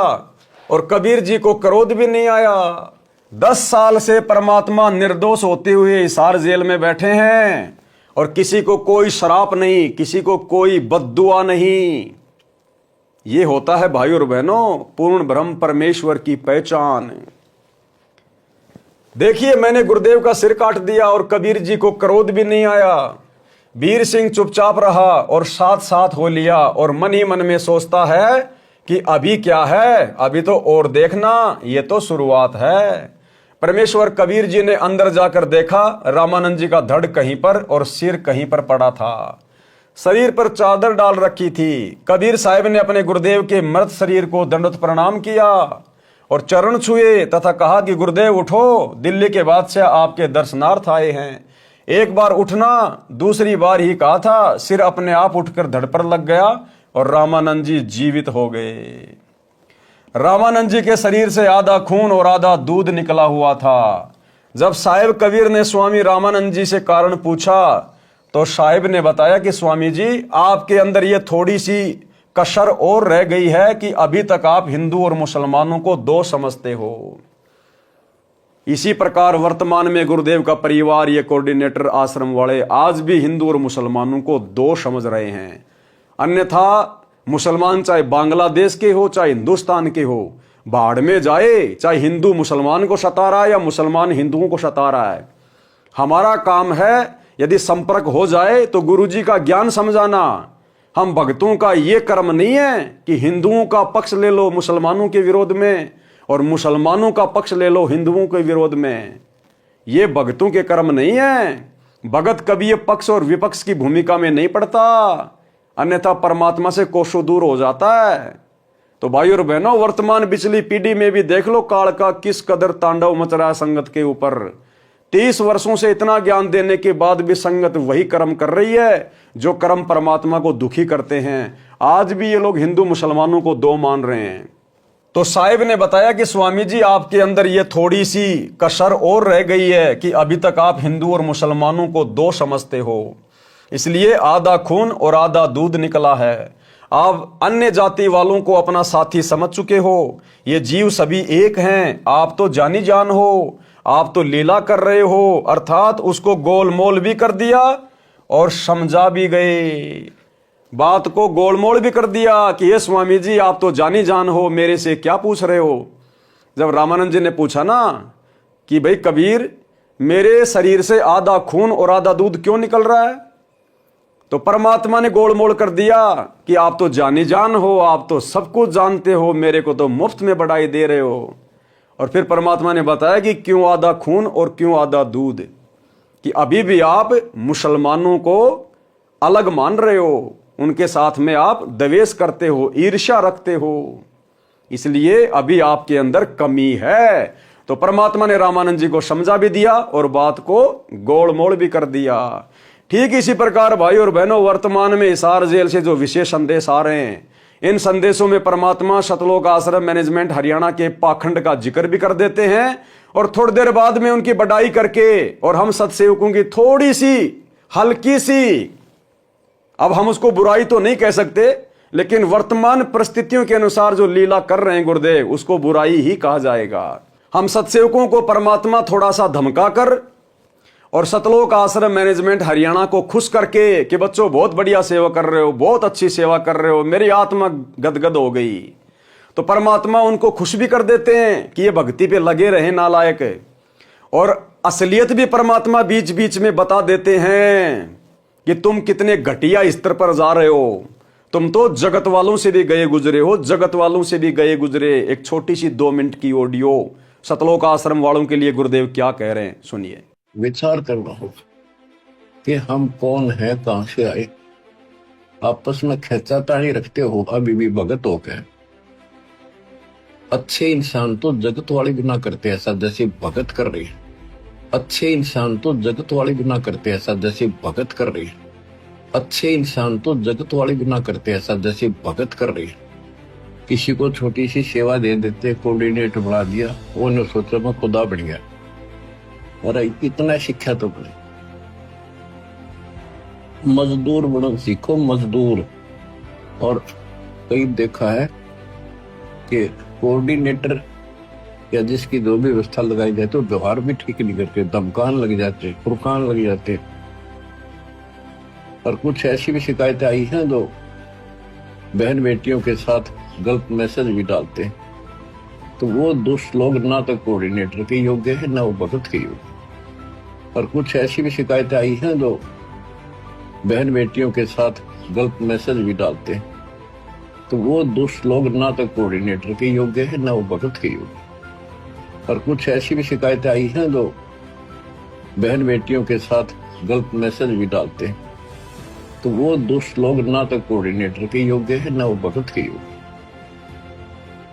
और कबीर जी को क्रोध भी नहीं आया। 10 साल से परमात्मा निर्दोष होते हुए हिसार जेल में बैठे हैं और किसी को कोई श्राप नहीं, किसी को कोई बद्दुआ नहीं। ये होता है भाइयों और बहनों पूर्ण ब्रह्म परमेश्वर की पहचान। देखिए, मैंने गुरुदेव का सिर काट दिया और कबीर जी को क्रोध भी नहीं आया। वीर सिंह चुपचाप रहा और साथ साथ हो लिया और मन ही मन में सोचता है कि अभी क्या है, अभी तो और देखना, ये तो शुरुआत है। परमेश्वर कबीर जी ने अंदर जाकर देखा, रामानंद जी का धड़ कहीं पर और सिर कहीं पर पड़ा था। शरीर पर चादर डाल रखी थी। कबीर साहिब ने अपने गुरुदेव के मृत शरीर को दंडवत प्रणाम किया और चरण छुए तथा कहा कि गुरुदेव उठो, दिल्ली के बादशाह आपके दर्शनार्थ आए हैं। एक बार उठना, दूसरी बार ही कहा था, सिर अपने आप उठकर धड़ पर लग गया और रामानंद जी जीवित हो गए। रामानंद जी के शरीर से आधा खून और आधा दूध निकला हुआ था। जब साहिब कबीर ने स्वामी रामानंद जी से कारण पूछा तो साहिब ने बताया कि स्वामी जी, आपके अंदर ये थोड़ी सी कसर और रह गई है कि अभी तक आप हिंदू और मुसलमानों को दो समझते हो। इसी प्रकार वर्तमान में गुरुदेव का परिवार, ये कोऑर्डिनेटर आश्रम वाले आज भी हिंदू और मुसलमानों को दो समझ रहे हैं। अन्यथा मुसलमान चाहे बांग्लादेश के हो चाहे हिंदुस्तान के हो, बाढ़ में जाए, चाहे हिंदू मुसलमान को सता रहा है या मुसलमान हिंदुओं को सता रहा है। हमारा काम है यदि संपर्क हो जाए तो गुरुजी का ज्ञान समझाना। हम भक्तों का ये कर्म नहीं है कि हिंदुओं का पक्ष ले लो मुसलमानों के विरोध में और मुसलमानों का पक्ष ले लो हिंदुओं के विरोध में। ये भक्तों के कर्म नहीं है। भगत कभी ये पक्ष और विपक्ष की भूमिका में नहीं पड़ता, अन्यथा परमात्मा से कोसों दूर हो जाता है। तो भाई और बहनों, वर्तमान पिछली पीढ़ी में भी देख लो काल का किस कदर तांडव मच रहा है संगत के ऊपर। 30 वर्षों से इतना ज्ञान देने के बाद भी संगत वही कर्म कर रही है जो कर्म परमात्मा को दुखी करते हैं। आज भी ये लोग हिंदू मुसलमानों को दो मान रहे हैं। तो साहिब ने बताया कि स्वामी जी, आपके अंदर ये थोड़ी सी कसर और रह गई है कि अभी तक आप हिंदू और मुसलमानों को दो समझते हो, इसलिए आधा खून और आधा दूध निकला है। आप अन्य जाति वालों को अपना साथी समझ चुके हो। ये जीव सभी एक हैं। आप तो जानी जान हो, आप तो लीला कर रहे हो, अर्थात उसको गोलमोल भी कर दिया और समझा भी गए। बात को गोलमोल भी कर दिया कि ये स्वामी जी, आप तो जानी जान हो, मेरे से क्या पूछ रहे हो। जब रामानंद जी ने पूछा ना कि भाई कबीर, मेरे शरीर से आधा खून और आधा दूध क्यों निकल रहा है, तो परमात्मा ने गोलमोल कर दिया कि आप तो जानी जान हो, आप तो सब कुछ जानते हो, मेरे को तो मुफ्त में बढ़ाई दे रहे हो। और फिर परमात्मा ने बताया कि क्यों आधा खून और क्यों आधा दूध, कि अभी भी आप मुसलमानों को अलग मान रहे हो, उनके साथ में आप द्वेष करते हो, ईर्ष्या रखते हो, इसलिए अभी आपके अंदर कमी है। तो परमात्मा ने रामानंद जी को समझा भी दिया और बात को गोलमोल भी कर दिया। ठीक इसी प्रकार भाई और बहनों, वर्तमान में हिसार जेल से जो विशेष संदेश आ रहे हैं, इन संदेशों में परमात्मा सतलोक आश्रम मैनेजमेंट हरियाणा के पाखंड का जिक्र भी कर देते हैं और थोड़ी देर बाद में उनकी बड़ाई करके और हम सत्सेवकों की थोड़ी सी हल्की सी, अब हम उसको बुराई तो नहीं कह सकते, लेकिन वर्तमान परिस्थितियों के अनुसार जो लीला कर रहे हैं गुरुदेव, उसको बुराई ही कहा जाएगा। हम सत्सेवकों को परमात्मा थोड़ा सा धमका कर और सतलोक आश्रम मैनेजमेंट हरियाणा को खुश करके कि बच्चों बहुत बढ़िया सेवा कर रहे हो, बहुत अच्छी सेवा कर रहे हो, मेरी आत्मा गदगद हो गई, तो परमात्मा उनको खुश भी कर देते हैं कि ये भक्ति पे लगे रहे नालायक। और असलियत भी परमात्मा बीच बीच में बता देते हैं कि तुम कितने घटिया स्तर पर जा रहे हो, तुम तो जगत वालों से भी गए गुजरे हो, जगत वालों से भी गए गुजरे। एक छोटी सी 2 मिनट की ऑडियो सतलोक आश्रम वालों के लिए गुरुदेव क्या कह रहे हैं, सुनिए। विचार करना होगा कि हम कौन है, कहां से आए। आपस में खेचातानी रखते हो अभी भी भगत हो गए। अच्छे इंसान तो जगत वाले बिना करते ऐसा जैसे भगत कर रही है। अच्छे इंसान तो जगत वाले बिना करते ऐसा जैसे भगत कर रही है। अच्छे इंसान तो जगत वाले बिना करते ऐसा जैसे भगत कर रही है। किसी को छोटी सी सेवा दे देते, कोऑर्डिनेटर बना दिया, वो ने सोचा मैं खुदा बन गया। और इतना शिक्षा तो बने, मजदूर बनो सीखो, मजदूर। और कई देखा है कि कोऑर्डिनेटर या जिसकी जो भी व्यवस्था लगाई जाए तो व्यवहार भी ठीक नहीं करते, धमकान लग जाते, फुरकान लग जाते। और कुछ ऐसी भी शिकायतें आई हैं जो बहन बेटियों के साथ गलत मैसेज भी डालते हैं। तो वो दुष्ट लोग ना तो कोऑर्डिनेटर के योग्य है ना वो भगत के योग्य। और कुछ ऐसी भी शिकायतें आई हैं जो बहन बेटियों के साथ गलत मैसेज भी डालते हैं। तो वो दुष्ट लोग ना तो कोऑर्डिनेटर के योग्य है ना वो भगत के योग्य। और कुछ ऐसी भी शिकायतें आई हैं जो बहन बेटियों के साथ गलत मैसेज भी डालते हैं। तो वो दुष्ट लोग ना तो कोऑर्डिनेटर के योग्य है ना वो भगत के योग्य।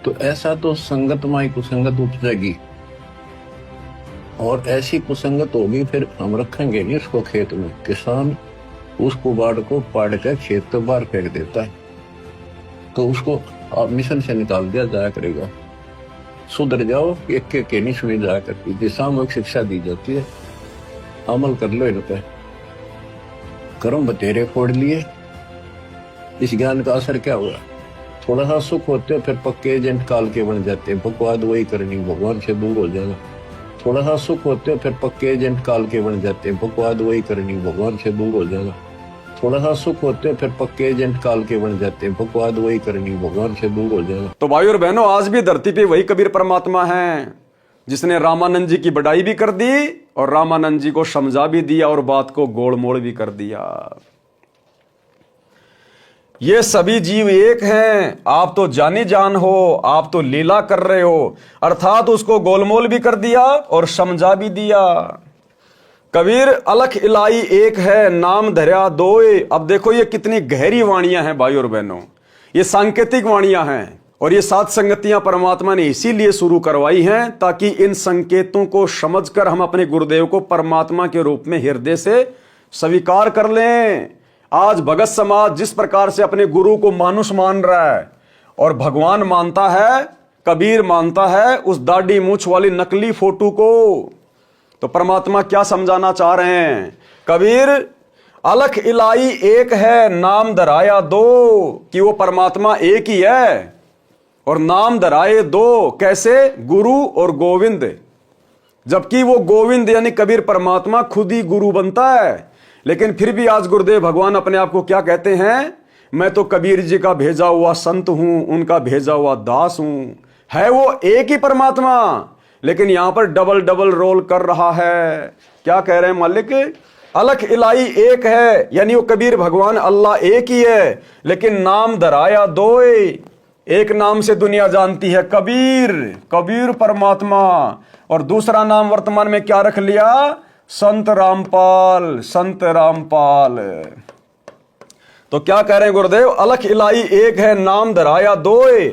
तो ऐसा तो संगत माई कुसंगत उपजेगी, और ऐसी कुसंगत होगी फिर हम रखेंगे नहीं उसको खेत में। किसान उस कुबाड़ को पाड़ कर खेत तो बाहर फेंक देता है, तो उसको आप मिशन से निकाल दिया जाया करेगा। सुधर जाओ, एक के नहीं सुनी जाया करती, दिशात्मक शिक्षा दी जाती है, अमल कर लो इन पे। कर्म बतेरे फोड़ लिए, इस ज्ञान का असर क्या हुआ? थोड़ा सा सुख होते हो फिर पक्के एजेंट काल के बन जाते हैं, बकवाद वही करनी, भगवान से दूर हो जाना। थोड़ा सा सुख होते हो फिर पक्के एजेंट काल के बन जाते हैं, बकवाद वही करनी, भगवान से दूर हो जाना। थोड़ा सा सुख होते हो फिर पक्के एजेंट काल के बन जाते हैं, बकवाद वही करनी, भगवान से दूर हो जाना। तो भाई और बहनों, आज भी धरती पे वही कबीर परमात्मा है जिसने रामानंद जी की बड़ाई भी कर दी और रामानंद जी को समझा भी दिया और बात को गोलमोल भी कर दिया। ये सभी जीव एक हैं, आप तो जानी जान हो, आप तो लीला कर रहे हो, अर्थात उसको गोलमोल भी कर दिया और समझा भी दिया। कबीर अलख इलाई एक है, नाम धर्या दोए। अब देखो ये कितनी गहरी वाणियां हैं भाई और बहनों, ये सांकेतिक वाणियां हैं। और ये 7 संगतियां परमात्मा ने इसीलिए शुरू करवाई हैं ताकि इन संकेतों को समझकर हम अपने गुरुदेव को परमात्मा के रूप में हृदय से स्वीकार कर लें। आज भगत समाज जिस प्रकार से अपने गुरु को मानुष मान रहा है और भगवान मानता है, कबीर मानता है उस दाढ़ी मूंछ वाली नकली फोटो को, तो परमात्मा क्या समझाना चाह रहे हैं? कबीर अलख इलाई एक है, नाम धराया दो, कि वो परमात्मा एक ही है और नाम धराए दो। कैसे? गुरु और गोविंद। जबकि वो गोविंद यानी कबीर परमात्मा खुद ही गुरु बनता है, लेकिन फिर भी आज गुरुदेव भगवान अपने आप को क्या कहते हैं? मैं तो कबीर जी का भेजा हुआ संत हूं, उनका भेजा हुआ दास हूं। है वो एक ही परमात्मा, लेकिन यहां पर डबल डबल रोल कर रहा है। क्या कह रहे हैं मालिक? अलख इलाई एक है, यानी वो कबीर भगवान अल्लाह एक ही है, लेकिन नाम धराया दोए। एक नाम से दुनिया जानती है कबीर, कबीर परमात्मा, और दूसरा नाम वर्तमान में क्या रख लिया? संत रामपाल, संत रामपाल। तो क्या कह रहे हैं गुरुदेव? अलख इलाई एक है, नाम धराया दोए।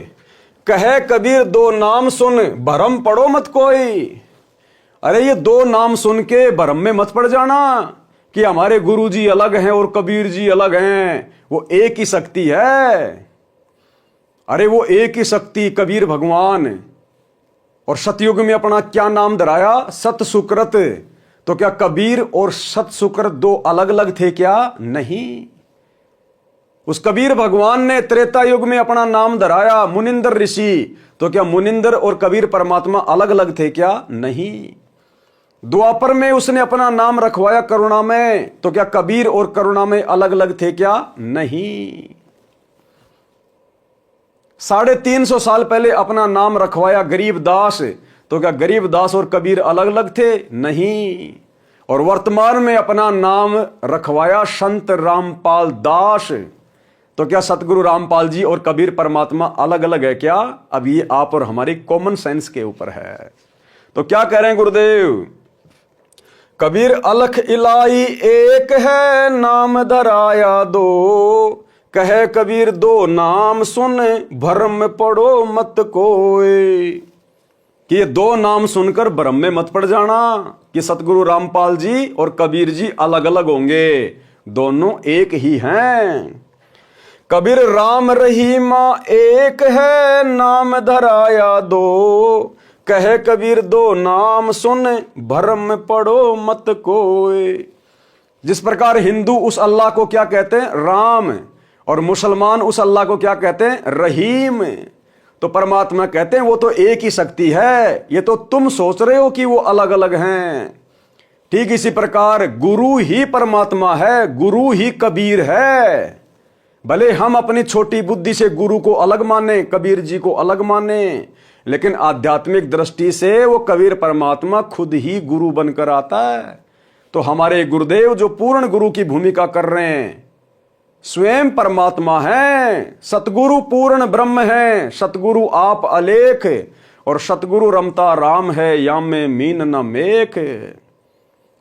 कहे कबीर दो नाम सुन, भरम पड़ो मत कोई। अरे ये 2 नाम सुन के भरम में मत पड़ जाना। कि हमारे गुरुजी अलग हैं और कबीर जी अलग हैं। वो एक ही शक्ति है। अरे वो एक ही शक्ति कबीर भगवान। और सतयुग में अपना क्या नाम धराया? सत सुकृत। तो क्या कबीर और सत सुकृत दो अलग अलग थे क्या? नहीं। उस कबीर भगवान ने त्रेता युग में अपना नाम धराया मुनिंदर ऋषि। तो क्या मुनिंदर और कबीर परमात्मा अलग अलग थे क्या? नहीं। द्वापर में उसने अपना नाम रखवाया करुणामय। तो क्या कबीर और करुणामय अलग अलग थे क्या? नहीं। 350 साल पहले अपना नाम रखवाया गरीबदास। तो क्या गरीबदास और कबीर अलग अलग थे? नहीं। और वर्तमान में अपना नाम रखवाया संत रामपाल दास। तो क्या सतगुरु रामपाल जी और कबीर परमात्मा अलग अलग है क्या? अब ये आप और हमारी कॉमन सेंस के ऊपर है। तो क्या कह रहे हैं गुरुदेव? कबीर अलख इलाई एक है, नाम धराया दो। कहे कबीर दो नाम सुन, भरम पड़ो मत कोई। कि ये दो नाम सुनकर भ्रम में मत पड़ जाना कि सतगुरु रामपाल जी और कबीर जी अलग अलग होंगे। दोनों एक ही हैं। कबीर राम रहीमा एक है, नाम धराया दो। कहे कबीर दो नाम सुन, भरम पड़ो मत कोई। जिस प्रकार हिंदू उस अल्लाह को क्या कहते हैं? राम। और मुसलमान उस अल्लाह को क्या कहते हैं? रहीम। तो परमात्मा कहते हैं वो तो एक ही शक्ति है। ये तो तुम सोच रहे हो कि वो अलग अलग हैं। ठीक इसी प्रकार गुरु ही परमात्मा है, गुरु ही कबीर है। भले हम अपनी छोटी बुद्धि से गुरु को अलग माने, कबीर जी को अलग माने, लेकिन आध्यात्मिक दृष्टि से वो कबीर परमात्मा खुद ही गुरु बनकर आता है। तो हमारे गुरुदेव जो पूर्ण गुरु की भूमिका कर रहे हैं, स्वयं परमात्मा है। सतगुरु पूर्ण ब्रह्म है। सतगुरु आप अलेख। और सतगुरु रमता राम है, याम में मीन न मेख।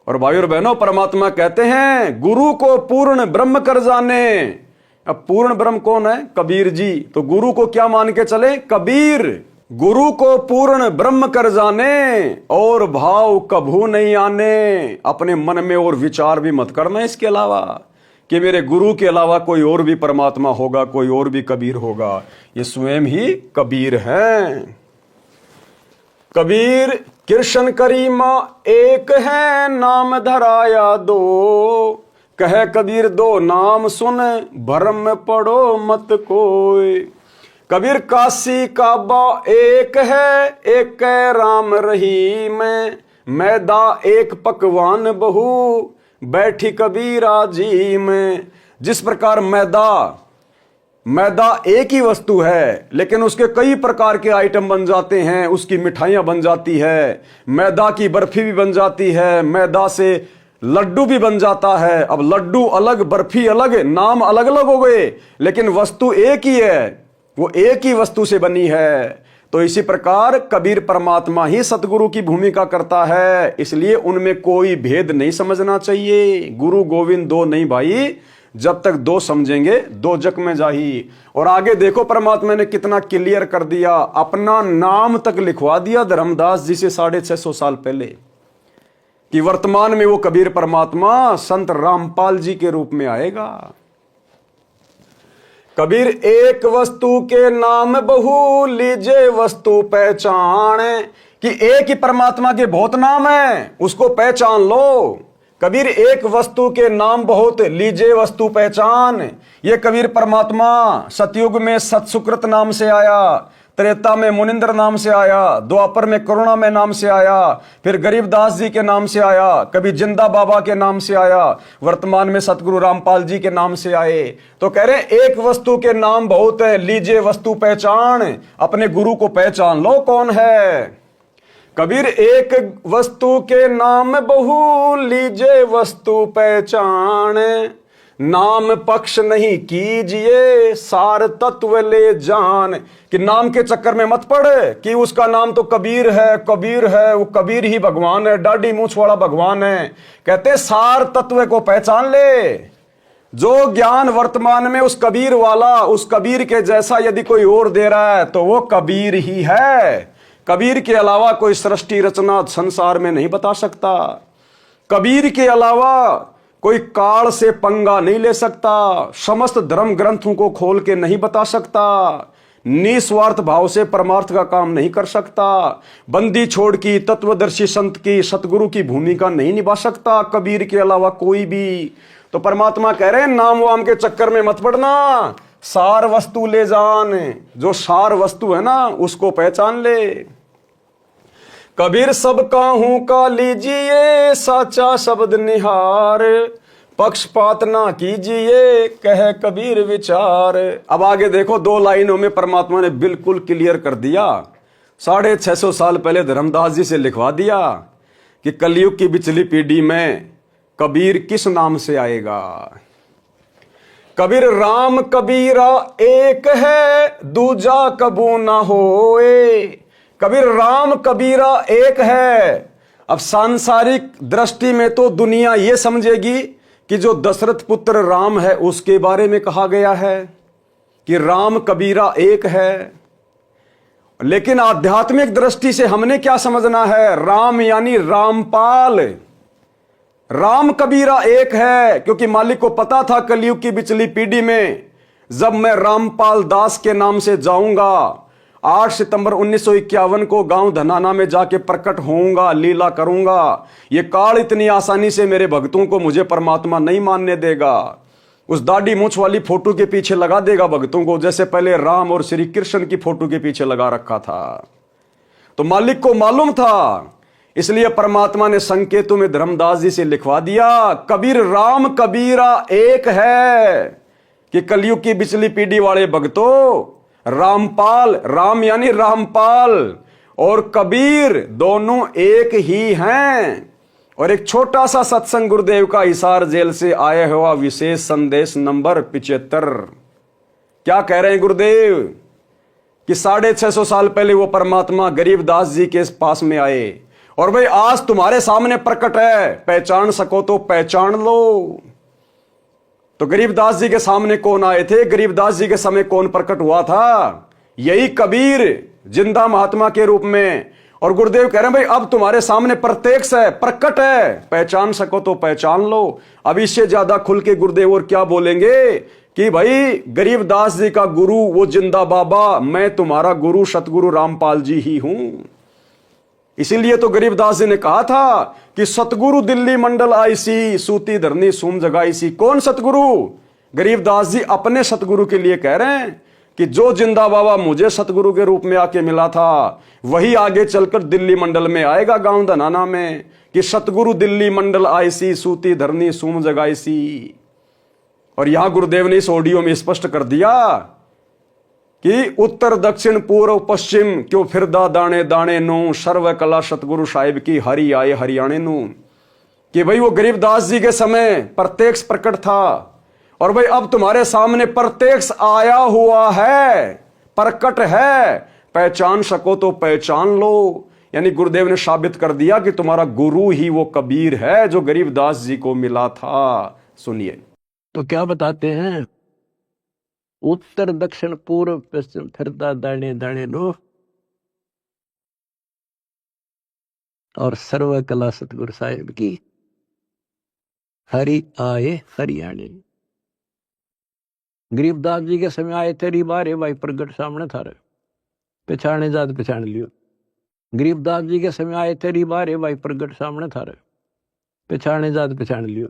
और भाइयों और बहनों, परमात्मा कहते हैं गुरु को पूर्ण ब्रह्म कर जाने। अब पूर्ण ब्रह्म कौन है? कबीर जी। तो गुरु को क्या मान के चले? कबीर। गुरु को पूर्ण ब्रह्म कर जाने, और भाव कभू नहीं आने। अपने मन में और विचार भी मत करना इसके अलावा कि मेरे गुरु के अलावा कोई और भी परमात्मा होगा, कोई और भी कबीर होगा। ये स्वयं ही कबीर हैं। कबीर कृष्ण करीमा एक है, नाम धराया दो। कहे कबीर दो नाम सुन, भरम पड़ो मत कोई। कबीर काशी काबा एक है, एक राम रहीम। मैदा एक पकवान बहु, बैठी कबीरा जी में। जिस प्रकार मैदा एक ही वस्तु है, लेकिन उसके कई प्रकार के आइटम बन जाते हैं। उसकी मिठाइयां बन जाती है, मैदा की बर्फी भी बन जाती है, मैदा से लड्डू भी बन जाता है। अब लड्डू अलग, बर्फी अलग, नाम अलग अलग हो गए, लेकिन वस्तु एक ही है। वो एक ही वस्तु से बनी है। तो इसी प्रकार कबीर परमात्मा ही सतगुरु की भूमिका करता है। इसलिए उनमें कोई भेद नहीं समझना चाहिए। गुरु गोविंद दो नहीं भाई, जब तक दो समझेंगे दो जग में जाही। और आगे देखो परमात्मा ने कितना क्लियर कर दिया, अपना नाम तक लिखवा दिया धर्मदास जी से 650 साल पहले, कि वर्तमान में वो कबीर परमात्मा संत रामपाल जी के रूप में आएगा। कबीर एक वस्तु के नाम बहु, लीजे वस्तु पहचान। कि एक ही परमात्मा के बहुत नाम है, उसको पहचान लो। कबीर एक वस्तु के नाम बहुत, लीजे वस्तु पहचान। ये कबीर परमात्मा सतयुग में सतसुकृत नाम से आया, त्रेता में मुनिंदर नाम से आया, द्वापर में करुणा में नाम से आया, फिर गरीबदास जी के नाम से आया, कभी जिंदा बाबा के नाम से आया, वर्तमान में सतगुरु रामपाल जी के नाम से आए। तो कह रहे एक वस्तु के नाम बहुत है, लीजिए वस्तु पहचान। अपने गुरु को पहचान लो कौन है। कबीर एक वस्तु के नाम बहु, लीजिए वस्तु पहचान। नाम पक्ष नहीं कीजिए, सार तत्व ले जान। कि नाम के चक्कर में मत पड़े कि उसका नाम तो कबीर है, कबीर है, वो कबीर ही भगवान है, डाढ़ी मूछ वाला भगवान है। कहते सार तत्व को पहचान ले। जो ज्ञान वर्तमान में उस कबीर वाला, उस कबीर के जैसा यदि कोई और दे रहा है तो वो कबीर ही है। कबीर के अलावा कोई सृष्टि रचना संसार में नहीं बता सकता। कबीर के अलावा कोई काल से पंगा नहीं ले सकता, समस्त धर्म ग्रंथों को खोल के नहीं बता सकता, निस्वार्थ भाव से परमार्थ का काम नहीं कर सकता, बंदी छोड़ की तत्वदर्शी संत की सतगुरु की भूमिका नहीं निभा सकता कबीर के अलावा कोई भी। तो परमात्मा कह रहे हैं नाम वाम के चक्कर में मत पड़ना, सार वस्तु ले जान, जो सार वस्तु है ना उसको पहचान ले। कबीर सब काहू का लीजिए साचा शब्द निहार, पक्षपात ना कीजिए कह कबीर विचार। अब आगे देखो, 2 लाइनों में परमात्मा ने बिल्कुल क्लियर कर दिया। 650 साल पहले धर्मदास जी से लिखवा दिया कि कलयुग की पिछली पीढ़ी में कबीर किस नाम से आएगा। कबीर राम कबीरा एक है दूजा कबू ना होए। कबीर राम कबीरा एक है। अब सांसारिक दृष्टि में तो दुनिया यह समझेगी कि जो दशरथ पुत्र राम है उसके बारे में कहा गया है कि राम कबीरा एक है, लेकिन आध्यात्मिक दृष्टि से हमने क्या समझना है, राम यानी रामपाल। राम कबीरा एक है क्योंकि मालिक को पता था कलयुग की पिछली पीढ़ी में जब मैं रामपाल दास के नाम से जाऊंगा, 8 सितंबर 1951 को गांव धनाना में जाके प्रकट होऊंगा, लीला करूंगा, ये काल इतनी आसानी से मेरे भक्तों को मुझे परमात्मा नहीं मानने देगा। उस दाढ़ी मूंछ वाली फोटो के पीछे लगा देगा भक्तों को, जैसे पहले राम और श्री कृष्ण की फोटो के पीछे लगा रखा था। तो मालिक को मालूम था, इसलिए परमात्मा ने संकेतों में धर्मदास जी से लिखवा दिया कबीर राम कबीरा एक है, कि कलयुग की पिछली पीढ़ी वाले भक्तों रामपाल, राम यानी रामपाल और कबीर दोनों एक ही हैं। और एक छोटा सा सत्संग गुरुदेव का हिसार जेल से आया हुआ विशेष संदेश नंबर 75। क्या कह रहे हैं गुरुदेव कि 650 साल पहले वो परमात्मा गरीबदास जी के पास में आए और भाई आज तुम्हारे सामने प्रकट है, पहचान सको तो पहचान लो। तो गरीबदास जी के सामने कौन आए थे, गरीबदास जी के समय कौन प्रकट हुआ था, यही कबीर जिंदा महात्मा के रूप में। और गुरुदेव कह रहे हैं भाई अब तुम्हारे सामने प्रत्यक्ष है, प्रकट है, पहचान सको तो पहचान लो। अब इससे ज्यादा खुल के गुरुदेव और क्या बोलेंगे कि भाई गरीबदास जी का गुरु वो जिंदा बाबा, मैं तुम्हारा गुरु सतगुरु रामपाल जी ही हूं। इसीलिए तो गरीबदास जी ने कहा था कि सतगुरु दिल्ली मंडल आईसी सूती धरनी सूम जगाईसी। कौन सतगुरु? गरीबदास जी अपने सतगुरु के लिए कह रहे हैं कि जो जिंदा बाबा मुझे सतगुरु के रूप में आके मिला था वही आगे चलकर दिल्ली मंडल में आएगा गांव धनाना में कि सतगुरु दिल्ली मंडल आईसी सूती धरनी सूम जगाईसी। और यहां गुरुदेव ने इस ऑडियो में स्पष्ट कर दिया कि उत्तर दक्षिण पूर्व पश्चिम क्यों फिरदा दाने दाने नु, सर्व कला सतगुरु साहिब की हरि आए हरियाणे नु। कि भाई वो गरीबदास जी के समय प्रत्यक्ष प्रकट था और भाई अब तुम्हारे सामने प्रत्यक्ष आया हुआ है, प्रकट है, पहचान सको तो पहचान लो। यानी गुरुदेव ने साबित कर दिया कि तुम्हारा गुरु ही वो कबीर है जो गरीबदास जी को मिला था। सुनिए तो क्या बताते हैं, उत्तर दक्षिण पूर्व पश्चिम फिरता दाने दाने नो, और सर्व कला सतगुरु साहिब की हरि आए हरियाणे। गरीबदास जी के समय आए तेरी बारे भाई प्रगट सामने थारे, पहचाने जात पहचान लियो। गरीबदास जी के समय आए तेरी बारे भाई प्रगट सामने थारे, पहचाने जात पहचान लियो।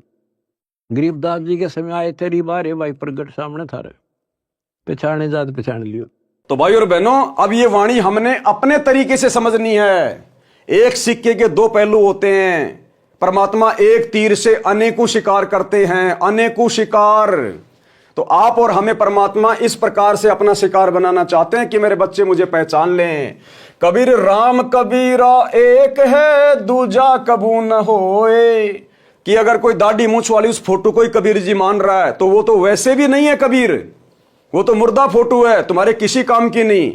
गरीबदास जी के समय आए तेरी बारे भाई प्रगट सामने थारे, पहचाने जात पहचान लियो। तो भाई और बहनों, अब ये वाणी हमने अपने तरीके से समझनी है। एक सिक्के के 2 पहलू होते हैं। परमात्मा एक तीर से अनेकों शिकार करते हैं, अनेकों शिकार। तो आप और हमें परमात्मा इस प्रकार से अपना शिकार बनाना चाहते हैं कि मेरे बच्चे मुझे पहचान लें। कबीर राम कबीरा एक है दूजा कबू न होए। कि अगर कोई दाढ़ी मूंछ वाली उस फोटो को ही कबीर जी मान रहा है तो वो तो वैसे भी नहीं है कबीर, वो तो मुर्दा फोटो है, तुम्हारे किसी काम की नहीं।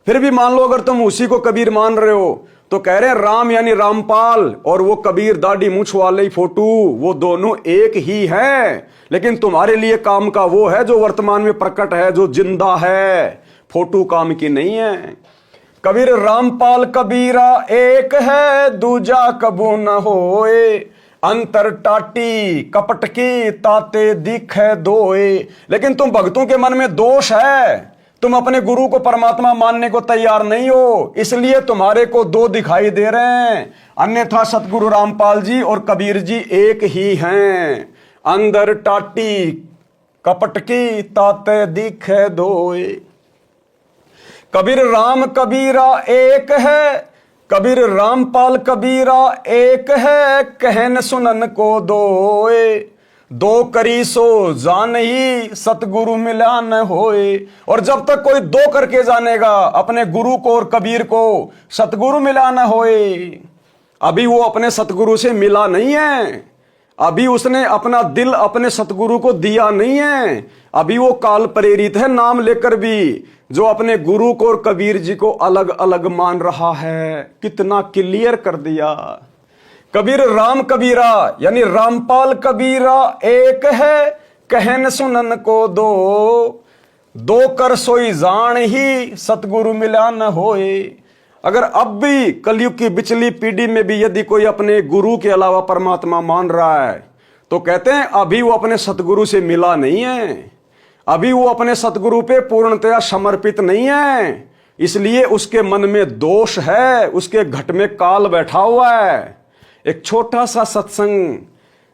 फिर भी मान लो अगर तुम उसी को कबीर मान रहे हो तो कह रहे हैं राम यानी रामपाल और वो कबीर दाढ़ी मूंछ वाले फोटो, वो दोनों एक ही है। लेकिन तुम्हारे लिए काम का वो है जो वर्तमान में प्रकट है, जो जिंदा है, फोटो काम की नहीं है। कबीर रामपाल कबीरा एक है दूजा कबू न होए। अंतर टाटी कपट की ताते दिखे दोए। लेकिन तुम भक्तों के मन में दोष है, तुम अपने गुरु को परमात्मा मानने को तैयार नहीं हो, इसलिए तुम्हारे को दो दिखाई दे रहे हैं। अन्यथा सतगुरु रामपाल जी और कबीर जी एक ही हैं। अंदर टाटी कपट की ताते दिखे दोए। कबीर राम कबीरा एक है, कबीर रामपाल कबीरा एक है, कहन सुनन को दोए। दो करी सो जान ही सतगुरु मिला न होए। और जब तक कोई दो करके जानेगा अपने गुरु को और कबीर को, सतगुरु मिला न होए। अभी वो अपने सतगुरु से मिला नहीं है, अभी उसने अपना दिल अपने सतगुरु को दिया नहीं है, अभी वो काल प्रेरित है नाम लेकर भी, जो अपने गुरु को और कबीर जी को अलग अलग मान रहा है। कितना क्लियर कर दिया। कबीर राम कबीरा यानी रामपाल कबीरा एक है, कहन सुनन को दो। दो कर सोई जान ही सतगुरु मिला न होए। अगर अब भी कलयुग की बिचली पीढ़ी में भी यदि कोई अपने गुरु के अलावा परमात्मा मान रहा है, तो कहते हैं अभी वो अपने सतगुरु से मिला नहीं है, अभी वो अपने सतगुरु पे पूर्णतया समर्पित नहीं है, इसलिए उसके मन में दोष है, उसके घट में काल बैठा हुआ है। एक छोटा सा सत्संग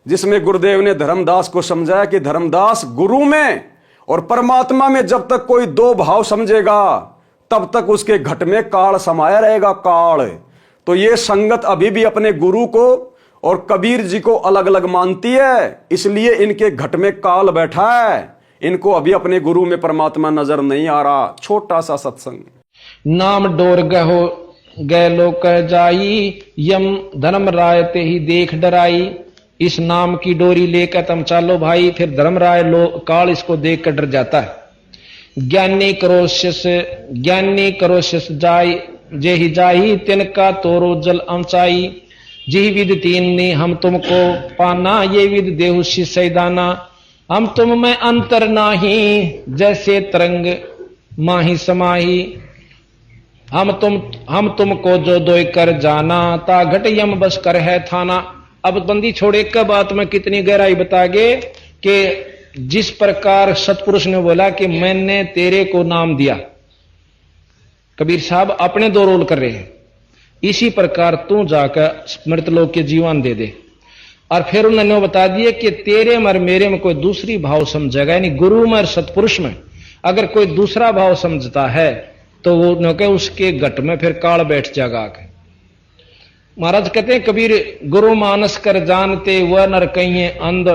जिसमें गुरुदेव ने धर्मदास को समझाया कि धर्मदास, गुरु में और परमात्मा में जब तक कोई दो भाव समझेगा तब तक उसके घट में काल समाया रहेगा, काल। तो ये संगत अभी भी अपने गुरु को और कबीर जी को अलग अलग मानती है, इसलिए इनके घट में काल बैठा है, इनको अभी अपने गुरु में परमात्मा नजर नहीं आ रहा। छोटा सा सत्संग। नाम डोर गहो गए लोक जाई, यम धर्म राय ते ही देख डराई। इस नाम की डोरी लेकर तुम चालो भाई, फिर धर्मराय काल इसको देख कर डर जाता है। ज्ञानी करोशस जाय जेहि जाही, तिनका तोरो जल अमचाई। जी विद तीन ने हम तुमको पाना, ये विद देहु सैदाना। हम तुम में अंतर नाही, जैसे तरंग माही समाही। हम तुमको जो दोय कर जाना, ता घट यम बस कर है थाना। अब बंदी छोड़े का बात में कितनी गहराई बतागे कि जिस प्रकार सतपुरुष ने बोला कि मैंने तेरे को नाम दिया, कबीर साहब अपने दो रोल कर रहे हैं, इसी प्रकार तू जाकर मृतलोक के जीवन दे दे। और फिर उन्होंने बता दिया कि तेरे में और मेरे में कोई दूसरी भाव समझेगा, यानी गुरु में और सतपुरुष में अगर कोई दूसरा भाव समझता है तो वो उसके घट में फिर काल बैठ जाएगा आके। महाराज कहते हैं कबीर गुरु मानस कर जानते, वह नर कहिए अंध,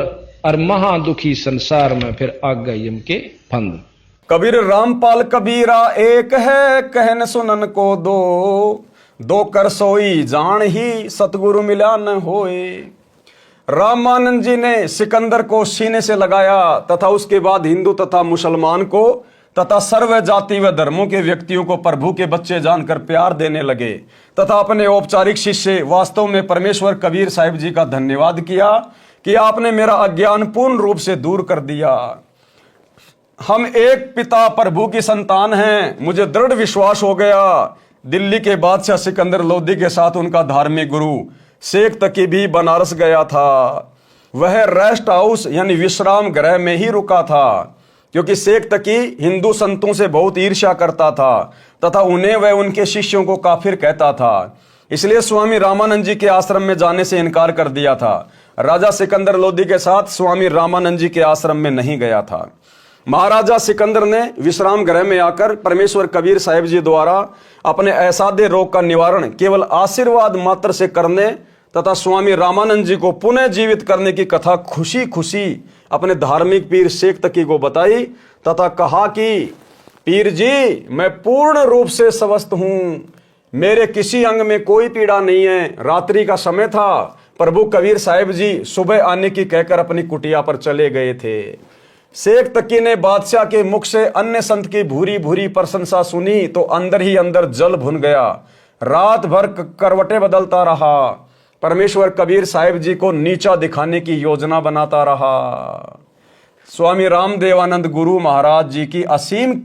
और महा दुखी संसार में फिर आ गए यम के फंद। कबीर रामपाल कबीरा एक है, कहन सुनन को दो। दो कर सोई जान ही सतगुरु मिला न होए। रामानंद जी ने सिकंदर को सीने से लगाया तथा उसके बाद हिंदू तथा मुसलमान को तथा सर्व जाति व धर्मों के व्यक्तियों को प्रभु के बच्चे जानकर प्यार देने लगे तथा अपने औपचारिक शिष्य वास्तव में परमेश्वर कबीर साहिब जी का धन्यवाद किया कि आपने मेरा अज्ञान पूर्ण रूप से दूर कर दिया। हम एक पिता प्रभु की संतान हैं, मुझे दृढ़ विश्वास हो गया। दिल्ली के बादशाह सिकंदर लोदी के साथ उनका धार्मिक गुरु शेख तकी भी बनारस गया था। वह रेस्ट हाउस यानी विश्राम गृह में ही रुका था, क्योंकि शेख तकी हिंदू संतों से बहुत ईर्ष्या करता था तथा उन्हें वह उनके शिष्यों को काफिर कहता था, इसलिए स्वामी रामानंद जी के आश्रम में जाने से इनकार कर दिया था। राजा सिकंदर लोदी के साथ स्वामी रामानंद जी के आश्रम में नहीं गया था। महाराजा सिकंदर ने विश्राम गृह में आकर परमेश्वर कबीर साहिब जी द्वारा अपने असाध्य रोग का निवारण केवल आशीर्वाद मात्र से करने तथा स्वामी रामानंद जी को पुनः जीवित करने की कथा खुशी खुशी अपने धार्मिक पीर शेख तकी को बताई तथा कहा कि पीर जी, मैं पूर्ण रूप से स्वस्थ हूं, मेरे किसी अंग में कोई पीड़ा नहीं है। रात्रि का समय था, प्रभु कबीर साहिब जी सुबह आने की कहकर अपनी कुटिया पर चले गए थे। शेख तकी ने बादशाह के मुख से अन्य संत की भूरी भूरी प्रशंसा सुनी तो अंदर ही अंदर जल भुन गया। रात भर करवटें बदलता रहा, परमेश्वर कबीर साहिब जी को नीचा दिखाने की योजना बनाता रहा। स्वामी रामदेवानंद गुरु महाराज जी की असीम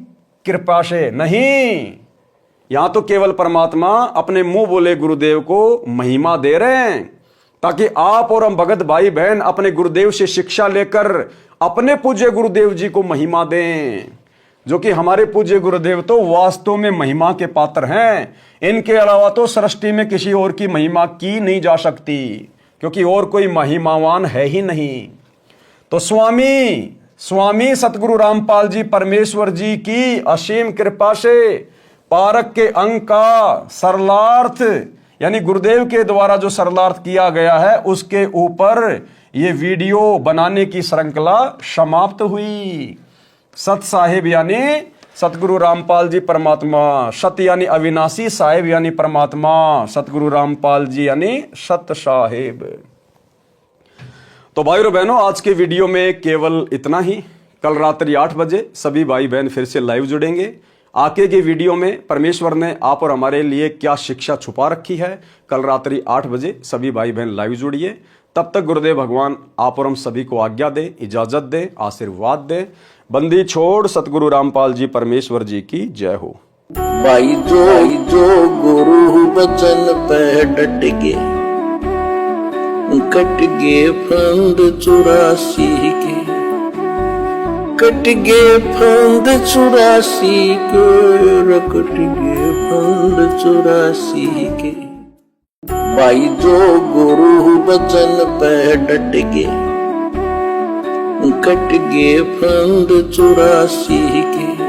कृपा से नहीं, यहां तो केवल परमात्मा अपने मुंह बोले गुरुदेव को महिमा दे रहे हैं, ताकि आप और हम भगत भाई बहन अपने गुरुदेव से शिक्षा लेकर अपने पूज्य गुरुदेव जी को महिमा दें, जो कि हमारे पूज्य गुरुदेव तो वास्तव में महिमा के पात्र हैं। इनके अलावा तो सृष्टि में किसी और की महिमा की नहीं जा सकती, क्योंकि और कोई महिमावान है ही नहीं। तो स्वामी सतगुरु रामपाल जी परमेश्वर जी की असीम कृपा से पारक के अंक का सरलार्थ, यानी गुरुदेव के द्वारा जो सरलार्थ किया गया है, उसके ऊपर ये वीडियो बनाने की श्रृंखला समाप्त हुई। सत साहिब यानी सतगुरु रामपाल जी परमात्मा, सत यानी अविनाशी, साहिब यानी परमात्मा, सतगुरु रामपाल जी यानी सत साहिब। तो भाइयों बहनों, आज के वीडियो में केवल इतना ही। कल रात्रि 8 बजे सभी भाई बहन फिर से लाइव जुड़ेंगे। आगे के वीडियो में परमेश्वर ने आप और हमारे लिए क्या शिक्षा छुपा रखी है, कल रात्रि 8 बजे सभी भाई बहन लाइव जुड़िए। तब तक गुरुदेव भगवान आप और हम सभी को आज्ञा दे, इजाजत दे, आशीर्वाद दे। बंदी छोड़ सतगुरु रामपाल जी परमेश्वर जी की जय हो। भाई जो गुरु बचन पे डट गे, कट गे फंद 84 के, कट गे फंद 84 के, कट गे फंद 84 के। भाई जो गुरु बचन पे डट गे, कट गे फंद 84 के।